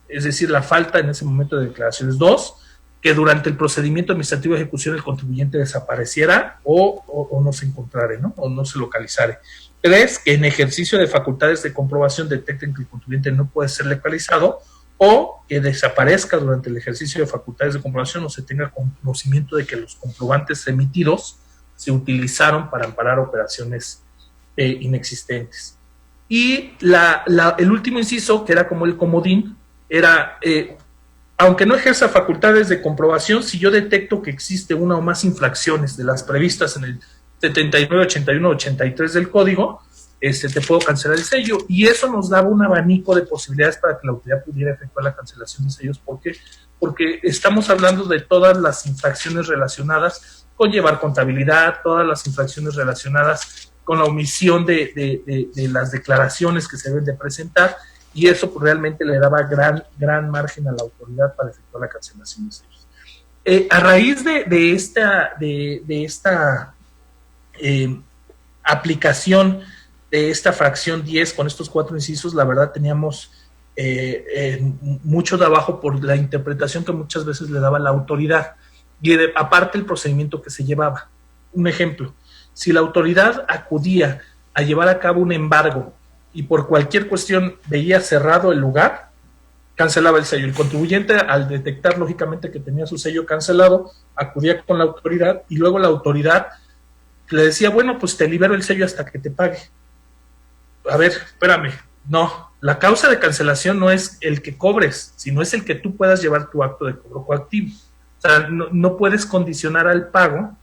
Es decir, la falta en ese momento de declaraciones. 2, que durante el procedimiento administrativo de ejecución el contribuyente desapareciera o no se encontrara, ¿no? O no se localizara. 3, que en ejercicio de facultades de comprobación detecten que el contribuyente no puede ser localizado o que desaparezca durante el ejercicio de facultades de comprobación o se tenga conocimiento de que los comprobantes emitidos se utilizaron para amparar operaciones inexistentes. Y el último inciso, que era como el comodín, era, aunque no ejerza facultades de comprobación, si yo detecto que existe una o más infracciones de las previstas en el 79, 81, 83 del código, te puedo cancelar el sello, y eso nos daba un abanico de posibilidades para que la autoridad pudiera efectuar la cancelación de sellos. ¿Por qué? Porque estamos hablando de todas las infracciones relacionadas con llevar contabilidad, todas las infracciones relacionadas con la omisión de las declaraciones que se deben de presentar, y eso pues realmente le daba gran margen a la autoridad para efectuar la cancelación de sellos. A raíz de esta aplicación de esta fracción 10 con estos 4 incisos, la verdad teníamos mucho trabajo por la interpretación que muchas veces le daba la autoridad y aparte el procedimiento que se llevaba. Un ejemplo, si la autoridad acudía a llevar a cabo un embargo y por cualquier cuestión veía cerrado el lugar, cancelaba el sello. El contribuyente, al detectar lógicamente que tenía su sello cancelado, acudía con la autoridad y luego la autoridad le decía, bueno, pues te libero el sello hasta que te pague. A ver, espérame, no, la causa de cancelación no es el que cobres, sino es el que tú puedas llevar tu acto de cobro coactivo. O sea, no puedes condicionar al pago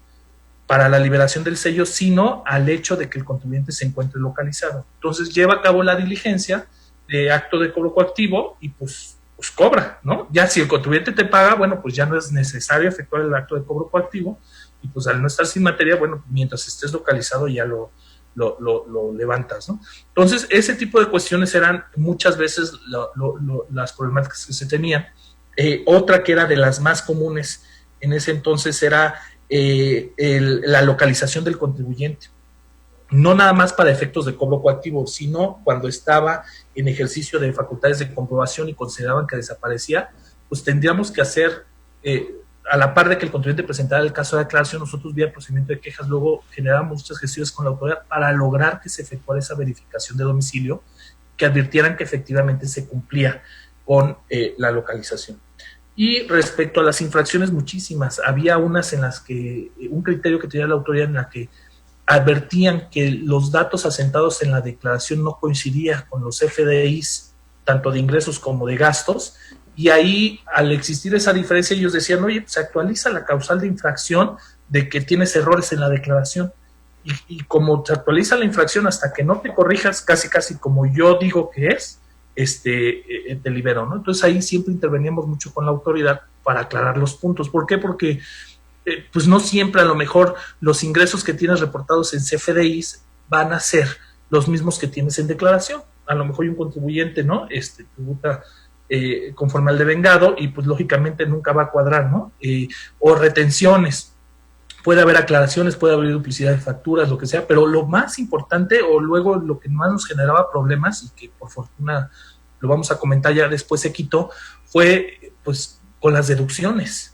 para la liberación del sello, sino al hecho de que el contribuyente se encuentre localizado. Entonces lleva a cabo la diligencia de acto de cobro coactivo y pues cobra, ¿no? Ya si el contribuyente te paga, bueno, pues ya no es necesario efectuar el acto de cobro coactivo y pues al no estar sin materia, bueno, mientras estés localizado ya lo levantas, ¿no? Entonces ese tipo de cuestiones eran muchas veces las problemáticas que se tenían. Otra que era de las más comunes en ese entonces era la localización del contribuyente, no nada más para efectos de cobro coactivo, sino cuando estaba en ejercicio de facultades de comprobación y consideraban que desaparecía, pues tendríamos que hacer a la par de que el contribuyente presentara el caso de aclaración, nosotros vía procedimiento de quejas luego generábamos muchas gestiones con la autoridad para lograr que se efectuara esa verificación de domicilio, que advirtieran que efectivamente se cumplía con la localización. Y respecto a las infracciones, muchísimas. Había unas en las que, un criterio que tenía la autoridad en la que advertían que los datos asentados en la declaración no coincidían con los FDIs, tanto de ingresos como de gastos, y ahí, al existir esa diferencia, ellos decían, oye, se actualiza la causal de infracción de que tienes errores en la declaración, y como se actualiza la infracción hasta que no te corrijas, casi como yo digo que es, te libero, ¿no? Entonces ahí siempre interveníamos mucho con la autoridad para aclarar los puntos. ¿Por qué? Porque pues no siempre a lo mejor los ingresos que tienes reportados en CFDIs van a ser los mismos que tienes en declaración. A lo mejor hay un contribuyente, ¿no? Tributa conforme al devengado y pues lógicamente nunca va a cuadrar, ¿no? O retenciones. Puede haber aclaraciones, puede haber duplicidad de facturas, lo que sea, pero lo más importante o luego lo que más nos generaba problemas y que por fortuna lo vamos a comentar ya después se quitó, fue pues con las deducciones.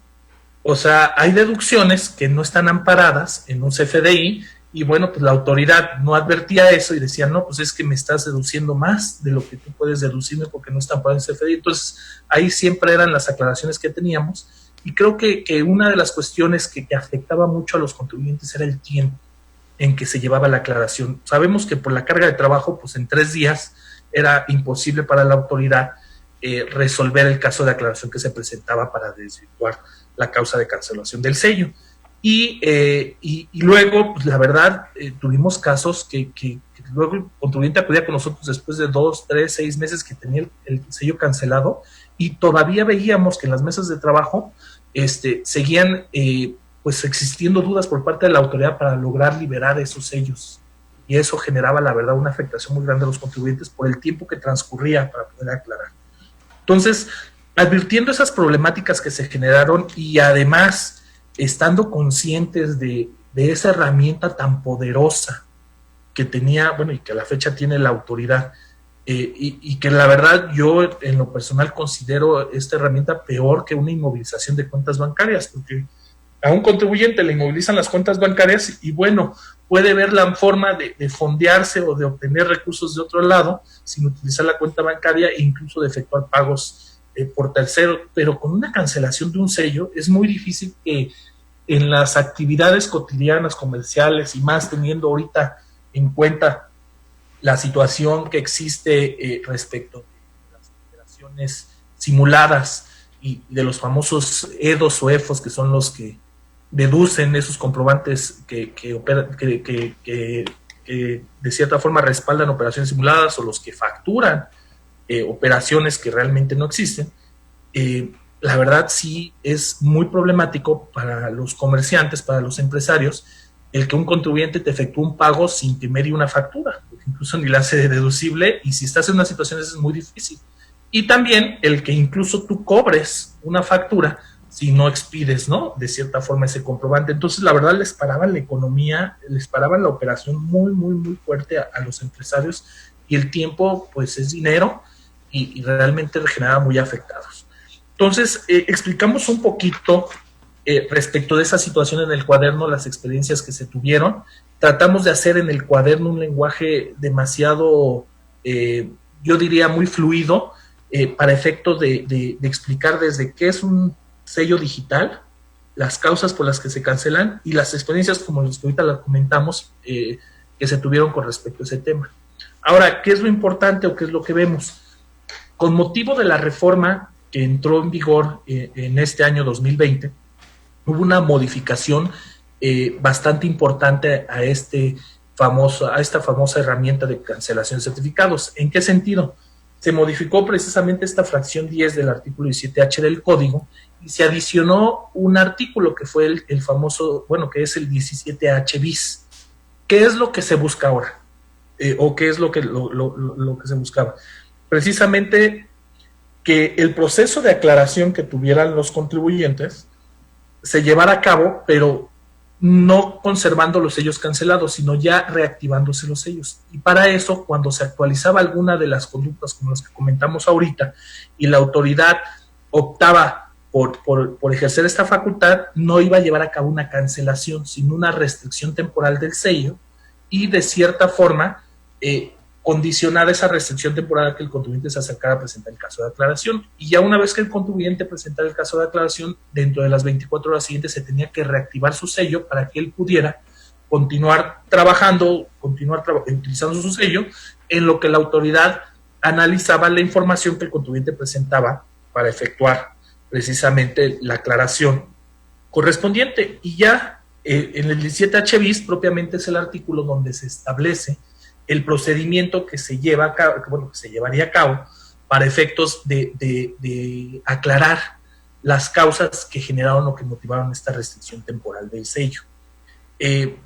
O sea, hay deducciones que no están amparadas en un CFDI y bueno, pues la autoridad no advertía eso y decía, no, pues es que me estás deduciendo más de lo que tú puedes deducirme porque no está amparado en CFDI. Entonces, ahí siempre eran las aclaraciones que teníamos. Y creo que una de las cuestiones que afectaba mucho a los contribuyentes era el tiempo en que se llevaba la aclaración. Sabemos que por la carga de trabajo, pues en 3 días era imposible para la autoridad resolver el caso de aclaración que se presentaba para desvirtuar la causa de cancelación del sello. Y luego, pues la verdad, tuvimos casos que luego el contribuyente acudía con nosotros después de 2, 3, 6 meses que tenía el sello cancelado y todavía veíamos que en las mesas de trabajo seguían pues existiendo dudas por parte de la autoridad para lograr liberar esos sellos. Y eso generaba, la verdad, una afectación muy grande a los contribuyentes por el tiempo que transcurría para poder aclarar. Entonces, advirtiendo esas problemáticas que se generaron y además estando conscientes de esa herramienta tan poderosa que tenía, bueno, y que a la fecha tiene la autoridad, y que la verdad yo en lo personal considero esta herramienta peor que una inmovilización de cuentas bancarias, porque a un contribuyente le inmovilizan las cuentas bancarias y bueno, puede ver la forma de fondearse o de obtener recursos de otro lado sin utilizar la cuenta bancaria e incluso de efectuar pagos por tercero, pero con una cancelación de un sello es muy difícil que en las actividades cotidianas, comerciales y más teniendo ahorita en cuenta la situación que existe respecto de las operaciones simuladas y de los famosos EDOS o EFOS, que son los que deducen esos comprobantes que de cierta forma respaldan operaciones simuladas o los que facturan operaciones que realmente no existen. La verdad sí es muy problemático para los comerciantes, para los empresarios, el que un contribuyente te efectúe un pago sin que medie una factura, porque incluso ni la hace deducible, y si estás en una situación así es muy difícil. Y también el que incluso tú cobres una factura si no expides, ¿no?, de cierta forma ese comprobante. Entonces, la verdad, les paraban la economía, les paraban la operación muy, muy, muy fuerte a los empresarios, y el tiempo, pues, es dinero, y realmente generaba muy afectados. Entonces, explicamos un poquito respecto de esa situación en el cuaderno, las experiencias que se tuvieron. Tratamos de hacer en el cuaderno un lenguaje demasiado, yo diría, muy fluido, para efecto de explicar desde qué es un sello digital, las causas por las que se cancelan y las experiencias como las que ahorita las comentamos que se tuvieron con respecto a ese tema. Ahora, ¿qué es lo importante o qué es lo que vemos? Con motivo de la reforma que entró en vigor en este año 2020, hubo una modificación bastante importante a esta famosa herramienta de cancelación de certificados. ¿En qué sentido? Se modificó precisamente esta fracción 10 del artículo 17H del Código y se adicionó un artículo que fue el famoso, bueno, que es el 17H bis. ¿Qué es lo que se busca ahora? ¿O qué es lo que se buscaba? Precisamente que el proceso de aclaración que tuvieran los contribuyentes se llevara a cabo, pero no conservando los sellos cancelados, sino ya reactivándose los sellos. Y para eso, cuando se actualizaba alguna de las conductas como las que comentamos ahorita, y la autoridad optaba por ejercer esta facultad, no iba a llevar a cabo una cancelación, sino una restricción temporal del sello y de cierta forma condicionar esa restricción temporal a que el contribuyente se acercara a presentar el caso de aclaración. Y ya una vez que el contribuyente presentara el caso de aclaración, dentro de las 24 horas siguientes se tenía que reactivar su sello para que él pudiera continuar trabajando, utilizando su sello, en lo que la autoridad analizaba la información que el contribuyente presentaba para efectuar precisamente la aclaración correspondiente. Y ya en el 17H bis propiamente es el artículo donde se establece el procedimiento que se lleva a cabo, que se llevaría a cabo para efectos de aclarar las causas que generaron o que motivaron esta restricción temporal del sello. En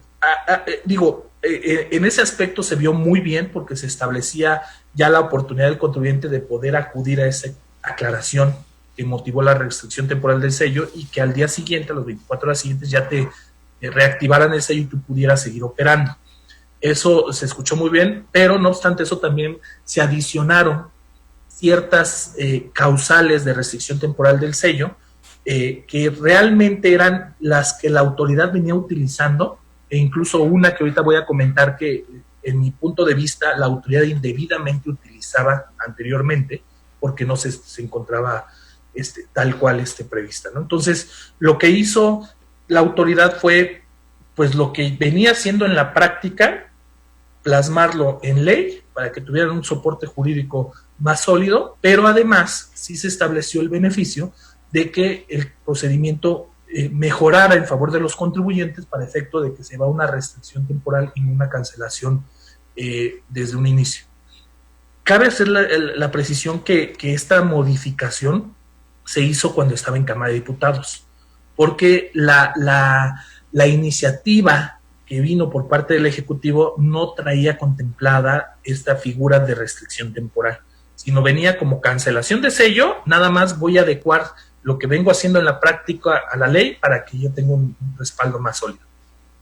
ese aspecto se vio muy bien porque se establecía ya la oportunidad del contribuyente de poder acudir a esa aclaración que motivó la restricción temporal del sello y que al día siguiente, a las 24 horas siguientes, ya te reactivaran el sello y tú pudieras seguir operando. Eso se escuchó muy bien, pero no obstante eso también se adicionaron ciertas causales de restricción temporal del sello que realmente eran las que la autoridad venía utilizando, e incluso una que ahorita voy a comentar que en mi punto de vista la autoridad indebidamente utilizaba anteriormente porque no se encontraba tal cual prevista, ¿no? Entonces, lo que hizo la autoridad fue, pues, lo que venía haciendo en la práctica, plasmarlo en ley para que tuvieran un soporte jurídico más sólido, pero además sí se estableció el beneficio de que el procedimiento mejorara en favor de los contribuyentes para efecto de que se va una restricción temporal y una cancelación desde un inicio. Cabe hacer la precisión que esta modificación se hizo cuando estaba en Cámara de Diputados, porque la iniciativa que vino por parte del Ejecutivo no traía contemplada esta figura de restricción temporal, sino venía como cancelación de sello, nada más voy a adecuar lo que vengo haciendo en la práctica a la ley para que yo tenga un respaldo más sólido.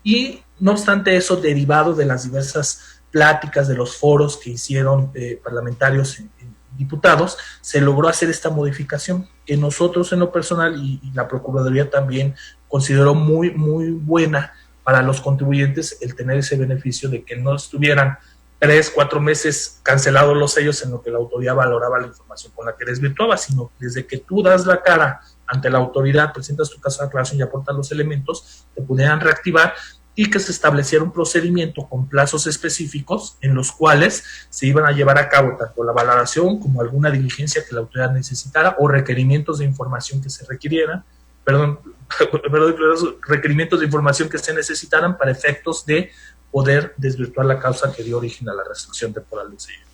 Y no obstante eso, derivado de las diversas pláticas, de los foros que hicieron parlamentarios en diputados, se logró hacer esta modificación que nosotros en lo personal y la Procuraduría también consideró muy, muy buena para los contribuyentes el tener ese beneficio de que no estuvieran 3-4 meses cancelados los sellos en lo que la autoridad valoraba la información con la que desvirtuaba, sino desde que tú das la cara ante la autoridad, presentas tu caso de aclaración y aportas los elementos, te pudieran reactivar y que se estableciera un procedimiento con plazos específicos en los cuales se iban a llevar a cabo tanto la valoración como alguna diligencia que la autoridad necesitara o requerimientos de información que se requirieran, requerimientos de información que se necesitaran para efectos de poder desvirtuar la causa que dio origen a la restricción temporal del sello.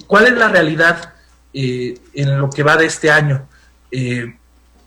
¿Cuál es la realidad en lo que va de este año?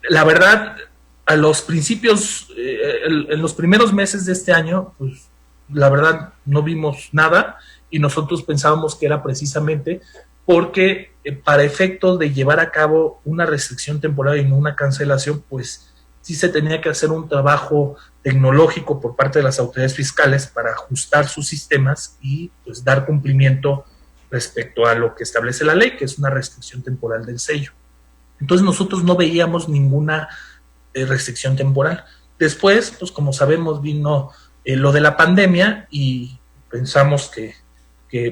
La verdad, a los principios, en los primeros meses de este año, pues la verdad no vimos nada y nosotros pensábamos que era precisamente porque para efectos de llevar a cabo una restricción temporal y no una cancelación, pues sí se tenía que hacer un trabajo tecnológico por parte de las autoridades fiscales para ajustar sus sistemas y pues dar cumplimiento respecto a lo que establece la ley, que es una restricción temporal del sello. Entonces nosotros no veíamos ninguna restricción temporal. Después, pues como sabemos, vino lo de la pandemia y pensamos que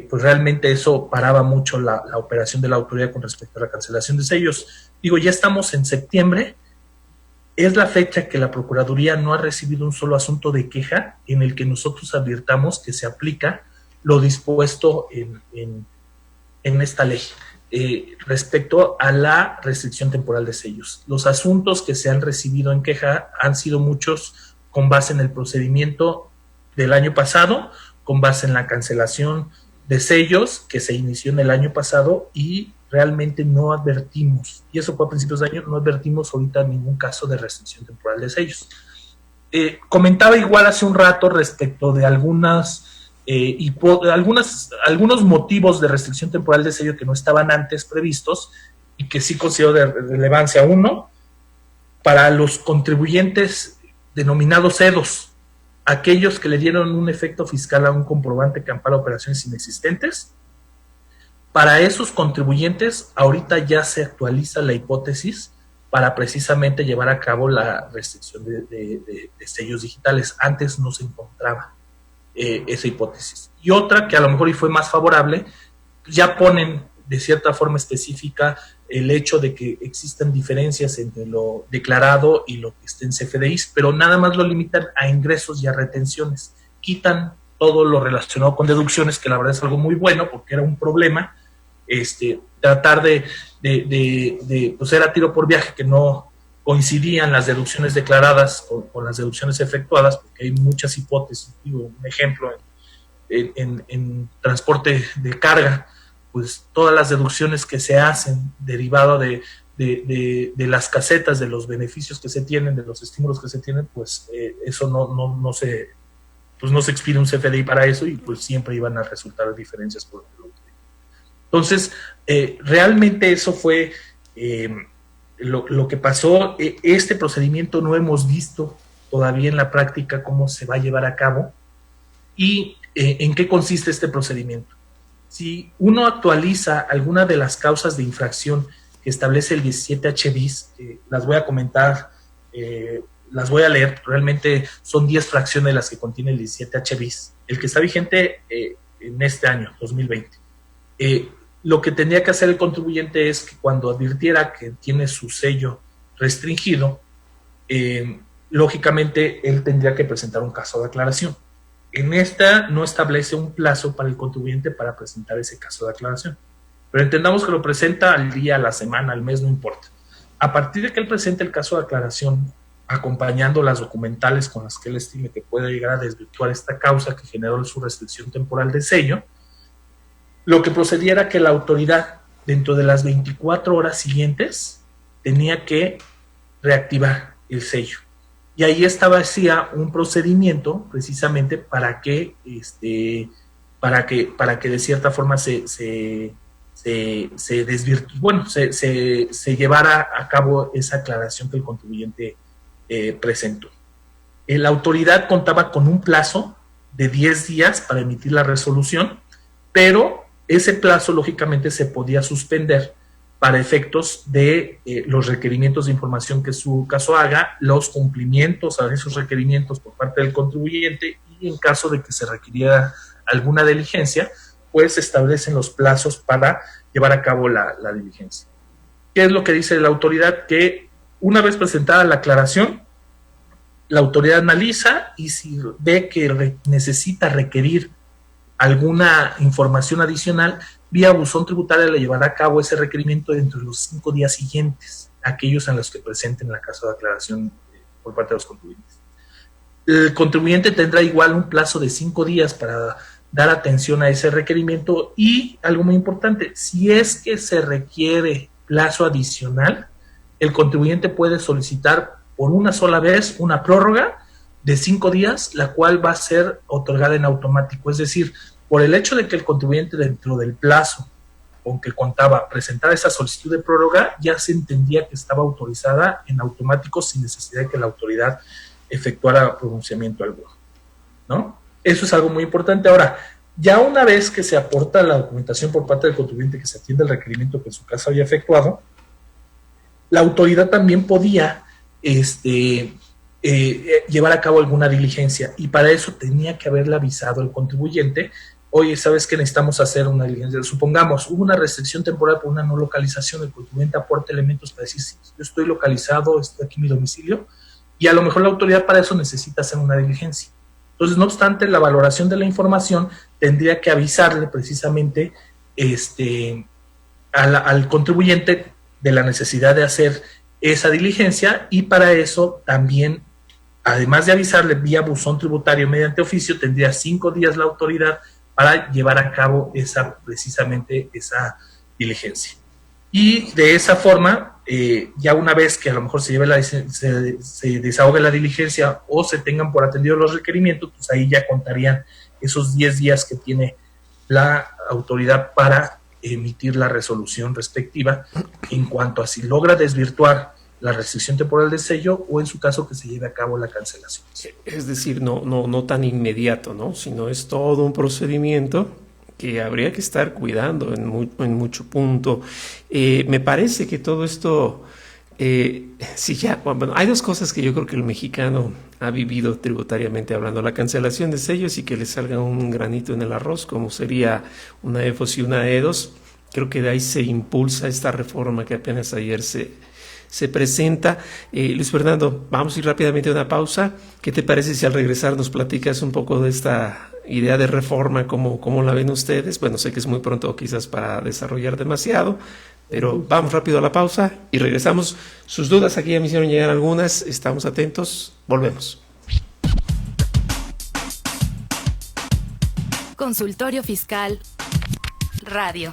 pues realmente eso paraba mucho la operación de la autoridad con respecto a la cancelación de sellos. Digo, ya estamos en septiembre, es la fecha que la Procuraduría no ha recibido un solo asunto de queja en el que nosotros advirtamos que se aplica lo dispuesto en esta ley respecto a la restricción temporal de sellos. Los asuntos que se han recibido en queja han sido muchos con base en el procedimiento del año pasado, con base en la cancelación de sellos que se inició en el año pasado y realmente no advertimos, y eso fue a principios de año, no advertimos ahorita ningún caso de restricción temporal de sellos. Comentaba igual hace un rato respecto de algunos motivos de restricción temporal de sello que no estaban antes previstos y que sí considero de relevancia. Uno, para los contribuyentes denominados EDOS, aquellos que le dieron un efecto fiscal a un comprobante que ampara operaciones inexistentes. Para esos contribuyentes, ahorita ya se actualiza la hipótesis para precisamente llevar a cabo la restricción de sellos digitales. Antes no se encontraba esa hipótesis. Y otra que a lo mejor y fue más favorable, ya ponen de cierta forma específica el hecho de que existan diferencias entre lo declarado y lo que está en CFDIs, pero nada más lo limitan a ingresos y a retenciones. Quitan todo lo relacionado con deducciones, que la verdad es algo muy bueno, porque era un problema, tratar de pues era tiro por viaje, que no coincidían las deducciones declaradas con las deducciones efectuadas, porque hay muchas hipótesis. Digo, un ejemplo, en transporte de carga, pues todas las deducciones que se hacen derivado de las casetas, de los beneficios que se tienen, de los estímulos que se tienen, pues eso no se expide un CFDI para eso, y pues siempre iban a resultar diferencias por el otro. Entonces, realmente eso fue lo que pasó. Este procedimiento no hemos visto todavía en la práctica cómo se va a llevar a cabo y en qué consiste este procedimiento. Si uno actualiza alguna de las causas de infracción que establece el 17H bis, las voy a comentar, las voy a leer, realmente son 10 fracciones las que contiene el 17H bis, el que está vigente en este año, 2020. Lo que tendría que hacer el contribuyente es que cuando advirtiera que tiene su sello restringido, lógicamente él tendría que presentar un caso de aclaración. En esta no establece un plazo para el contribuyente para presentar ese caso de aclaración, pero entendamos que lo presenta al día, a la semana, al mes, no importa. A partir de que él presente el caso de aclaración, acompañando las documentales con las que él estime que puede llegar a desvirtuar esta causa que generó su restricción temporal de sello, lo que procedía era que la autoridad, dentro de las 24 horas siguientes, tenía que reactivar el sello. Y ahí establecía un procedimiento precisamente para que de cierta forma se llevara a cabo esa aclaración que el contribuyente presentó. La autoridad contaba con un plazo de 10 días para emitir la resolución, pero ese plazo lógicamente se podía suspender para efectos de los requerimientos de información que su caso haga, los cumplimientos a esos requerimientos por parte del contribuyente, y en caso de que se requiriera alguna diligencia, pues se establecen los plazos para llevar a cabo la diligencia. ¿Qué es lo que dice la autoridad? Que una vez presentada la aclaración, la autoridad analiza, y si ve que necesita requerir alguna información adicional, vía buzón tributario le llevará a cabo ese requerimiento dentro de los 5 días siguientes, aquellos en los que presenten la caso de aclaración por parte de los contribuyentes. El contribuyente tendrá igual un plazo de 5 días para dar atención a ese requerimiento, y algo muy importante, si es que se requiere plazo adicional, el contribuyente puede solicitar por una sola vez una prórroga de 5 días, la cual va a ser otorgada en automático. Es decir, por el hecho de que el contribuyente, dentro del plazo con que contaba, presentar esa solicitud de prórroga, ya se entendía que estaba autorizada en automático sin necesidad de que la autoridad efectuara pronunciamiento alguno, ¿no? Eso es algo muy importante. Ahora, ya una vez que se aporta la documentación por parte del contribuyente, que se atiende el requerimiento que en su caso había efectuado, la autoridad también podía llevar a cabo alguna diligencia, y para eso tenía que haberle avisado al contribuyente: oye, ¿sabes qué? Necesitamos hacer una diligencia. Supongamos, hubo una restricción temporal por una no localización, el contribuyente aporta elementos para decir: sí, yo estoy localizado, estoy aquí en mi domicilio, y a lo mejor la autoridad para eso necesita hacer una diligencia. Entonces, no obstante, la valoración de la información tendría que avisarle precisamente al contribuyente de la necesidad de hacer esa diligencia, y para eso también, además de avisarle vía buzón tributario mediante oficio, tendría 5 días la autoridad para llevar a cabo precisamente esa diligencia. Y de esa forma, ya una vez que a lo mejor se desahogue la diligencia o se tengan por atendidos los requerimientos, pues ahí ya contarían esos 10 días que tiene la autoridad para emitir la resolución respectiva en cuanto a si logra desvirtuar la restricción temporal de sello, o en su caso que se lleve a cabo la cancelación. Es decir, no tan inmediato, ¿no? Sino es todo un procedimiento que habría que estar cuidando en mucho punto. Me parece que todo esto Sí, ya, bueno, hay dos cosas que yo creo que el mexicano ha vivido tributariamente hablando: la cancelación de sellos y que le salga un granito en el arroz, como sería una EFOS y una E2. Creo que de ahí se impulsa esta reforma que apenas ayer se presenta. Luis Fernando, vamos a ir rápidamente a una pausa. ¿Qué te parece si al regresar nos platicas un poco de esta idea de reforma, cómo la ven ustedes? Bueno, sé que es muy pronto quizás para desarrollar demasiado, pero vamos rápido a la pausa y regresamos. Sus dudas aquí ya me hicieron llegar algunas, estamos atentos, volvemos. Consultorio Fiscal Radio.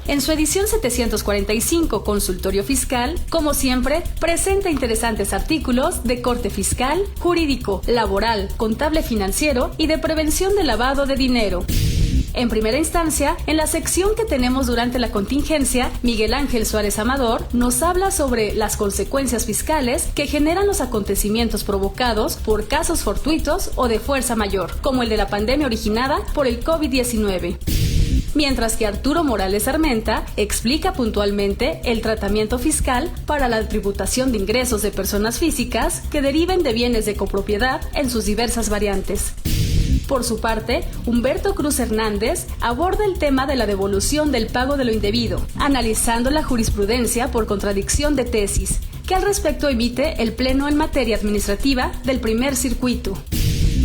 En su edición 745, Consultorio Fiscal, como siempre, presenta interesantes artículos de corte fiscal, jurídico, laboral, contable financiero y de prevención de lavado de dinero. En primera instancia, en la sección que tenemos durante la contingencia, Miguel Ángel Suárez Amador nos habla sobre las consecuencias fiscales que generan los acontecimientos provocados por casos fortuitos o de fuerza mayor, como el de la pandemia originada por el COVID-19. Mientras que Arturo Morales Armenta explica puntualmente el tratamiento fiscal para la tributación de ingresos de personas físicas que deriven de bienes de copropiedad en sus diversas variantes. Por su parte, Humberto Cruz Hernández aborda el tema de la devolución del pago de lo indebido, analizando la jurisprudencia por contradicción de tesis, que al respecto emite el Pleno en materia administrativa del primer circuito.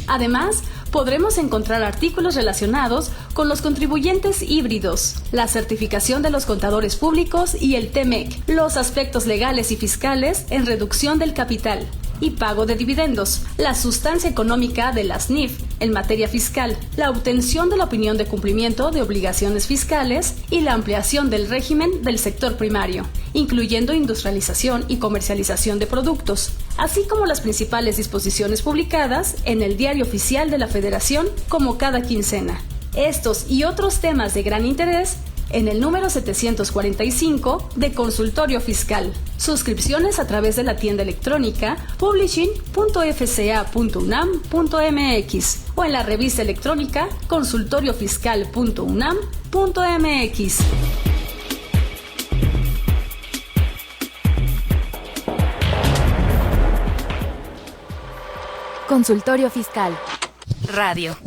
Además, podremos encontrar artículos relacionados con los contribuyentes híbridos, la certificación de los contadores públicos y el TEMEC, los aspectos legales y fiscales en reducción del capital y pago de dividendos, la sustancia económica de las NIF en materia fiscal, la obtención de la opinión de cumplimiento de obligaciones fiscales y la ampliación del régimen del sector primario, incluyendo industrialización y comercialización de productos, así como las principales disposiciones publicadas en el Diario Oficial de la Federación como cada quincena. Estos y otros temas de gran interés en el número 745 de Consultorio Fiscal. Suscripciones a través de la tienda electrónica publishing.fca.unam.mx o en la revista electrónica consultoriofiscal.unam.mx. Consultorio Fiscal Radio.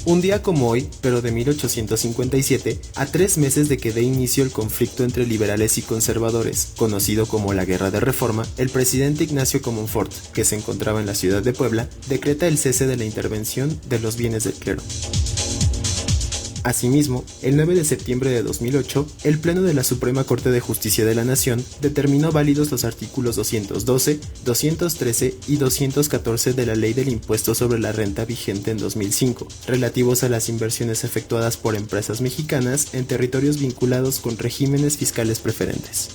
Un día como hoy, pero de 1857, a 3 meses de que dé inicio el conflicto entre liberales y conservadores, conocido como la Guerra de Reforma, el presidente Ignacio Comonfort, que se encontraba en la ciudad de Puebla, decreta el cese de la intervención de los bienes del clero. Asimismo, el 9 de septiembre de 2008, el Pleno de la Suprema Corte de Justicia de la Nación determinó válidos los artículos 212, 213 y 214 de la Ley del Impuesto sobre la Renta vigente en 2005, relativos a las inversiones efectuadas por empresas mexicanas en territorios vinculados con regímenes fiscales preferentes.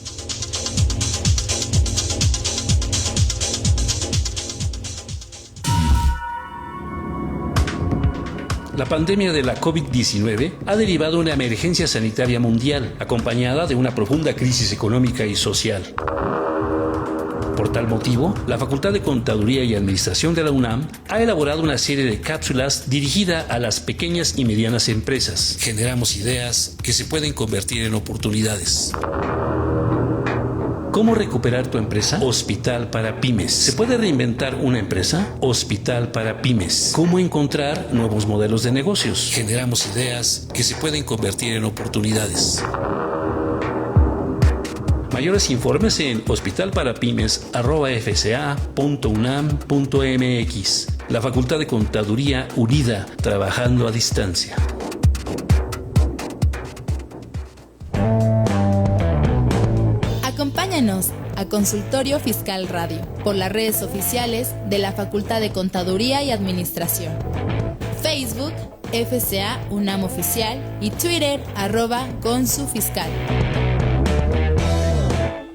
La pandemia de la COVID-19 ha derivado una emergencia sanitaria mundial, acompañada de una profunda crisis económica y social. Por tal motivo, la Facultad de Contaduría y Administración de la UNAM ha elaborado una serie de cápsulas dirigida a las pequeñas y medianas empresas. Generamos ideas que se pueden convertir en oportunidades. ¿Cómo recuperar tu empresa? Hospital para Pymes. ¿Se puede reinventar una empresa? Hospital para Pymes. ¿Cómo encontrar nuevos modelos de negocios? Generamos ideas que se pueden convertir en oportunidades. Mayores informes en hospitalparapymes@fca.unam.mx. La Facultad de Contaduría unida, trabajando a distancia. Acompáñanos a Consultorio Fiscal Radio por las redes oficiales de la Facultad de Contaduría y Administración. Facebook, FCA UNAM Oficial y Twitter, @ConsuFiscal.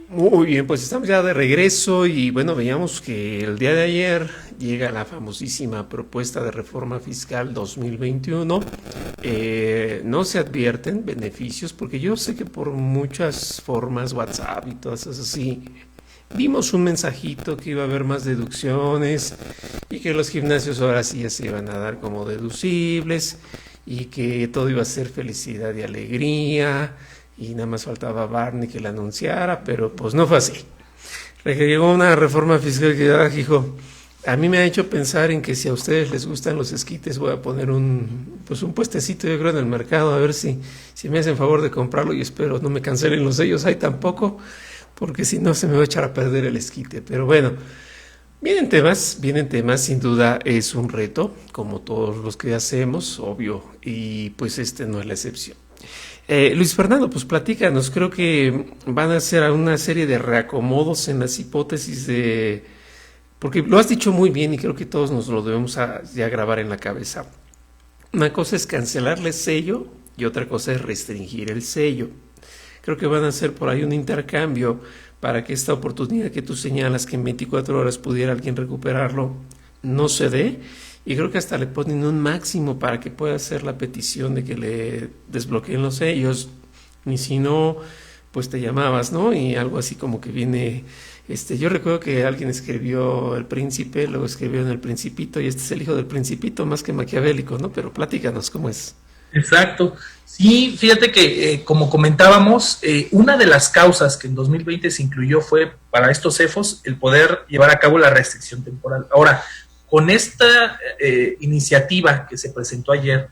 Muy bien, pues estamos ya de regreso y bueno, veíamos que el día de ayer llega la famosísima propuesta de reforma fiscal 2021. No se advierten beneficios porque yo sé que por muchas formas, WhatsApp y todas esas así, vimos un mensajito que iba a haber más deducciones y que los gimnasios ahora sí ya se iban a dar como deducibles y que todo iba a ser felicidad y alegría y nada más faltaba Barney que la anunciara, pero pues no fue así. Llegó una reforma fiscal que, hijo, a mí me ha hecho pensar en que si a ustedes les gustan los esquites voy a poner un puestecito, yo creo, en el mercado, a ver si me hacen favor de comprarlo, y espero no me cancelen los sellos ahí tampoco, porque si no se me va a echar a perder el esquite. Pero bueno, vienen temas, sin duda es un reto, como todos los que hacemos, obvio, y pues este no es la excepción. Luis Fernando, pues platícanos, creo que van a hacer una serie de reacomodos en las hipótesis porque lo has dicho muy bien y creo que todos nos lo debemos ya grabar en la cabeza. Una cosa es cancelarle sello y otra cosa es restringir el sello. Creo que van a hacer por ahí un intercambio para que esta oportunidad que tú señalas, que en 24 horas pudiera alguien recuperarlo, no se dé. Y creo que hasta le ponen un máximo para que pueda hacer la petición de que le desbloqueen los sellos. Y si no, pues te llamabas, ¿no? Y algo así como que viene... yo recuerdo que alguien escribió El Príncipe, luego escribió en El Principito, y este es el hijo del Principito, más que maquiavélico, ¿no? Pero platícanos, ¿cómo es? Exacto. Sí, fíjate que, como comentábamos, una de las causas que en 2020 se incluyó fue para estos CEFOS el poder llevar a cabo la restricción temporal. Ahora, con esta iniciativa que se presentó ayer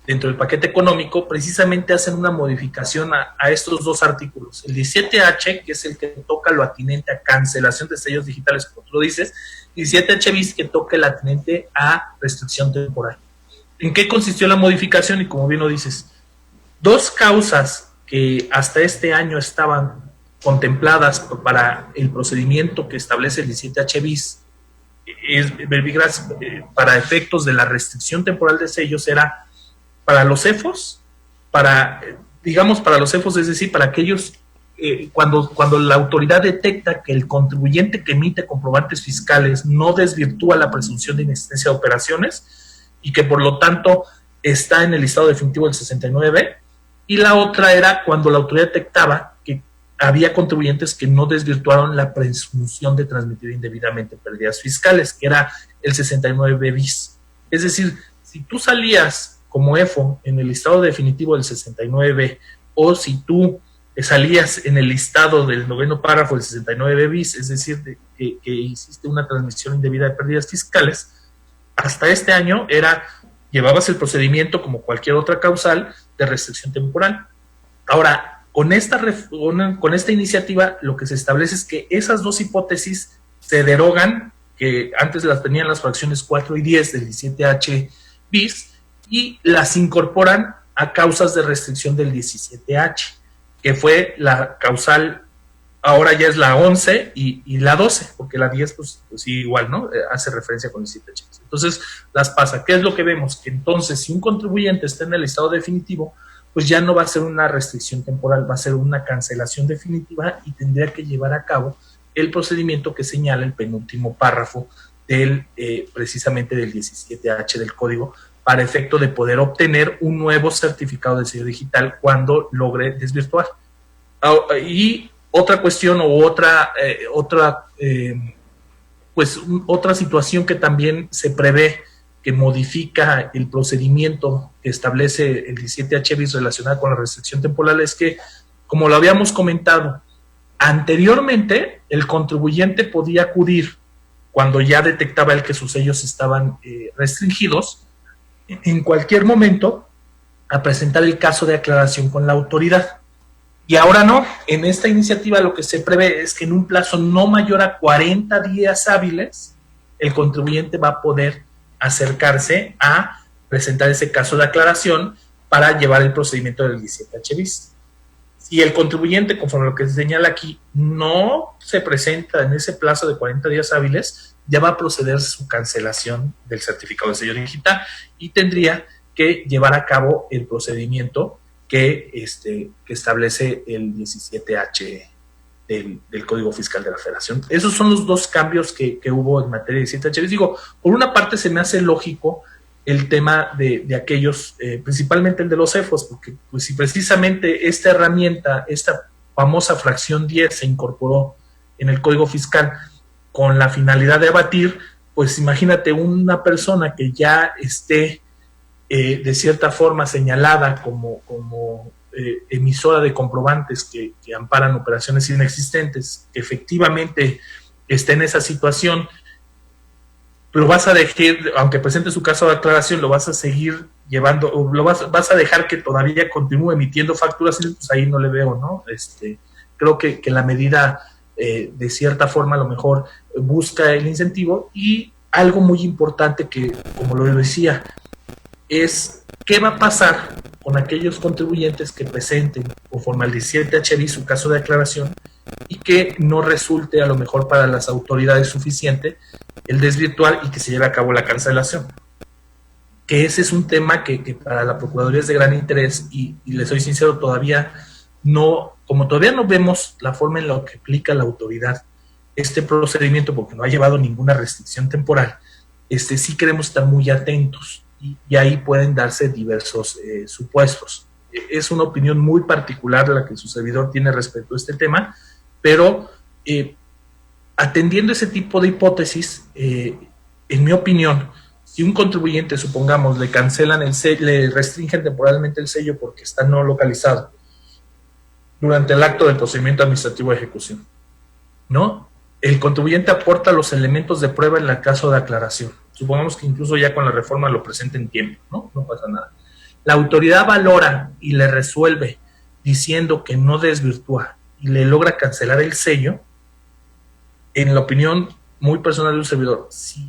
dentro del paquete económico, precisamente hacen una modificación a estos dos artículos. El 17H, que es el que toca lo atinente a cancelación de sellos digitales, como tú lo dices, y 17H bis, que toca el atinente a restricción temporal. ¿En qué consistió la modificación? Y como bien lo dices, dos causas que hasta este año estaban contempladas para el procedimiento que establece el 17H bis, para efectos de la restricción temporal de sellos, era para los CEFOS, para los CEFOS, es decir, para aquellos, cuando la autoridad detecta que el contribuyente que emite comprobantes fiscales no desvirtúa la presunción de inexistencia de operaciones y que por lo tanto está en el listado definitivo del 69B, y la otra era cuando la autoridad detectaba que había contribuyentes que no desvirtuaron la presunción de transmitir indebidamente pérdidas fiscales, que era el 69B bis. Es decir, si tú salías como EFO en el listado definitivo del 69B, o si tú salías en el listado del noveno párrafo del 69B bis, es decir, que hiciste una transmisión indebida de pérdidas fiscales, hasta este año llevabas el procedimiento como cualquier otra causal de restricción temporal. Ahora, con esta iniciativa, lo que se establece es que esas dos hipótesis se derogan, que antes las tenían las fracciones 4 y 10 del 17H bis, y las incorporan a causas de restricción del 17H, que fue la causal, ahora ya es la 11 y la 12, porque la 10 pues sí, igual, ¿no? Hace referencia con el 17H. Entonces las pasa. ¿Qué es lo que vemos? Que entonces, si un contribuyente está en el listado definitivo, pues ya no va a ser una restricción temporal, va a ser una cancelación definitiva y tendría que llevar a cabo el procedimiento que señala el penúltimo párrafo precisamente del 17H del código, para efecto de poder obtener un nuevo certificado de sello digital cuando logre desvirtuar. Y otra cuestión o otra situación que también se prevé, que modifica el procedimiento que establece el 17H bis relacionado con la restricción temporal, es que, como lo habíamos comentado, anteriormente el contribuyente podía acudir, cuando ya detectaba el que sus sellos estaban restringidos, en cualquier momento a presentar el caso de aclaración con la autoridad. Y ahora no, en esta iniciativa lo que se prevé es que en un plazo no mayor a 40 días hábiles, el contribuyente va a poder acercarse a presentar ese caso de aclaración para llevar el procedimiento del 17H bis. Si el contribuyente, conforme a lo que se señala aquí, no se presenta en ese plazo de 40 días hábiles, ya va a proceder su cancelación del certificado de sello digital y tendría que llevar a cabo el procedimiento que establece el 17H del Código Fiscal de la Federación. Esos son los dos cambios que hubo en materia de 17H. Digo, por una parte se me hace lógico el tema de aquellos, principalmente el de los CEFOS, porque pues, si precisamente esta herramienta, esta famosa fracción 10 se incorporó en el Código Fiscal con la finalidad de abatir, pues imagínate una persona que ya esté de cierta forma señalada como emisora de comprobantes que amparan operaciones inexistentes, que efectivamente esté en esa situación, lo vas a dejar, aunque presente su caso de aclaración, lo vas a seguir llevando, o vas a dejar que todavía continúe emitiendo facturas, pues ahí no le veo, ¿no? Creo que la medida de cierta forma a lo mejor busca el incentivo. Y algo muy importante que, como lo decía, es qué va a pasar con aquellos contribuyentes que presenten conforme al 17H bis su caso de aclaración y que no resulte a lo mejor para las autoridades suficiente el desvirtuar y que se lleve a cabo la cancelación. Que ese es un tema que para la Procuraduría es de gran interés y les soy sincero, todavía no vemos la forma en la que aplica la autoridad este procedimiento, porque no ha llevado ninguna restricción temporal, sí queremos estar muy atentos y ahí pueden darse diversos supuestos. Es una opinión muy particular la que su servidor tiene respecto a este tema, pero atendiendo ese tipo de hipótesis, en mi opinión, si un contribuyente, supongamos, le cancelan el sello, le restringen temporalmente el sello porque está no localizado durante el acto del procedimiento administrativo de ejecución, ¿no? El contribuyente aporta los elementos de prueba en el caso de aclaración. Supongamos que incluso ya con la reforma lo presenta en tiempo, ¿no? No pasa nada. La autoridad valora y le resuelve diciendo que no desvirtúa y le logra cancelar el sello. En la opinión muy personal de un servidor, si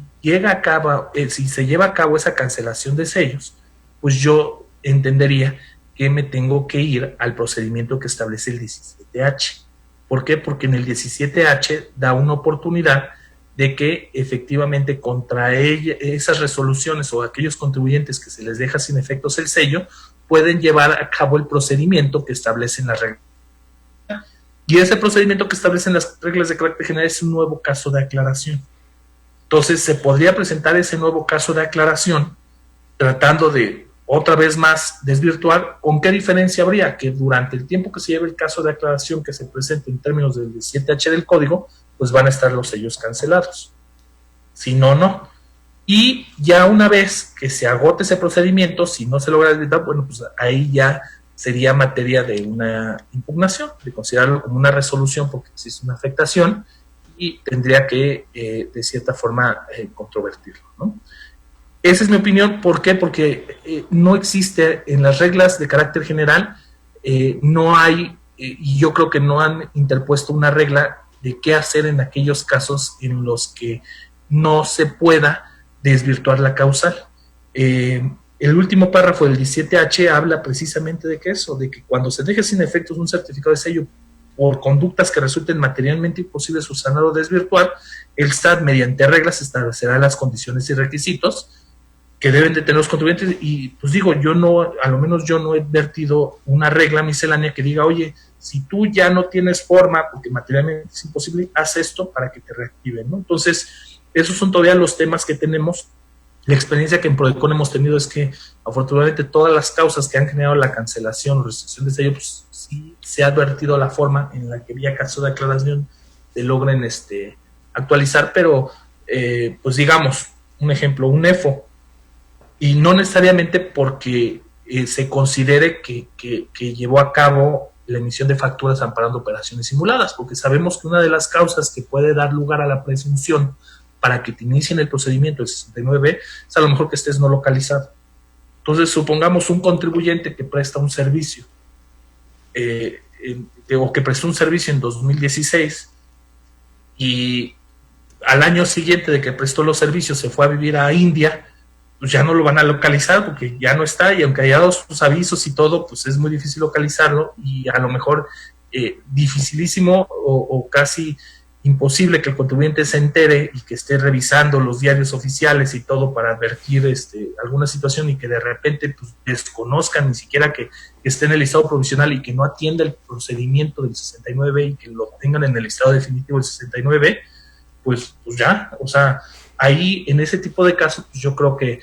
se lleva a cabo esa cancelación de sellos, pues yo entendería que me tengo que ir al procedimiento que establece el 17H. ¿Por qué? Porque en el 17H da una oportunidad de que efectivamente contra esas resoluciones o aquellos contribuyentes que se les deja sin efectos el sello, pueden llevar a cabo el procedimiento que establecen las reglas. Y ese procedimiento que establecen las reglas de carácter general es un nuevo caso de aclaración. Entonces se podría presentar ese nuevo caso de aclaración tratando de otra vez más desvirtuar. ¿Con qué diferencia habría? Que durante el tiempo que se lleve el caso de aclaración que se presente en términos del 17H del código, pues van a estar los sellos cancelados. Si no, no. Y ya una vez que se agote ese procedimiento, si no se logra desvirtuar, bueno, pues ahí ya sería materia de una impugnación, de considerarlo como una resolución porque existe una afectación y tendría que, de cierta forma, controvertirlo, ¿no? Esa es mi opinión. ¿Por qué? Porque no existe en las reglas de carácter general, no hay, y yo creo que no han interpuesto una regla de qué hacer en aquellos casos en los que no se pueda desvirtuar la causal. El último párrafo del 17H habla precisamente de que eso, de que cuando se deje sin efectos un certificado de sello por conductas que resulten materialmente imposibles subsanar o desvirtuar, el SAT mediante reglas establecerá las condiciones y requisitos que deben de tener los contribuyentes. Y pues digo, a lo menos yo no he vertido una regla miscelánea que diga, oye, si tú ya no tienes forma porque materialmente es imposible, haz esto para que te reactiven, ¿no? Entonces, esos son todavía los temas que tenemos. La experiencia que en Prodecon hemos tenido es que afortunadamente todas las causas que han generado la cancelación o restricción de sello, pues sí se ha advertido la forma en la que vía caso de aclaración se logren actualizar, pero pues digamos, un ejemplo, un EFO, y no necesariamente porque se considere que llevó a cabo la emisión de facturas amparando operaciones simuladas, porque sabemos que una de las causas que puede dar lugar a la presunción para que te inicien el procedimiento del 69 es a lo mejor que estés no localizado. Entonces, supongamos un contribuyente que presta un servicio o que prestó un servicio en 2016 y al año siguiente de que prestó los servicios se fue a vivir a India, pues ya no lo van a localizar porque ya no está, y aunque haya dado sus avisos y todo, pues es muy difícil localizarlo y a lo mejor dificilísimo o casi imposible que el contribuyente se entere y que esté revisando los diarios oficiales y todo para advertir alguna situación y que de repente pues, desconozcan ni siquiera que esté en el listado provisional y que no atienda el procedimiento del 69 y que lo tengan en el listado definitivo del 69, pues ya, o sea, ahí en ese tipo de casos pues yo creo que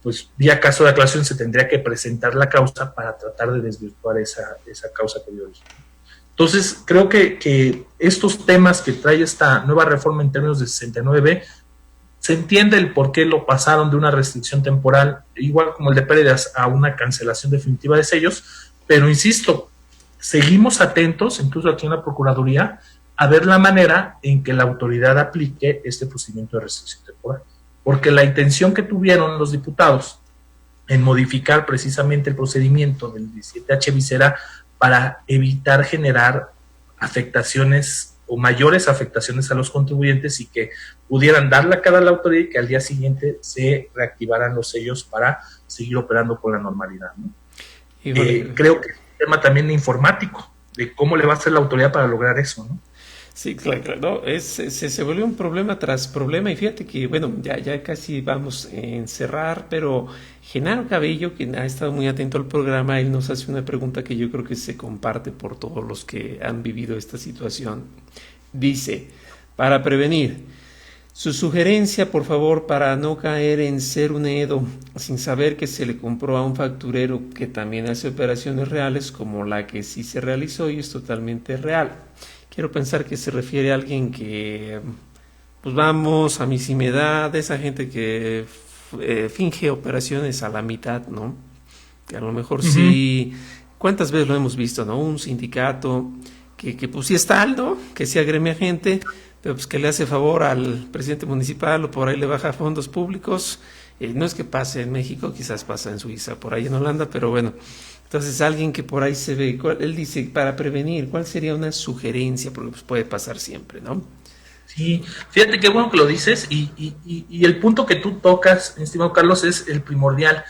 pues vía caso de aclaración se tendría que presentar la causa para tratar de desvirtuar esa causa que dio origen. Entonces, creo que estos temas que trae esta nueva reforma en términos de 69, se entiende el por qué lo pasaron de una restricción temporal, igual como el de pérdidas, a una cancelación definitiva de sellos, pero insisto, seguimos atentos, incluso aquí en la Procuraduría, a ver la manera en que la autoridad aplique este procedimiento de restricción temporal. Porque la intención que tuvieron los diputados en modificar precisamente el procedimiento del 17H bis era para evitar generar afectaciones o mayores afectaciones a los contribuyentes y que pudieran dar la cara a la autoridad y que al día siguiente se reactivaran los sellos para seguir operando con la normalidad, ¿no? Creo que es un tema también informático, de cómo le va a hacer la autoridad para lograr eso, ¿no? Sí, claro, no, se volvió un problema tras problema y fíjate que, bueno, ya casi vamos a encerrar, pero Genaro Cabello, quien ha estado muy atento al programa, él nos hace una pregunta que yo creo que se comparte por todos los que han vivido esta situación. Dice, para prevenir, su sugerencia, por favor, para no caer en ser un edo, sin saber que se le compró a un facturero que también hace operaciones reales como la que sí se realizó y es totalmente real. Quiero pensar que se refiere a alguien que, pues vamos, a mí sí me da, de esa gente que finge operaciones a la mitad, ¿no? Que a lo mejor sí, ¿cuántas veces lo hemos visto, no? Un sindicato que pues sí es tal, ¿no? Que sí agremia gente, pero pues que le hace favor al presidente municipal o por ahí le baja fondos públicos. No es que pase en México, quizás pasa en Suiza, por ahí en Holanda, pero bueno. Entonces, alguien que por ahí se ve, él dice, para prevenir, ¿cuál sería una sugerencia? Porque pues, puede pasar siempre, ¿no? Sí, fíjate qué bueno que lo dices y el punto que tú tocas, estimado Carlos, es el primordial.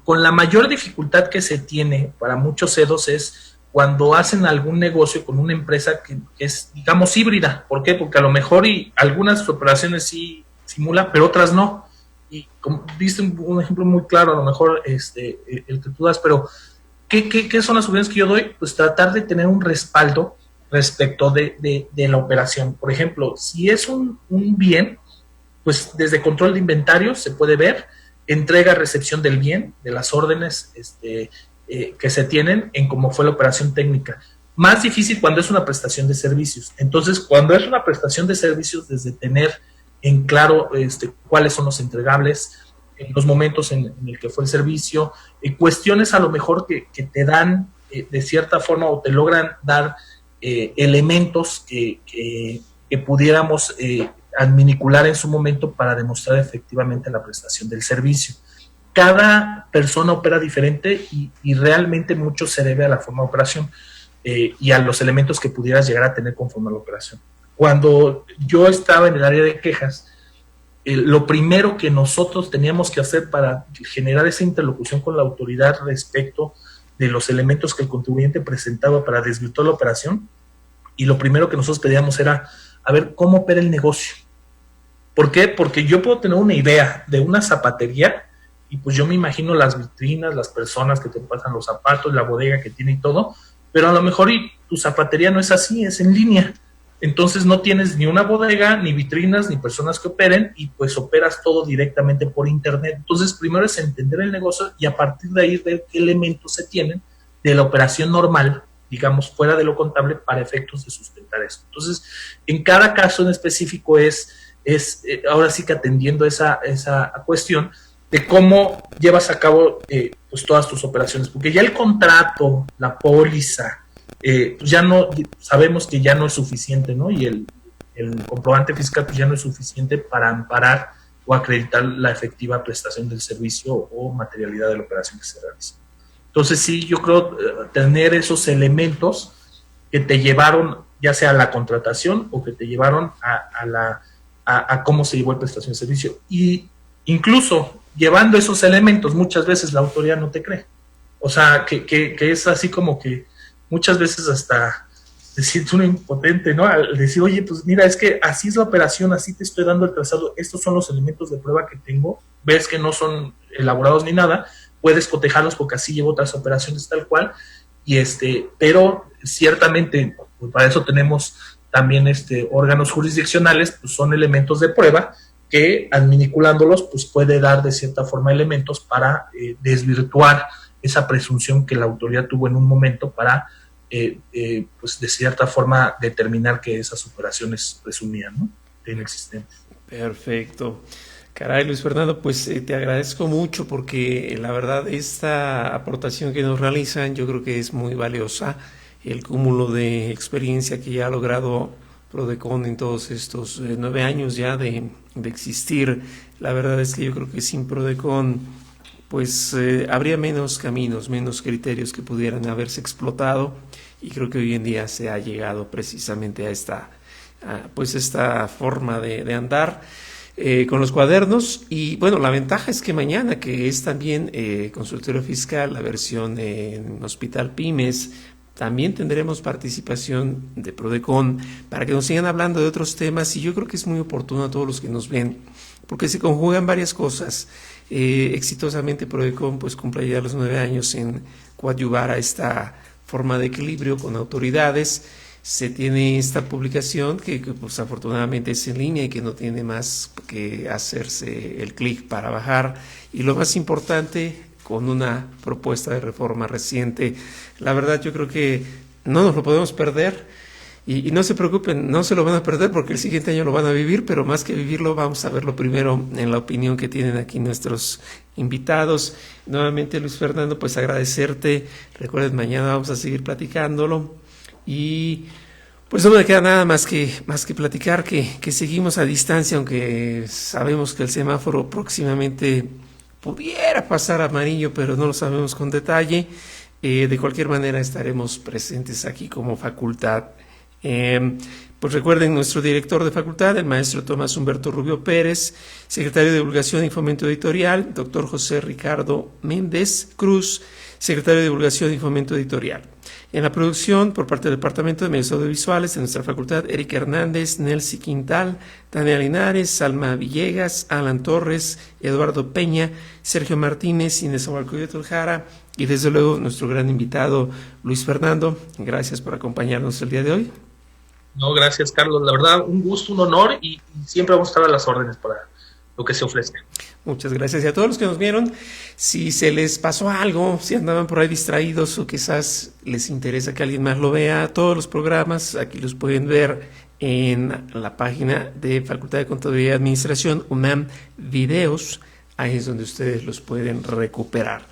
Con la mayor dificultad que se tiene para muchos CEDOS es cuando hacen algún negocio con una empresa que es, digamos, híbrida. ¿Por qué? Porque a lo mejor algunas operaciones sí simulan, pero otras no. Y como diste un ejemplo muy claro, a lo mejor el que tú das, pero ¿qué son las sugerencias que yo doy? Pues tratar de tener un respaldo respecto de la operación. Por ejemplo, si es un bien, pues desde control de inventario se puede ver, entrega, recepción del bien, de las órdenes que se tienen en cómo fue la operación técnica. Más difícil cuando es una prestación de servicios. Entonces, cuando es una prestación de servicios, desde tener en claro cuáles son los entregables, los momentos en el que fue el servicio, cuestiones a lo mejor que te dan de cierta forma o te logran dar elementos que pudiéramos adminicular en su momento para demostrar efectivamente la prestación del servicio. Cada persona opera diferente y realmente mucho se debe a la forma de operación y a los elementos que pudieras llegar a tener conforme a la operación. Cuando yo estaba en el área de quejas, lo primero que nosotros teníamos que hacer para generar esa interlocución con la autoridad respecto de los elementos que el contribuyente presentaba para desvirtuar la operación, y lo primero que nosotros pedíamos era, a ver, ¿cómo opera el negocio? ¿Por qué? Porque yo puedo tener una idea de una zapatería, y pues yo me imagino las vitrinas, las personas que te pasan los zapatos, la bodega que tiene y todo, pero a lo mejor tu zapatería no es así, es en línea. Entonces no tienes ni una bodega, ni vitrinas, ni personas que operen, y pues operas todo directamente por internet. Entonces primero es entender el negocio y a partir de ahí ver qué elementos se tienen de la operación normal, digamos, fuera de lo contable, para efectos de sustentar eso. Entonces, en cada caso en específico es ahora sí que atendiendo esa cuestión de cómo llevas a cabo pues todas tus operaciones, porque ya el contrato, la póliza, pues ya no, sabemos que ya no es suficiente, ¿no? Y el comprobante fiscal pues ya no es suficiente para amparar o acreditar la efectiva prestación del servicio o materialidad de la operación que se realiza. Entonces sí, yo creo tener esos elementos que te llevaron ya sea a la contratación o que te llevaron a cómo se llevó la prestación de servicio. Y incluso llevando esos elementos, muchas veces la autoridad no te cree. O sea, que es así como que muchas veces hasta te sientes uno impotente, ¿no? Al decir, oye, pues mira, es que así es la operación, así te estoy dando el trazado, estos son los elementos de prueba que tengo, ves que no son elaborados ni nada, puedes cotejarlos porque así llevo otras operaciones tal cual, pero ciertamente, pues para eso tenemos también órganos jurisdiccionales, pues son elementos de prueba que adminiculándolos, pues puede dar de cierta forma elementos para desvirtuar esa presunción que la autoridad tuvo en un momento para pues de cierta forma determinar que esas operaciones presumían, ¿no?, de inexistentes. Perfecto. Caray, Luis Fernando, pues te agradezco mucho porque la verdad esta aportación que nos realizan yo creo que es muy valiosa, el cúmulo de experiencia que ya ha logrado Prodecon en todos estos 9 años ya de existir. La verdad es que yo creo que sin Prodecon pues habría menos caminos, menos criterios que pudieran haberse explotado, y creo que hoy en día se ha llegado precisamente a esta forma de andar con los cuadernos. Y bueno, la ventaja es que mañana, que es también consultorio fiscal, la versión en Hospital Pymes, también tendremos participación de Prodecon para que nos sigan hablando de otros temas, y yo creo que es muy oportuno a todos los que nos ven, porque se conjugan varias cosas. Exitosamente Prodecon pues cumple ya los 9 años en coadyuvar a esta forma de equilibrio con autoridades. Se tiene esta publicación que pues afortunadamente es en línea y que no tiene más que hacerse el clic para bajar, y lo más importante, con una propuesta de reforma reciente. La verdad yo creo que no nos lo podemos perder, y no se preocupen, no se lo van a perder porque el siguiente año lo van a vivir, pero más que vivirlo vamos a verlo primero en la opinión que tienen aquí nuestros invitados. Nuevamente, Luis Fernando, pues agradecerte. Recuerden, mañana vamos a seguir platicándolo, y pues no me queda nada más que platicar que seguimos a distancia, aunque sabemos que el semáforo próximamente pudiera pasar amarillo, pero no lo sabemos con detalle. De cualquier manera estaremos presentes aquí como facultad. Pues recuerden, nuestro director de facultad, el maestro Tomás Humberto Rubio Pérez, secretario de Divulgación y Fomento Editorial, doctor José Ricardo Méndez Cruz, secretario de Divulgación y Fomento Editorial. En la producción, por parte del Departamento de Medios Audiovisuales de nuestra facultad, Erika Hernández, Nelcy Quintal, Tania Linares, Salma Villegas, Alan Torres, Eduardo Peña, Sergio Martínez, Inés Agualcoyotl Jara, y desde luego nuestro gran invitado Luis Fernando. Gracias por acompañarnos el día de hoy. No, gracias, Carlos. La verdad, un gusto, un honor, y siempre vamos a estar a las órdenes para lo que se ofrezca. Muchas gracias. Y a todos los que nos vieron, si se les pasó algo, si andaban por ahí distraídos o quizás les interesa que alguien más lo vea, todos los programas aquí los pueden ver en la página de Facultad de Contaduría y Administración, UNAM Videos. Ahí es donde ustedes los pueden recuperar.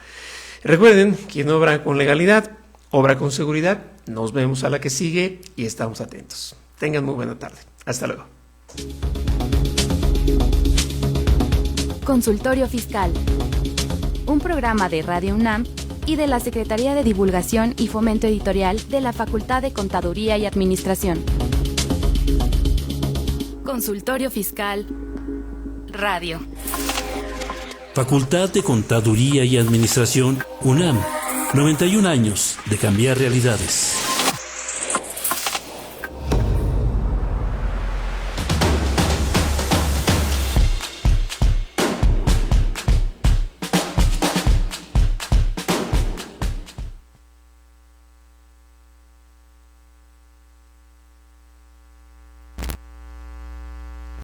Recuerden, quien obra con legalidad, obra con seguridad. Nos vemos a la que sigue y estamos atentos. Tengan muy buena tarde. Hasta luego. Consultorio Fiscal, un programa de Radio UNAM y de la Secretaría de Divulgación y Fomento Editorial de la Facultad de Contaduría y Administración. Consultorio Fiscal Radio. Facultad de Contaduría y Administración, UNAM. 91 años de cambiar realidades.